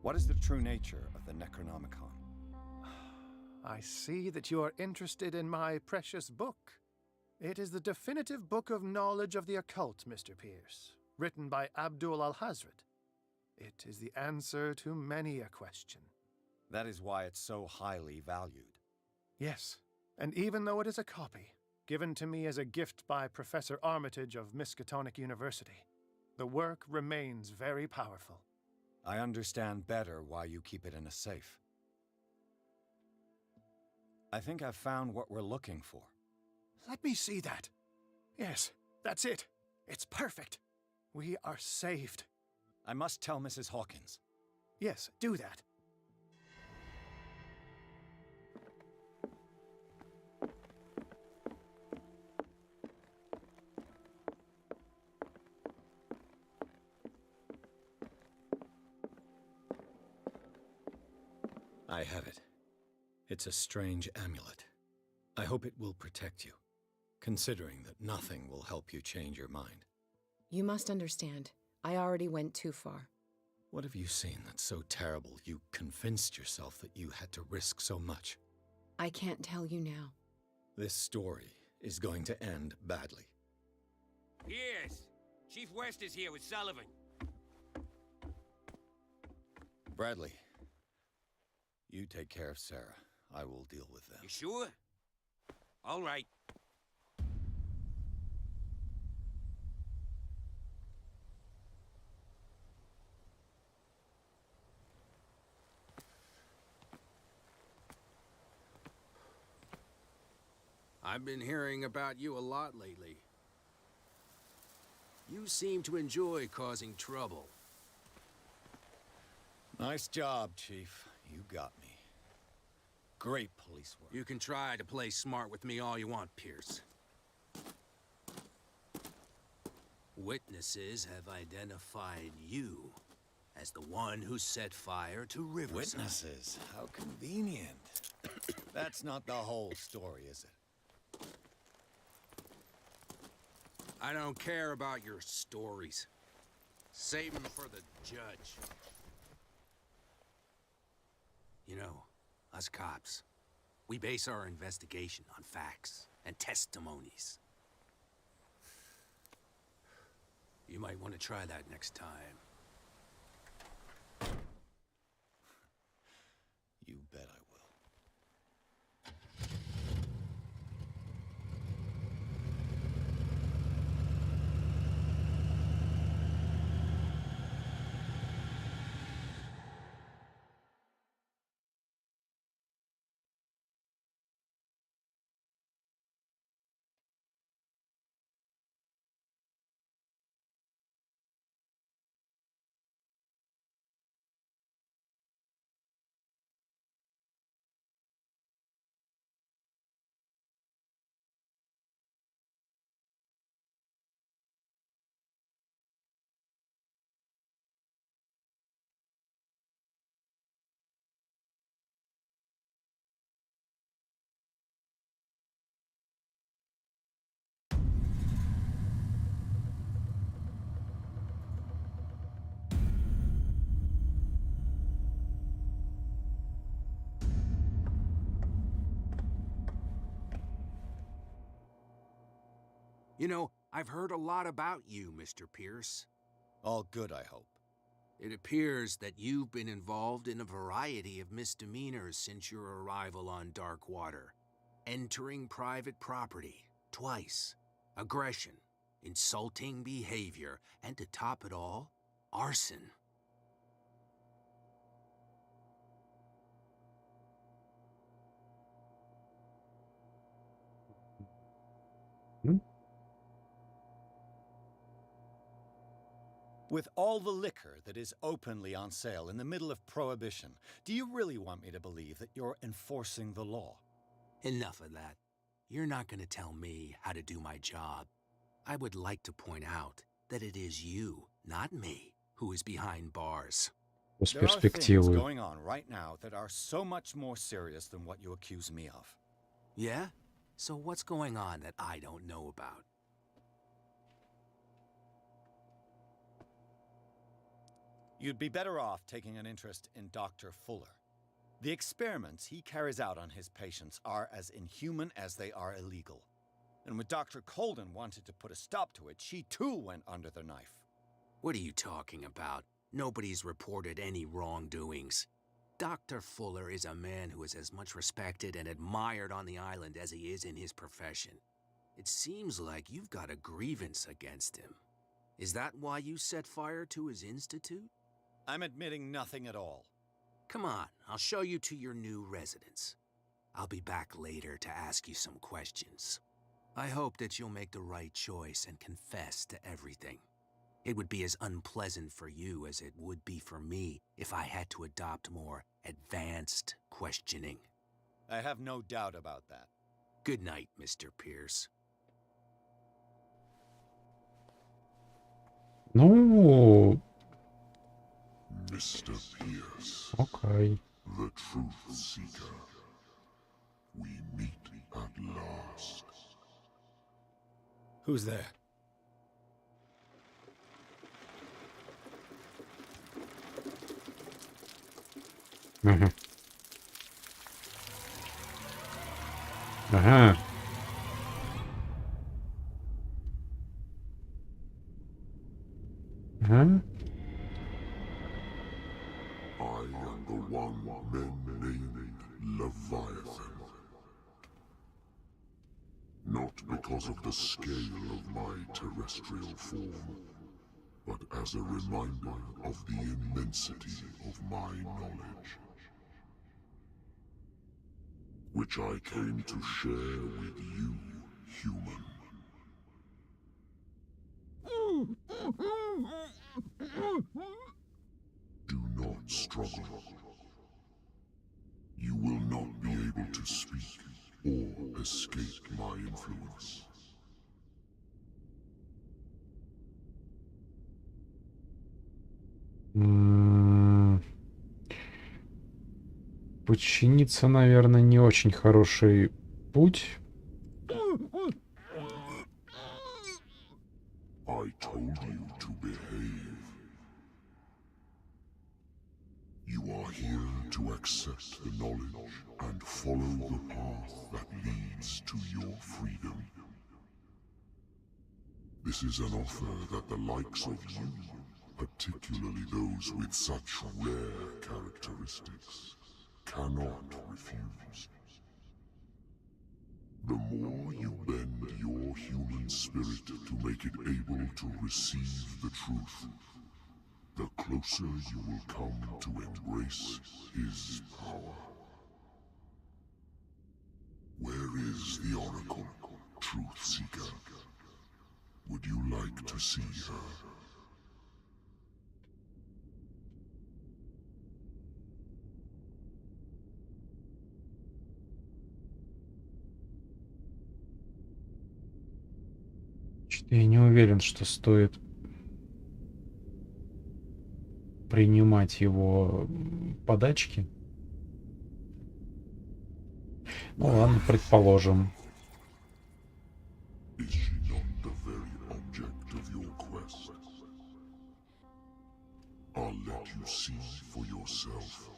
What is the true nature of the Necronomicon? I see that you are interested in my precious book. It is the definitive book of knowledge of the occult, Mr. Pierce, written by Abdul al-Hazred. It is the answer to many a question. That is why it's so highly valued. Yes, and even though it is a copy, given to me as a gift by Professor Armitage of Miskatonic University, the work remains very powerful. I understand better why you keep it in a safe. I think I've found what we're looking for. Let me see that. Yes, that's it. It's perfect. We are saved. I must tell Mrs. Hawkins. Yes, do that. I have it. It's a strange amulet. I hope it will protect you, considering that nothing will help you change your mind. You must understand, I already went too far. What have you seen that's so terrible you convinced yourself that you had to risk so much? I can't tell you now. This story is going to end badly. Yes, Chief West is here with Sullivan. Bradley, you take care of Sarah. I will deal with them. You sure? All right. I've been hearing about you a lot lately. You seem to enjoy causing trouble. Nice job, Chief. You got me. Great police work. You can try to play smart with me all you want, Pierce. Witnesses have identified you as the one who set fire to Riverside. Witnesses? How convenient. That's not the whole story, is it? I don't care about your stories. Save them for the judge. You know, us cops, we base our investigation on facts and testimonies. You might want to try that next time. You bet I will. You know, I've heard a lot about you, Mr. Pierce. All good, I hope. It appears that you've been involved in a variety of misdemeanors since your arrival on Darkwater. Entering private property, twice. Aggression, insulting behavior, and to top it all, arson. With all the liquor that is openly on sale in the middle of Prohibition, do you really want me to believe that you're enforcing the law? Enough of that. You're not going to tell me how to do my job. I would like to point out that it is you, not me, who is behind bars. There are things going on right now that are so much more serious than what you accuse me of. Yeah? So what's going on that I don't know about? You'd be better off taking an interest in Dr. Fuller. The experiments he carries out on his patients are as inhuman as they are illegal. And when Dr. Colden wanted to put a stop to it, she too went under the knife. What are you talking about? Nobody's reported any wrongdoings. Dr. Fuller is a man who is as much respected and admired on the island as he is in his profession. It seems like you've got a grievance against him. Is that why you set fire to his institute? I'm admitting nothing at all. Come on, I'll show you to your new residence. I'll be back later to ask you some questions. I hope that you'll make the right choice and confess to everything. It would be as unpleasant for you as it would be for me if I had to adopt more advanced questioning. I have no doubt about that. Good night, Mr. Pierce. Ну, Mr. Pierce. окей. The Truth Seeker. We meet at last. Who's there? Ага. Ага. Ага. I am the one men named Leviathan. Not because of the scale of my terrestrial form, but as a reminder of the immensity of my knowledge, which I came to share with you, human. Do not struggle. You will not be able to speak or escape my influence. Подчиниться, наверное, не очень хороший путь. I told you to behave. You are here to accept the knowledge and follow the path that leads to your freedom. This is an offer that the likes of you, particularly those with such rare characteristics, cannot refuse. The more you bend your human spirit to make it able to receive the truth, the closer you will come to embrace his power. Where is the Oracle, Truth Seeker? Would you like to see her? Что-то я не уверен, что стоит принимать его подачки. Ну ладно, предположим. Is she not the very object of your quest? I'll let you see for yourself.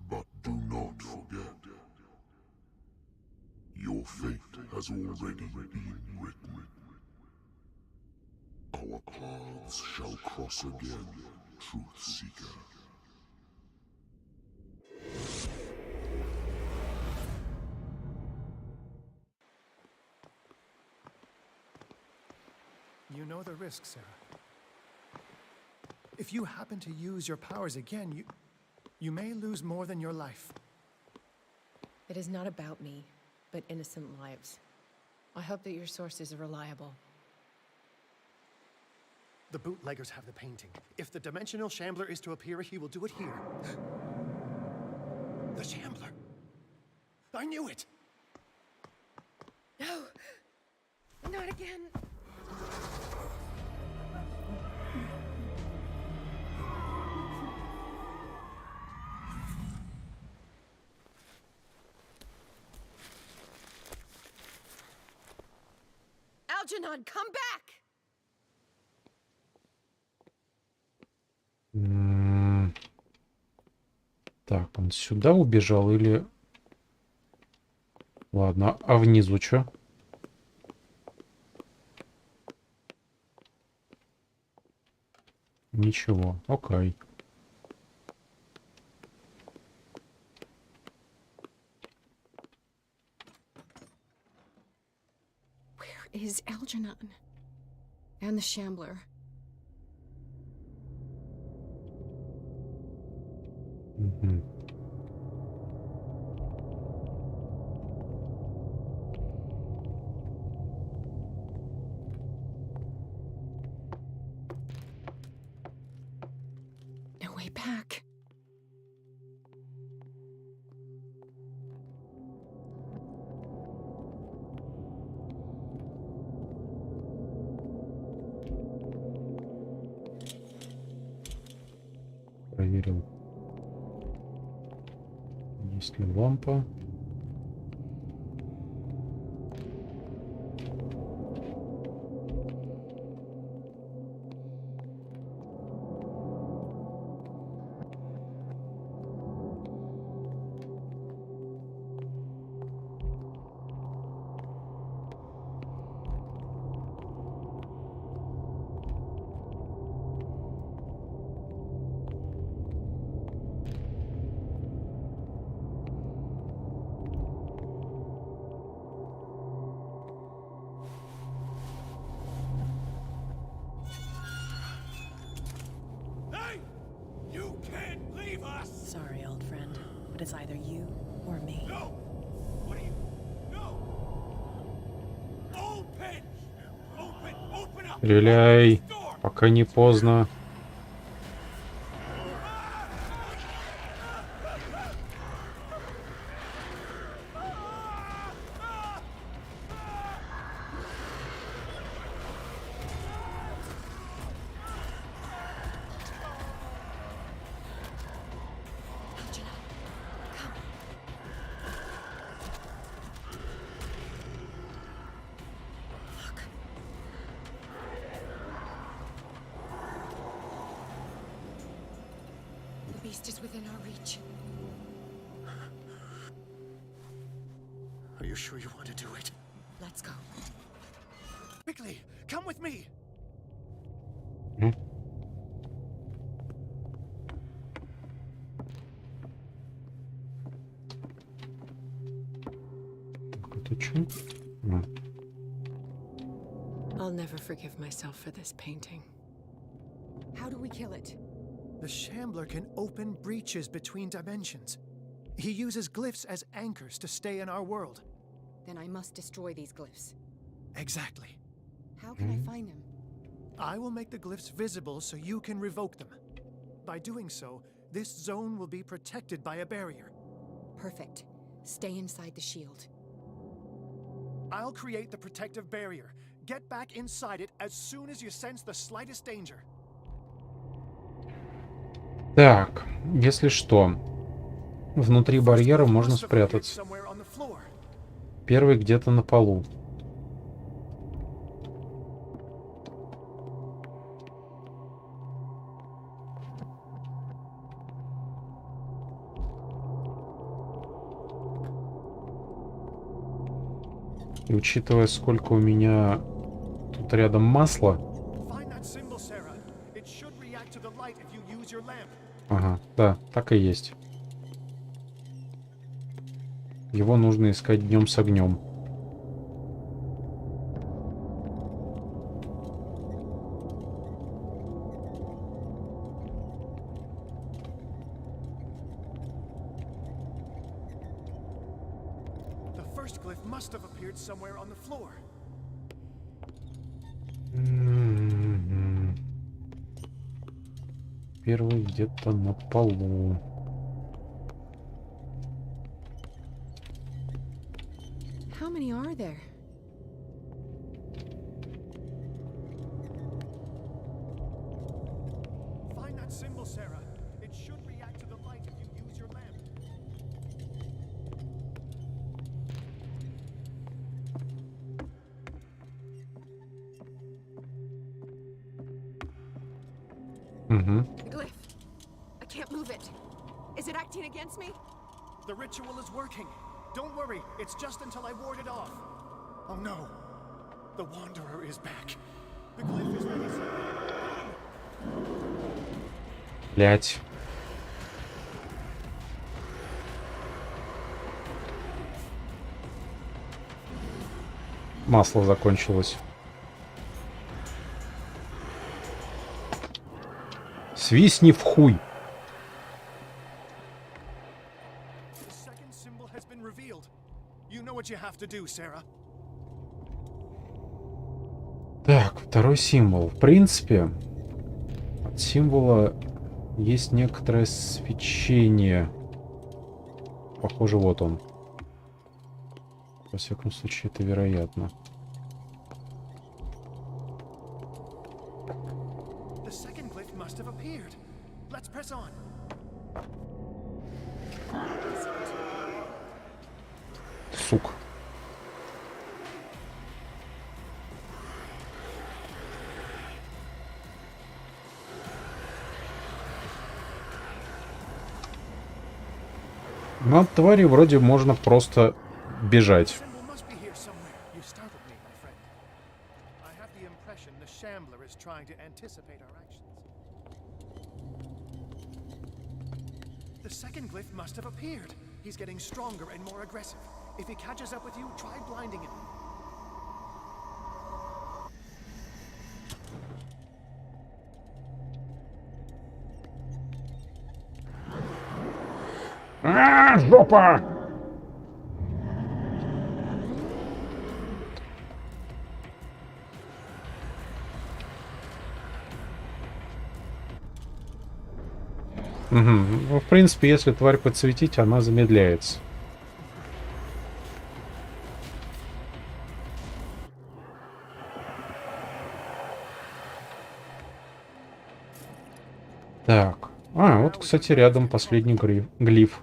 But do not forget, your fate has already been written. paths shall cross again, Truth Seeker. You know the risk, Sarah. If you happen to use your powers again, you may lose more than your life. It is not about me, but innocent lives. I hope that your sources are reliable. The bootleggers have the painting. If the Dimensional Shambler is to appear, he will do it here. The Shambler! I knew it! No! Not again! Algernon, come back! Так, он сюда убежал или... Ладно, а внизу что? Ничего, окей. Where is Algernon? And the Shambler? Угу. No way back. Проверил. Есть ли лампа? Sorry, old friend, but it's either you or me. No! What are you... No! Open! Open up! Стреляй, пока не поздно. The beast is within our reach. Are you sure you want to do it? Let's go. Quickly, come with me! Это что? I'll never forgive myself for this painting. How do we kill it? The Shambler can open breaches between dimensions. He uses glyphs as anchors to stay in our world. Then I must destroy these glyphs. Exactly. How can I find them? I will make the glyphs visible so you can revoke them. By doing so, this zone will be protected by a barrier. Perfect. Stay inside the shield. I'll create the protective barrier. Get back inside it as soon as you sense the slightest danger. Так, если что, внутри барьера можно спрятаться. Первый где-то на полу. И учитывая, сколько у меня тут рядом масла, Да, так и есть. Его нужно искать днем с огнем. Первый где-то на полу. How many are there? Find that symbol, Sarah. It should react to the light if you use your lamp. Угу. The glyph. I can't move it. Is it acting against me? The ritual is working. Don't worry, it's just until I ward it off. Oh no. The Wanderer is back. The glyph is ready, sir. Блять. Масло закончилось. Свистни в хуй. Так, второй символ. В принципе, от символа есть некоторое свечение. Похоже, вот он. Во всяком случае, это вероятно. Сука. Но от твари вроде можно просто бежать. The second glyph must have appeared. He's getting stronger and more aggressive. If he catches up with you, try blinding him. Жопа! Угу. Ну, в принципе, если тварь подсветить, она замедляется. Так. А, вот, кстати, рядом последний глиф.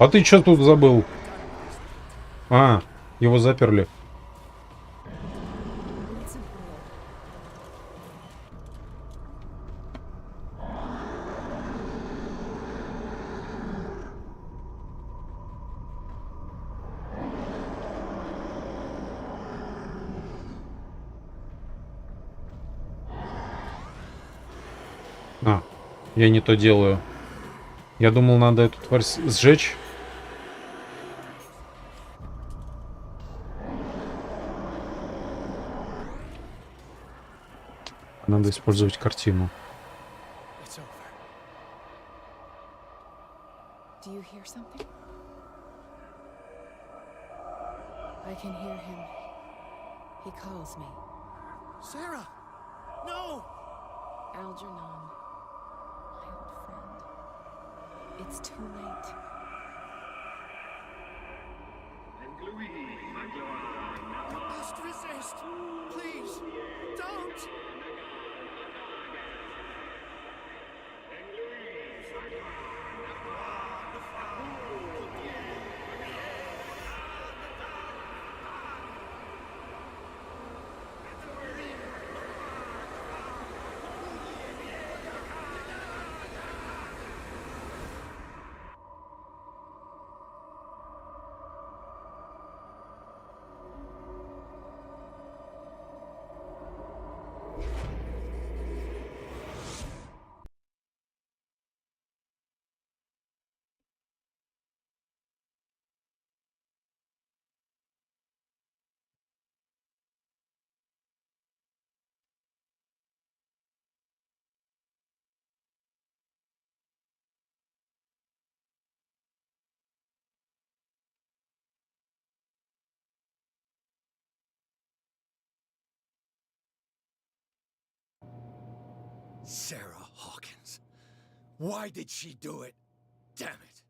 А ты что тут забыл? А, его заперли. А, я не то делаю. Я думал, надо эту тварь сжечь. Надо использовать картину. Do you hear something? I can hear him. He calls me. Sarah! No! Algernon, my old friend. It's too late. And Louis, my You must resist. Please, don't. Sarah Hawkins. Why did she do it? Damn it.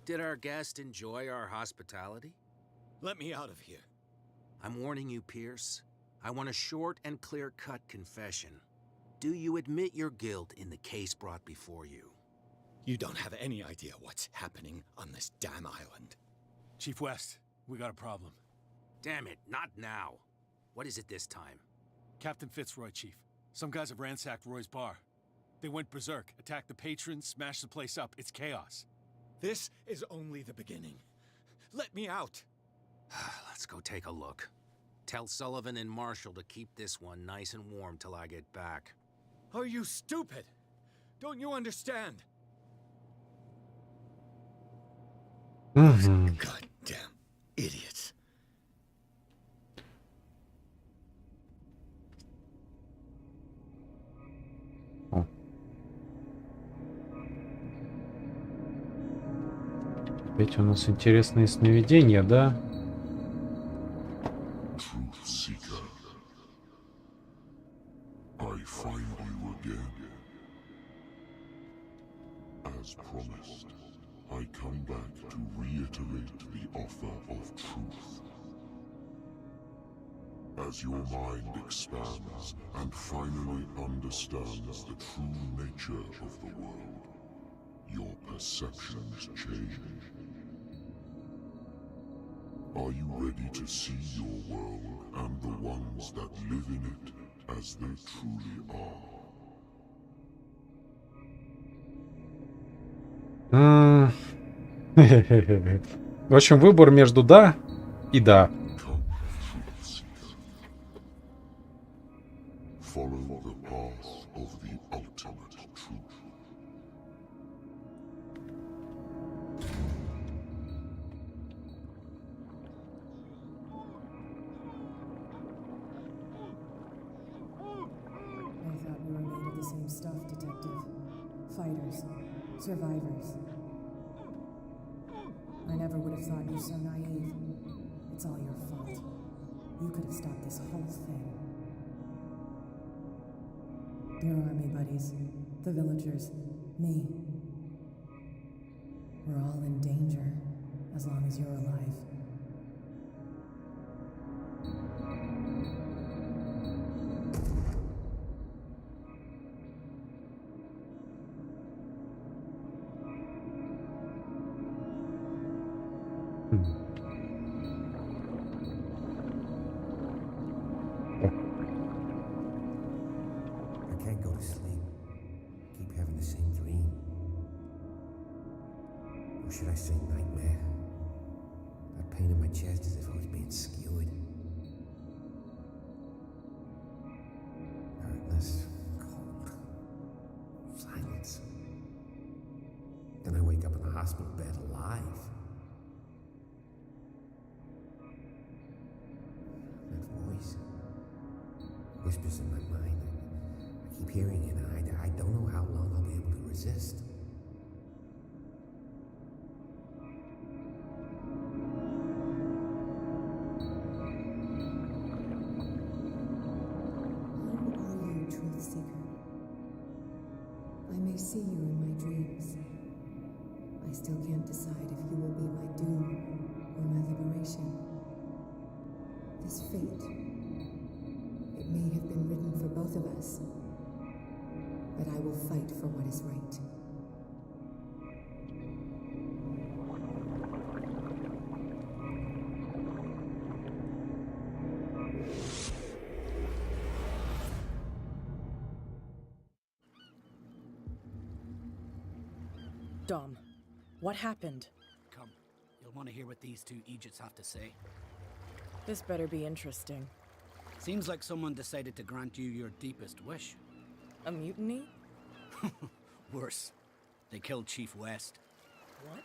Did our guest enjoy our hospitality? Let me out of here. I'm warning you, Pierce. I want a short and clear-cut confession. Do you admit your guilt in the case brought before you? You don't have any idea what's happening on this damn island. Chief West, we got a problem. Damn it, not now. What is it this time? Captain Fitzroy, Chief. Some guys have ransacked Roy's bar. They went berserk, attacked the patrons, smashed the place up. It's chaos. This is only the beginning. Let me out. Let's go take a look. Tell Sullivan and Marshall to keep this one nice and warm till I get back. Are you stupid? Don't you understand? Those goddamn idiots. Опять у нас интересные сновидения, да? Truth Seeker, I find you again. As promised, I come back to reiterate the offer of truth. As your mind expands and finally understands the true nature of the world, your perceptions change. Are you ready to see your world and the ones that live in it as they truly are? В общем, выбор между да и да. Follow the path of the ultimate truth. I thought we were made of the same stuff, Detective. Fighters. Survivors. I never would have thought you so naive. It's all your fault. You could have stopped this whole thing. Your army buddies, the villagers, me. We're all in danger, as long as you're alive. I can't go to sleep. Keep having the same dream. Or should I say nightmare? That pain in my chest as if I was being skewered. Hurtless, cold, silence. Then I wake up in the hospital bed alive. That voice whispers in my mind. I keep hearing it, and I don't know how long I'll be able to resist. Who are you, Truth Seeker? I may see you in my dreams. I still can't decide if you will be my doom or my liberation. This fate, it may have been written for both of us, but I will fight for what is right. Dom, what happened? Come, you'll want to hear what these two Egypts have to say. This better be interesting. Seems like someone decided to grant you your deepest wish. A mutiny? Worse. They killed Chief West. What?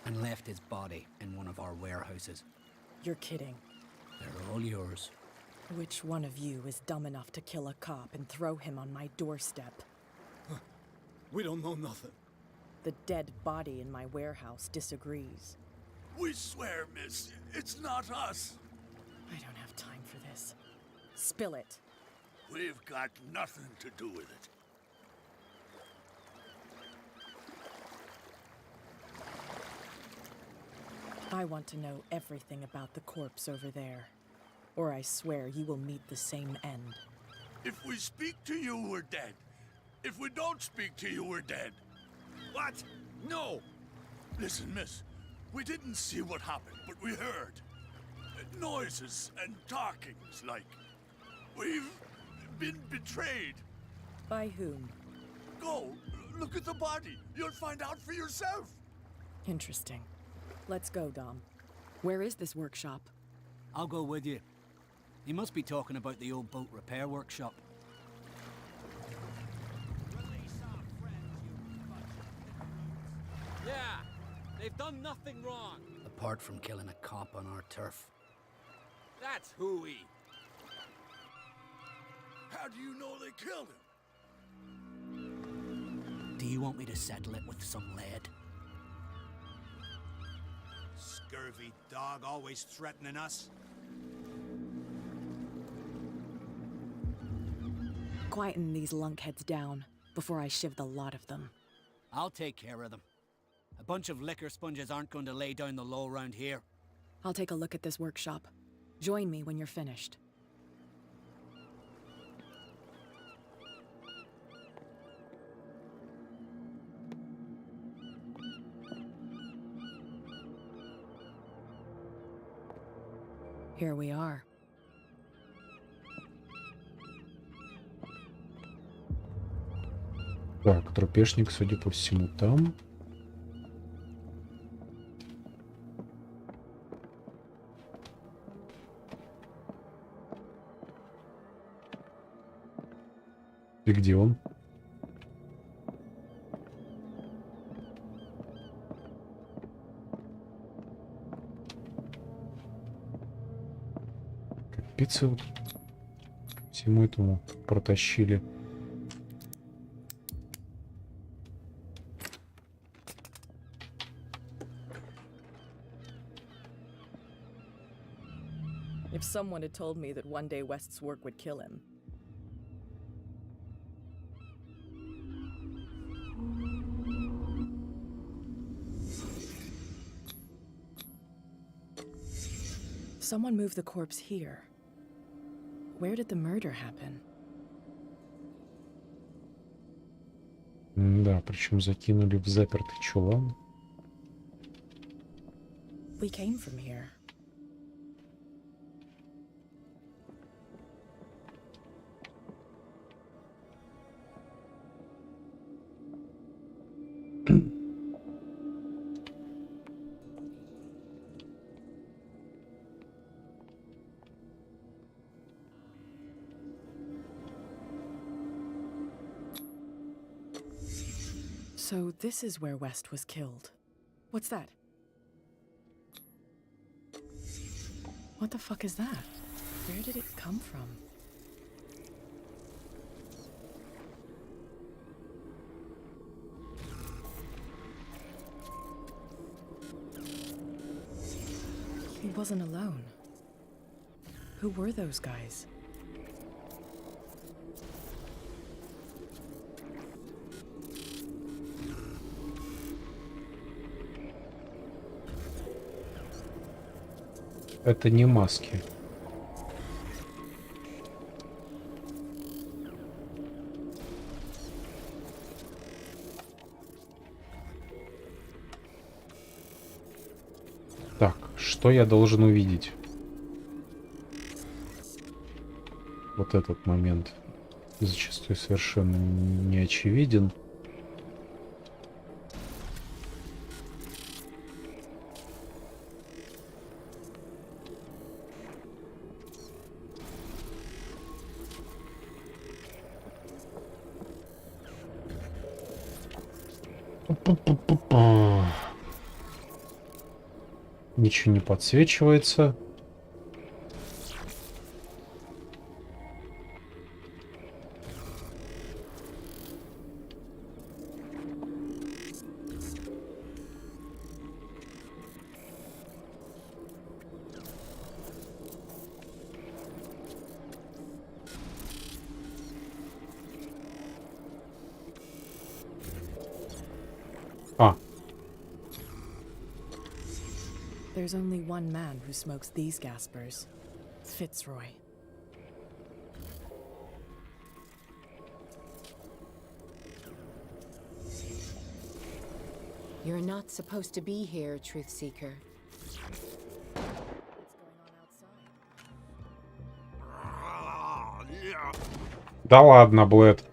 And left his body in one of our warehouses. You're kidding. They're all yours. Which one of you is dumb enough to kill a cop and throw him on my doorstep? We don't know nothing. The dead body in my warehouse disagrees. We swear, miss, it's not us. I don't have time for this. Spill it. We've got nothing to do with it. I want to know everything about the corpse over there, or I swear you will meet the same end. If we speak to you, we're dead. If we don't speak to you, we're dead. What? No! Listen, miss, we didn't see what happened, but we heard. Noises and talkings, like. We've been betrayed. By whom? Go, look at the body. You'll find out for yourself. Interesting. Let's go, Dom. Where is this workshop? I'll go with you. He must be talking about the old boat repair workshop. Yeah, they've done nothing wrong. Apart from killing a cop on our turf. That's hooey. How do you know they killed him? Do you want me to settle it with some lead? Scurvy dog, always threatening us. Quieten these lunkheads down before I shiv the lot of them. I'll take care of them. A bunch of liquor sponges aren't going to lay down the law around here. I'll take a look at this workshop. Join me when you're finished. Here we are. Так, трупешник, судя по всему, там. И где он? Капец, вот всему этому протащили. If someone had told me that one day West's work would kill him. Someone moved the corpse here. Where did the murder happen? Да, причем закинули в запертый чулан. We came from here. So this is where West was killed. What's that? What the fuck is that? Where did it come from? He wasn't alone. Who were those guys? это не маски. Так, что я должен увидеть? Вот этот момент зачастую совершенно не очевиден. Ничего не подсвечивается. А. There's only one man who smokes these Gaspers. Fitzroy. You're not supposed to be here, Truth Seeker. Да ладно, Блэд.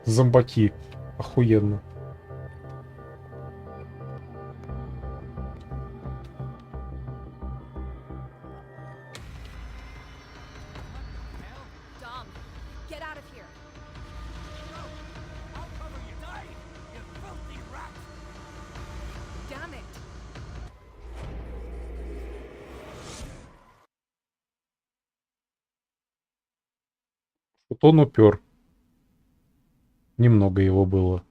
Зомбаки. Охуенно. Dom, get out of here. I'll cover you. Die, you filthy rat! Damn it. Вот он упер. Немного его было.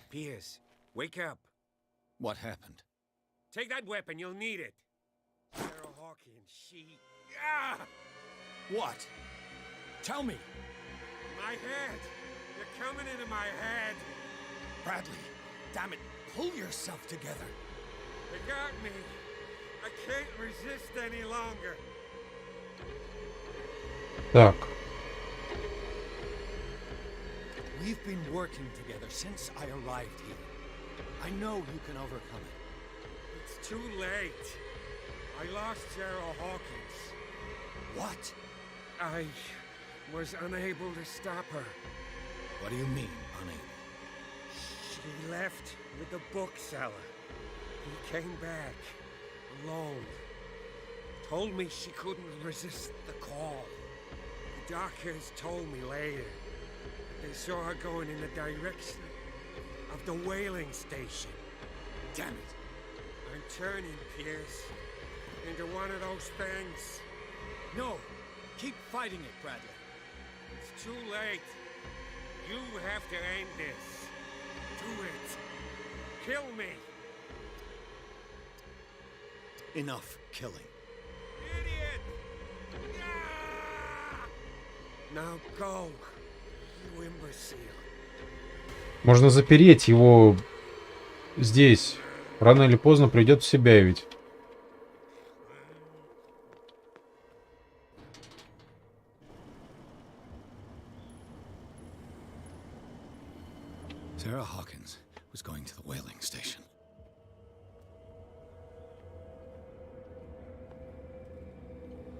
Pierce, wake up. What happened? Take that weapon, you'll need it. Sarah Hawkins, she... Ah! What? Tell me. My head! You're coming into my head! Bradley, damn it, pull yourself together. They got me. I can't resist any longer. Так. We've been working together since I arrived here. I know you can overcome it. It's too late. I lost Sarah Hawkins. What? I was unable to stop her. What do you mean, unable? She left with the bookseller. He came back alone. Told me she couldn't resist the call. The doctors told me later that they saw her going in the direction of the whaling station. Damn it. I'm turning, Pierce, into one of those things. No, keep fighting it, Bradley. It's too late. You have to end this. Do it. Kill me. Enough killing. Idiot! Ah! Now go, you imbecile. Можно запереть его здесь. Рано или поздно придет в себя ведь. Sarah Hawkins was going to the whaling station.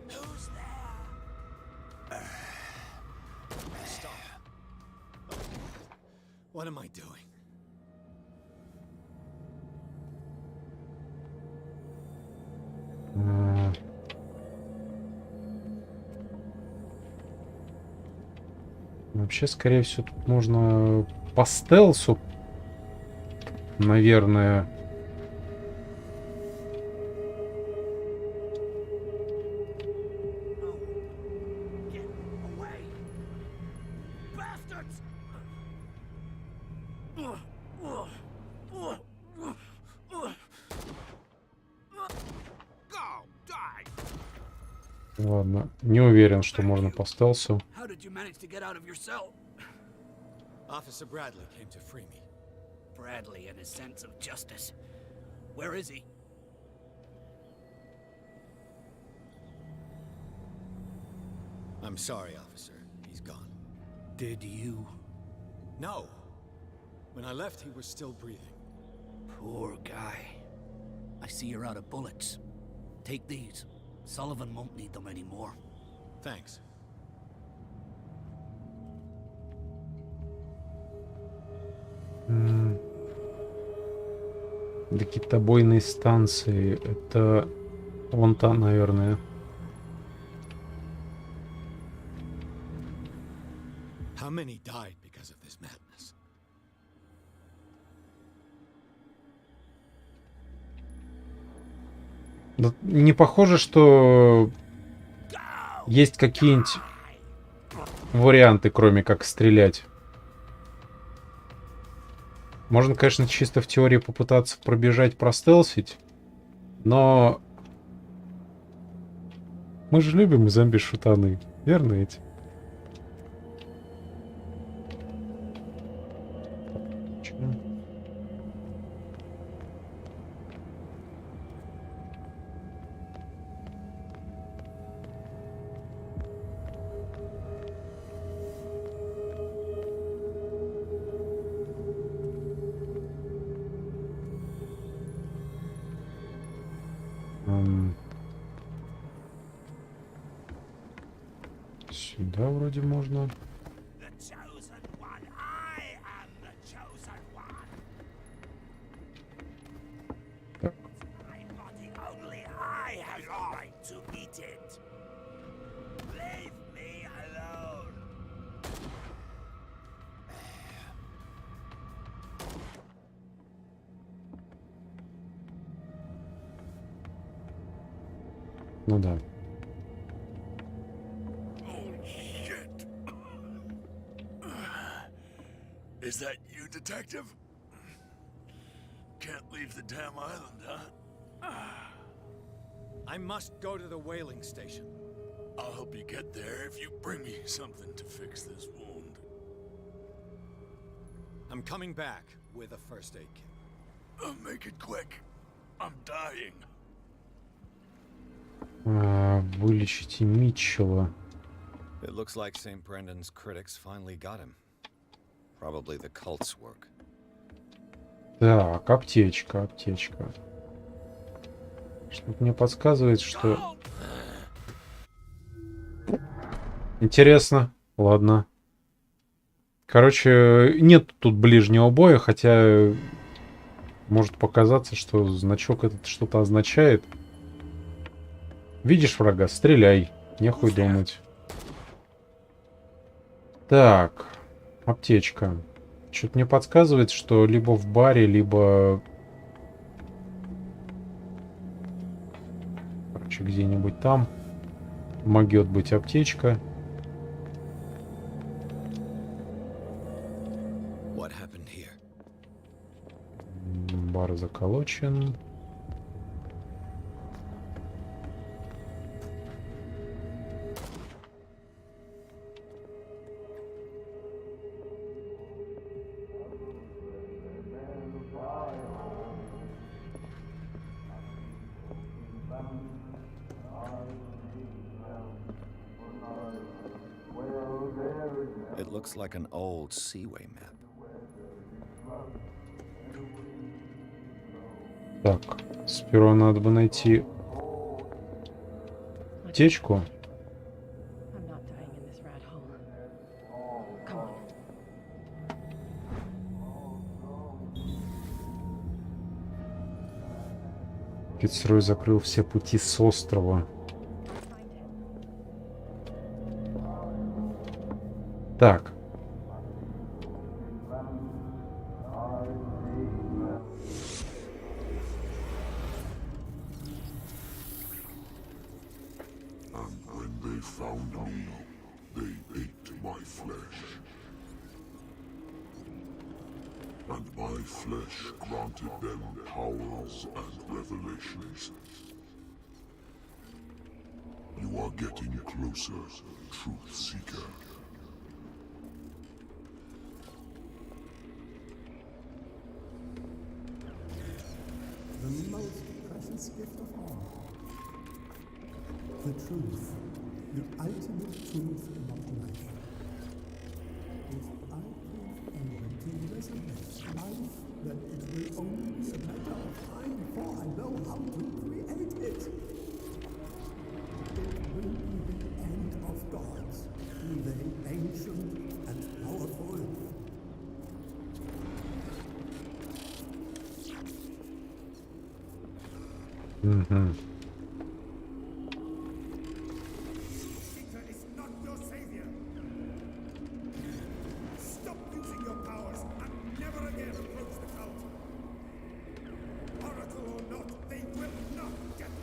Who's there? Stop. What am I doing? Вообще, скорее всего, тут можно по стелсу наверное... Ладно, не уверен, что можно по стелсу. How did you manage to get out of your cell? Officer Bradley came to free me. Bradley and his sense of justice. Where is he? I'm sorry, officer. He's gone. Did you? No. When I left, he was still breathing. Poor guy. I see you're out of bullets. Take these. Sullivan won't need them anymore. Thanks. До китобойной станции. Это вон та, наверное. How many died because of this madness? Да, не похоже, что есть какие-нибудь варианты, кроме как стрелять. Можно, конечно, чисто в теории попытаться пробежать, простелсить, но мы же любим зомби-шутаны, верно ведь? Сюда вроде можно. Так. Ну да. Is that you, detective? Can't leave the damn island, huh? I must go to the whaling station. I'll help you get there if you bring me something to fix this wound. I'm coming back with a first aid kit. Make it quick. I'm dying. Вылечите Митчелла. It looks like St. Brendan's critics finally got him. Probably the cult's work. Так, аптечка, аптечка. Что-то мне подсказывает, что... Интересно. Ладно. Короче, нет тут ближнего боя, хотя может показаться, что значок этот что-то означает. Видишь врага? Стреляй. Нехуй думать. Так. Аптечка. Что-то мне подсказывает, что либо в баре, либо... Короче, где-нибудь там могет быть аптечка. Бар заколочен. It looks like an old seaway map. Так, сперва надо бы найти аптечку. Фицрой закрыл все пути с острова. Так. And when they found me, they ate my flesh. And my flesh granted them powers and revelations. You are getting closer, Truth Seeker. The most precious gift of all. The truth. The ultimate truth about life. If I prove able to resonate life, then it will only be a matter of time before I know how to create it. It will be the end of gods, be they ancient and powerful. Mm-hmm. Seeker is not your savior. Stop using your powers and never again approach the cult. Oracle or not, they will not get you.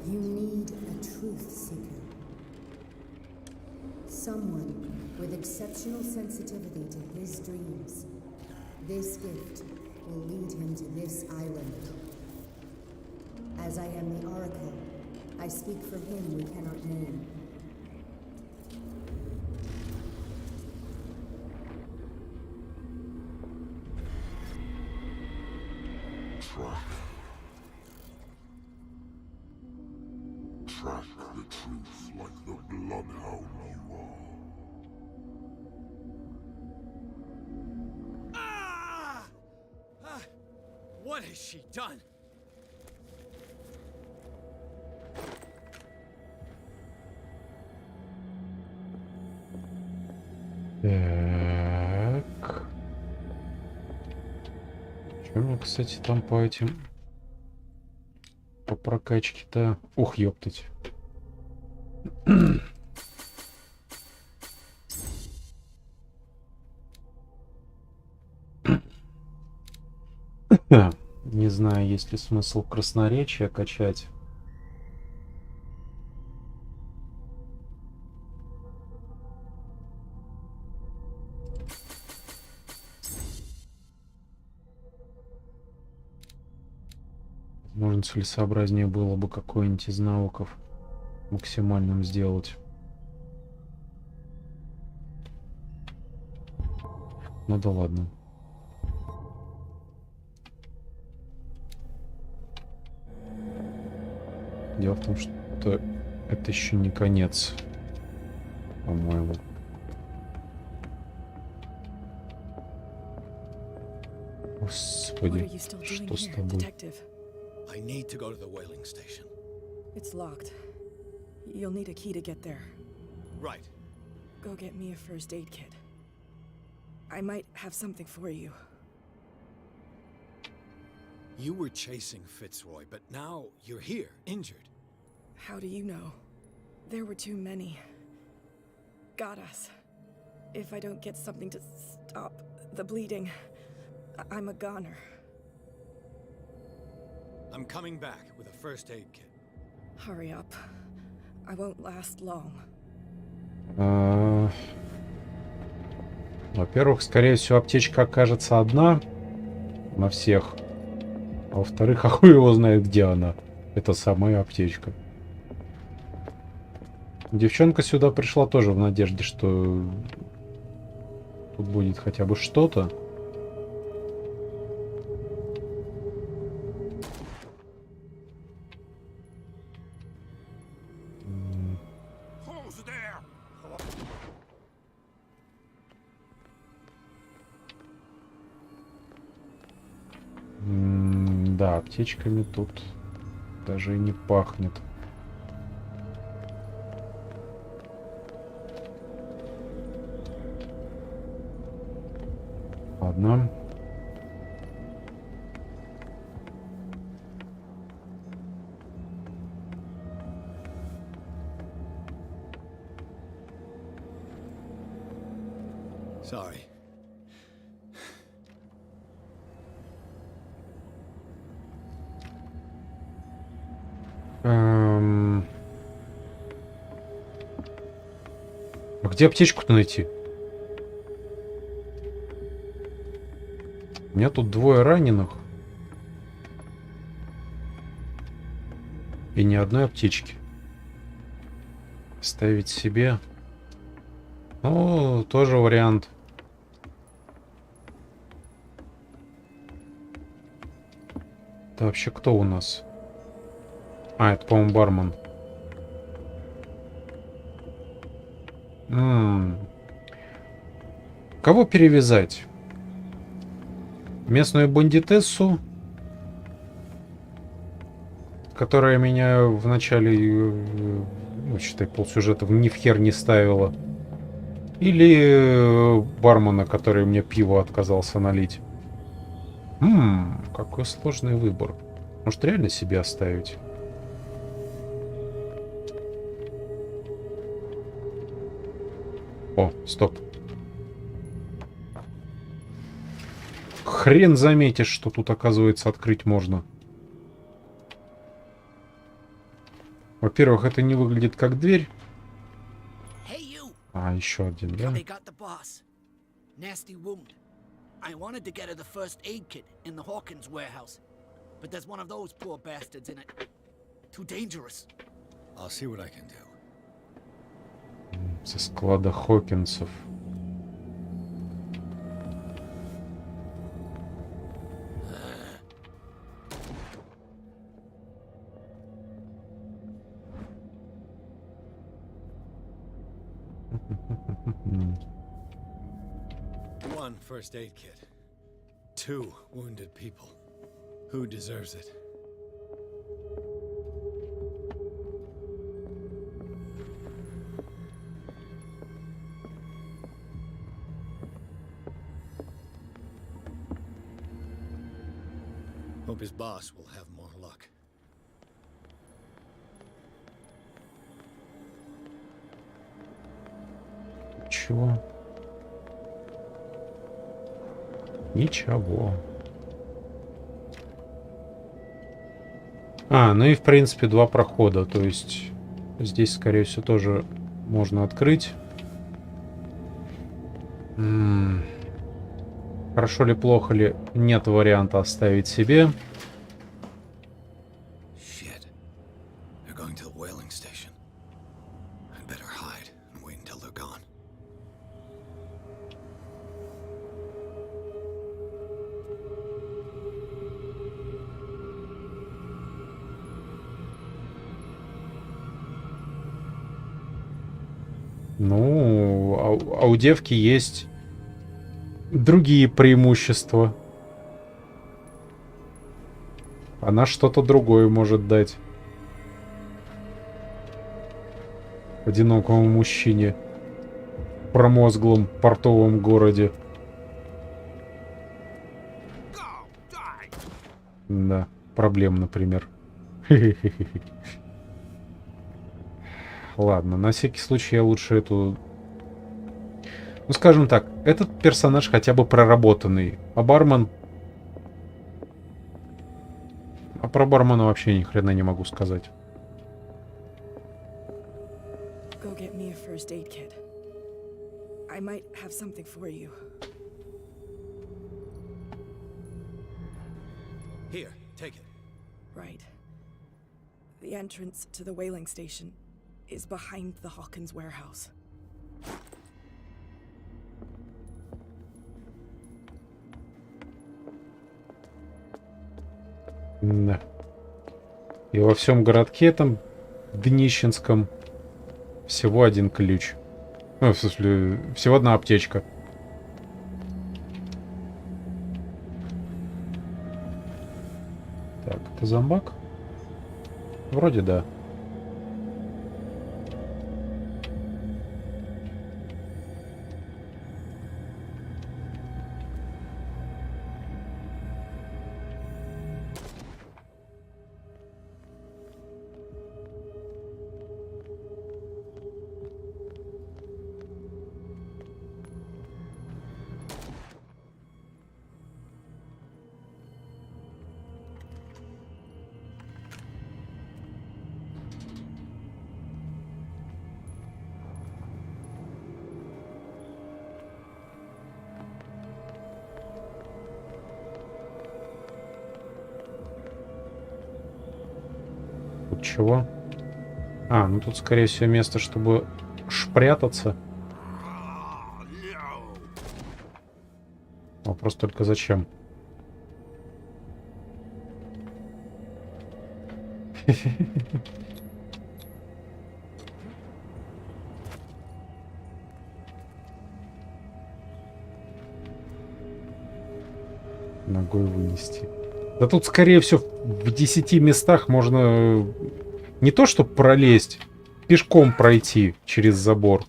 You need a truth seeker. Someone with exceptional sensitivity to his dreams. This gift will lead him to this island. As I am the Oracle, I speak for him we cannot name. Track the truth like the bloodhound you are. What has she done? Так. Что мне, кстати, там по этим... По прокачке-то... Ух, ёптать. Не знаю, есть ли смысл красноречия качать. Возможно, целесообразнее было бы какой-нибудь из навыков максимальным сделать. Ну да ладно. Дело в том, что это еще не конец, по-моему. Господи, что с тобой? I need to go to the whaling station. It's locked. You'll need a key to get there. Right. Go get me a first aid kit. I might have something for you. You were chasing Fitzroy, but now you're here, injured. How do you know? There were too many. Got us. If I don't get something to stop the bleeding, I'm a goner. I'm coming back with a first aid kit. Hurry up. I won't last long. Во-первых, скорее всего, аптечка окажется одна на всех. А во-вторых, а хуй его знает, где она. Это самая аптечка. Девчонка сюда пришла тоже в надежде, что тут будет хотя бы что-то. Да, аптечками тут даже и не пахнет. Ладно. Sorry. А где аптечку-то найти? У меня тут 2 раненых. И ни одной аптечки. Ставить себе. Ну, тоже вариант. Это вообще кто у нас? А, это, по-моему, бармен. Кого перевязать? Местную бандитессу, которая меня в начале, ну, считай, полсюжета ни в хер не ставила. Или бармена, который мне пиво отказался налить. Какой сложный выбор. Может, реально себе оставить? О, стоп. Хрен заметишь, что тут, оказывается, открыть можно. Во-первых, это не выглядит как дверь. А, еще один, да? I wanted to get her the first aid kit in the Hawkins warehouse, but there's one of those poor bastards in it. Too dangerous. I'll see what I can do. Со склада Хокинсов. One first aid kit. 2 wounded people. Who deserves it? Hope his boss will have more luck. Чего? Ничего. А, ну и в принципе 2 прохода. То есть здесь, скорее всего, тоже можно открыть. Хорошо ли, плохо ли, нет варианта оставить себе. Ну, а у девки есть другие преимущества. Она что-то другое может дать одинокому мужчине в промозглом портовом городе. Да, проблем, например. Ладно, на всякий случай я лучше эту... Ну, скажем так, этот персонаж хотя бы проработанный. А бармен... А про бармена вообще ни хрена не могу сказать. Go get me a first aid kit. I might have something for you. Here, take it. Right. The entrance to the whaling station is behind the Hawkins warehouse. Да. И во всем городке там Днищенском всего 1 ключ. Ну, в смысле, всего 1 аптечка. Так, это зомбак? Вроде да. чего? А, ну тут, скорее всего, место, чтобы шпрятаться. Вопрос только зачем? Ногой вынести. Да тут, скорее всего, в 10 местах можно не то, что пролезть, пешком пройти через забор.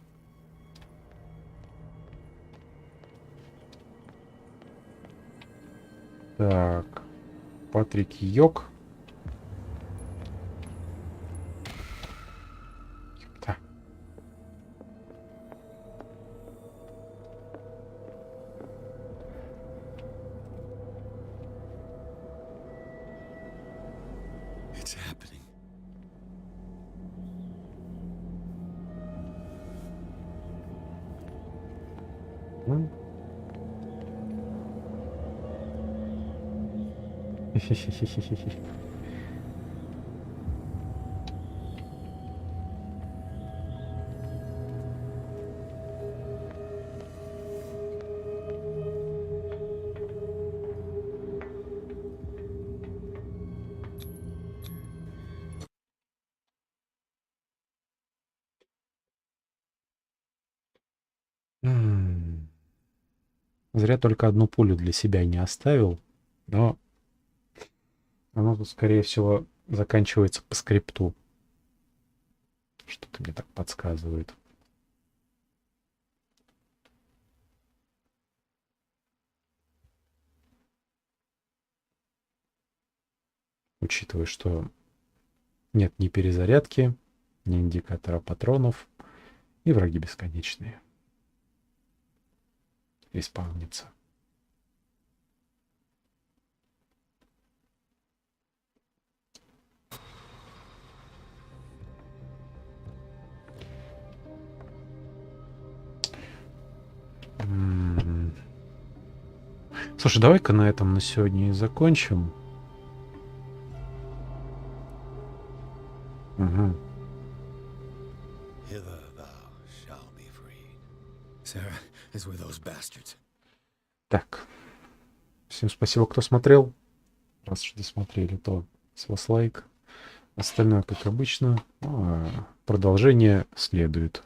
Так. Патрик Йок. Ёпта. It's happening. Зря только одну пулю для себя не оставил, но оно тут, скорее всего, заканчивается по скрипту. Что-то мне так подсказывает. Учитывая, что нет ни перезарядки, ни индикатора патронов, и враги бесконечные. Респаунится. Слушай, давай-ка на этом на сегодня и закончим. Угу. Hither thou shall be freed. Sarah is with those bastards. Так. Всем спасибо, кто смотрел. Раз уж досмотрели, то с вас лайк. Остальное, как обычно. Продолжение следует.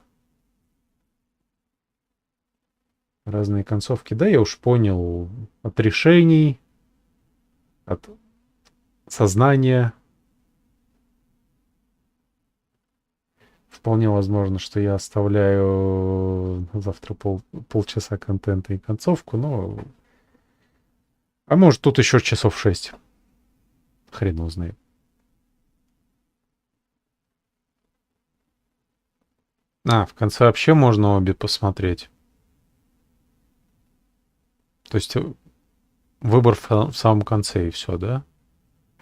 Разные концовки. Да, я уж понял. От решений, от сознания. Вполне возможно, что я оставляю завтра полчаса контента и концовку, но... А может, тут еще часов 6. Хрен узнает. В конце вообще можно обе посмотреть. То есть выбор в самом конце и все, да?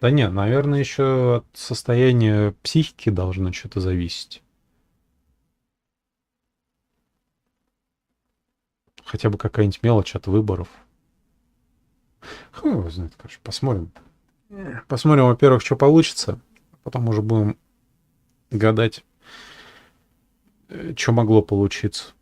Да нет, наверное, еще от состояния психики должно что-то зависеть. Хотя бы какая-нибудь мелочь от выборов. Хуй его знает, короче, посмотрим. Посмотрим, во-первых, что получится. Потом уже будем гадать, что могло получиться.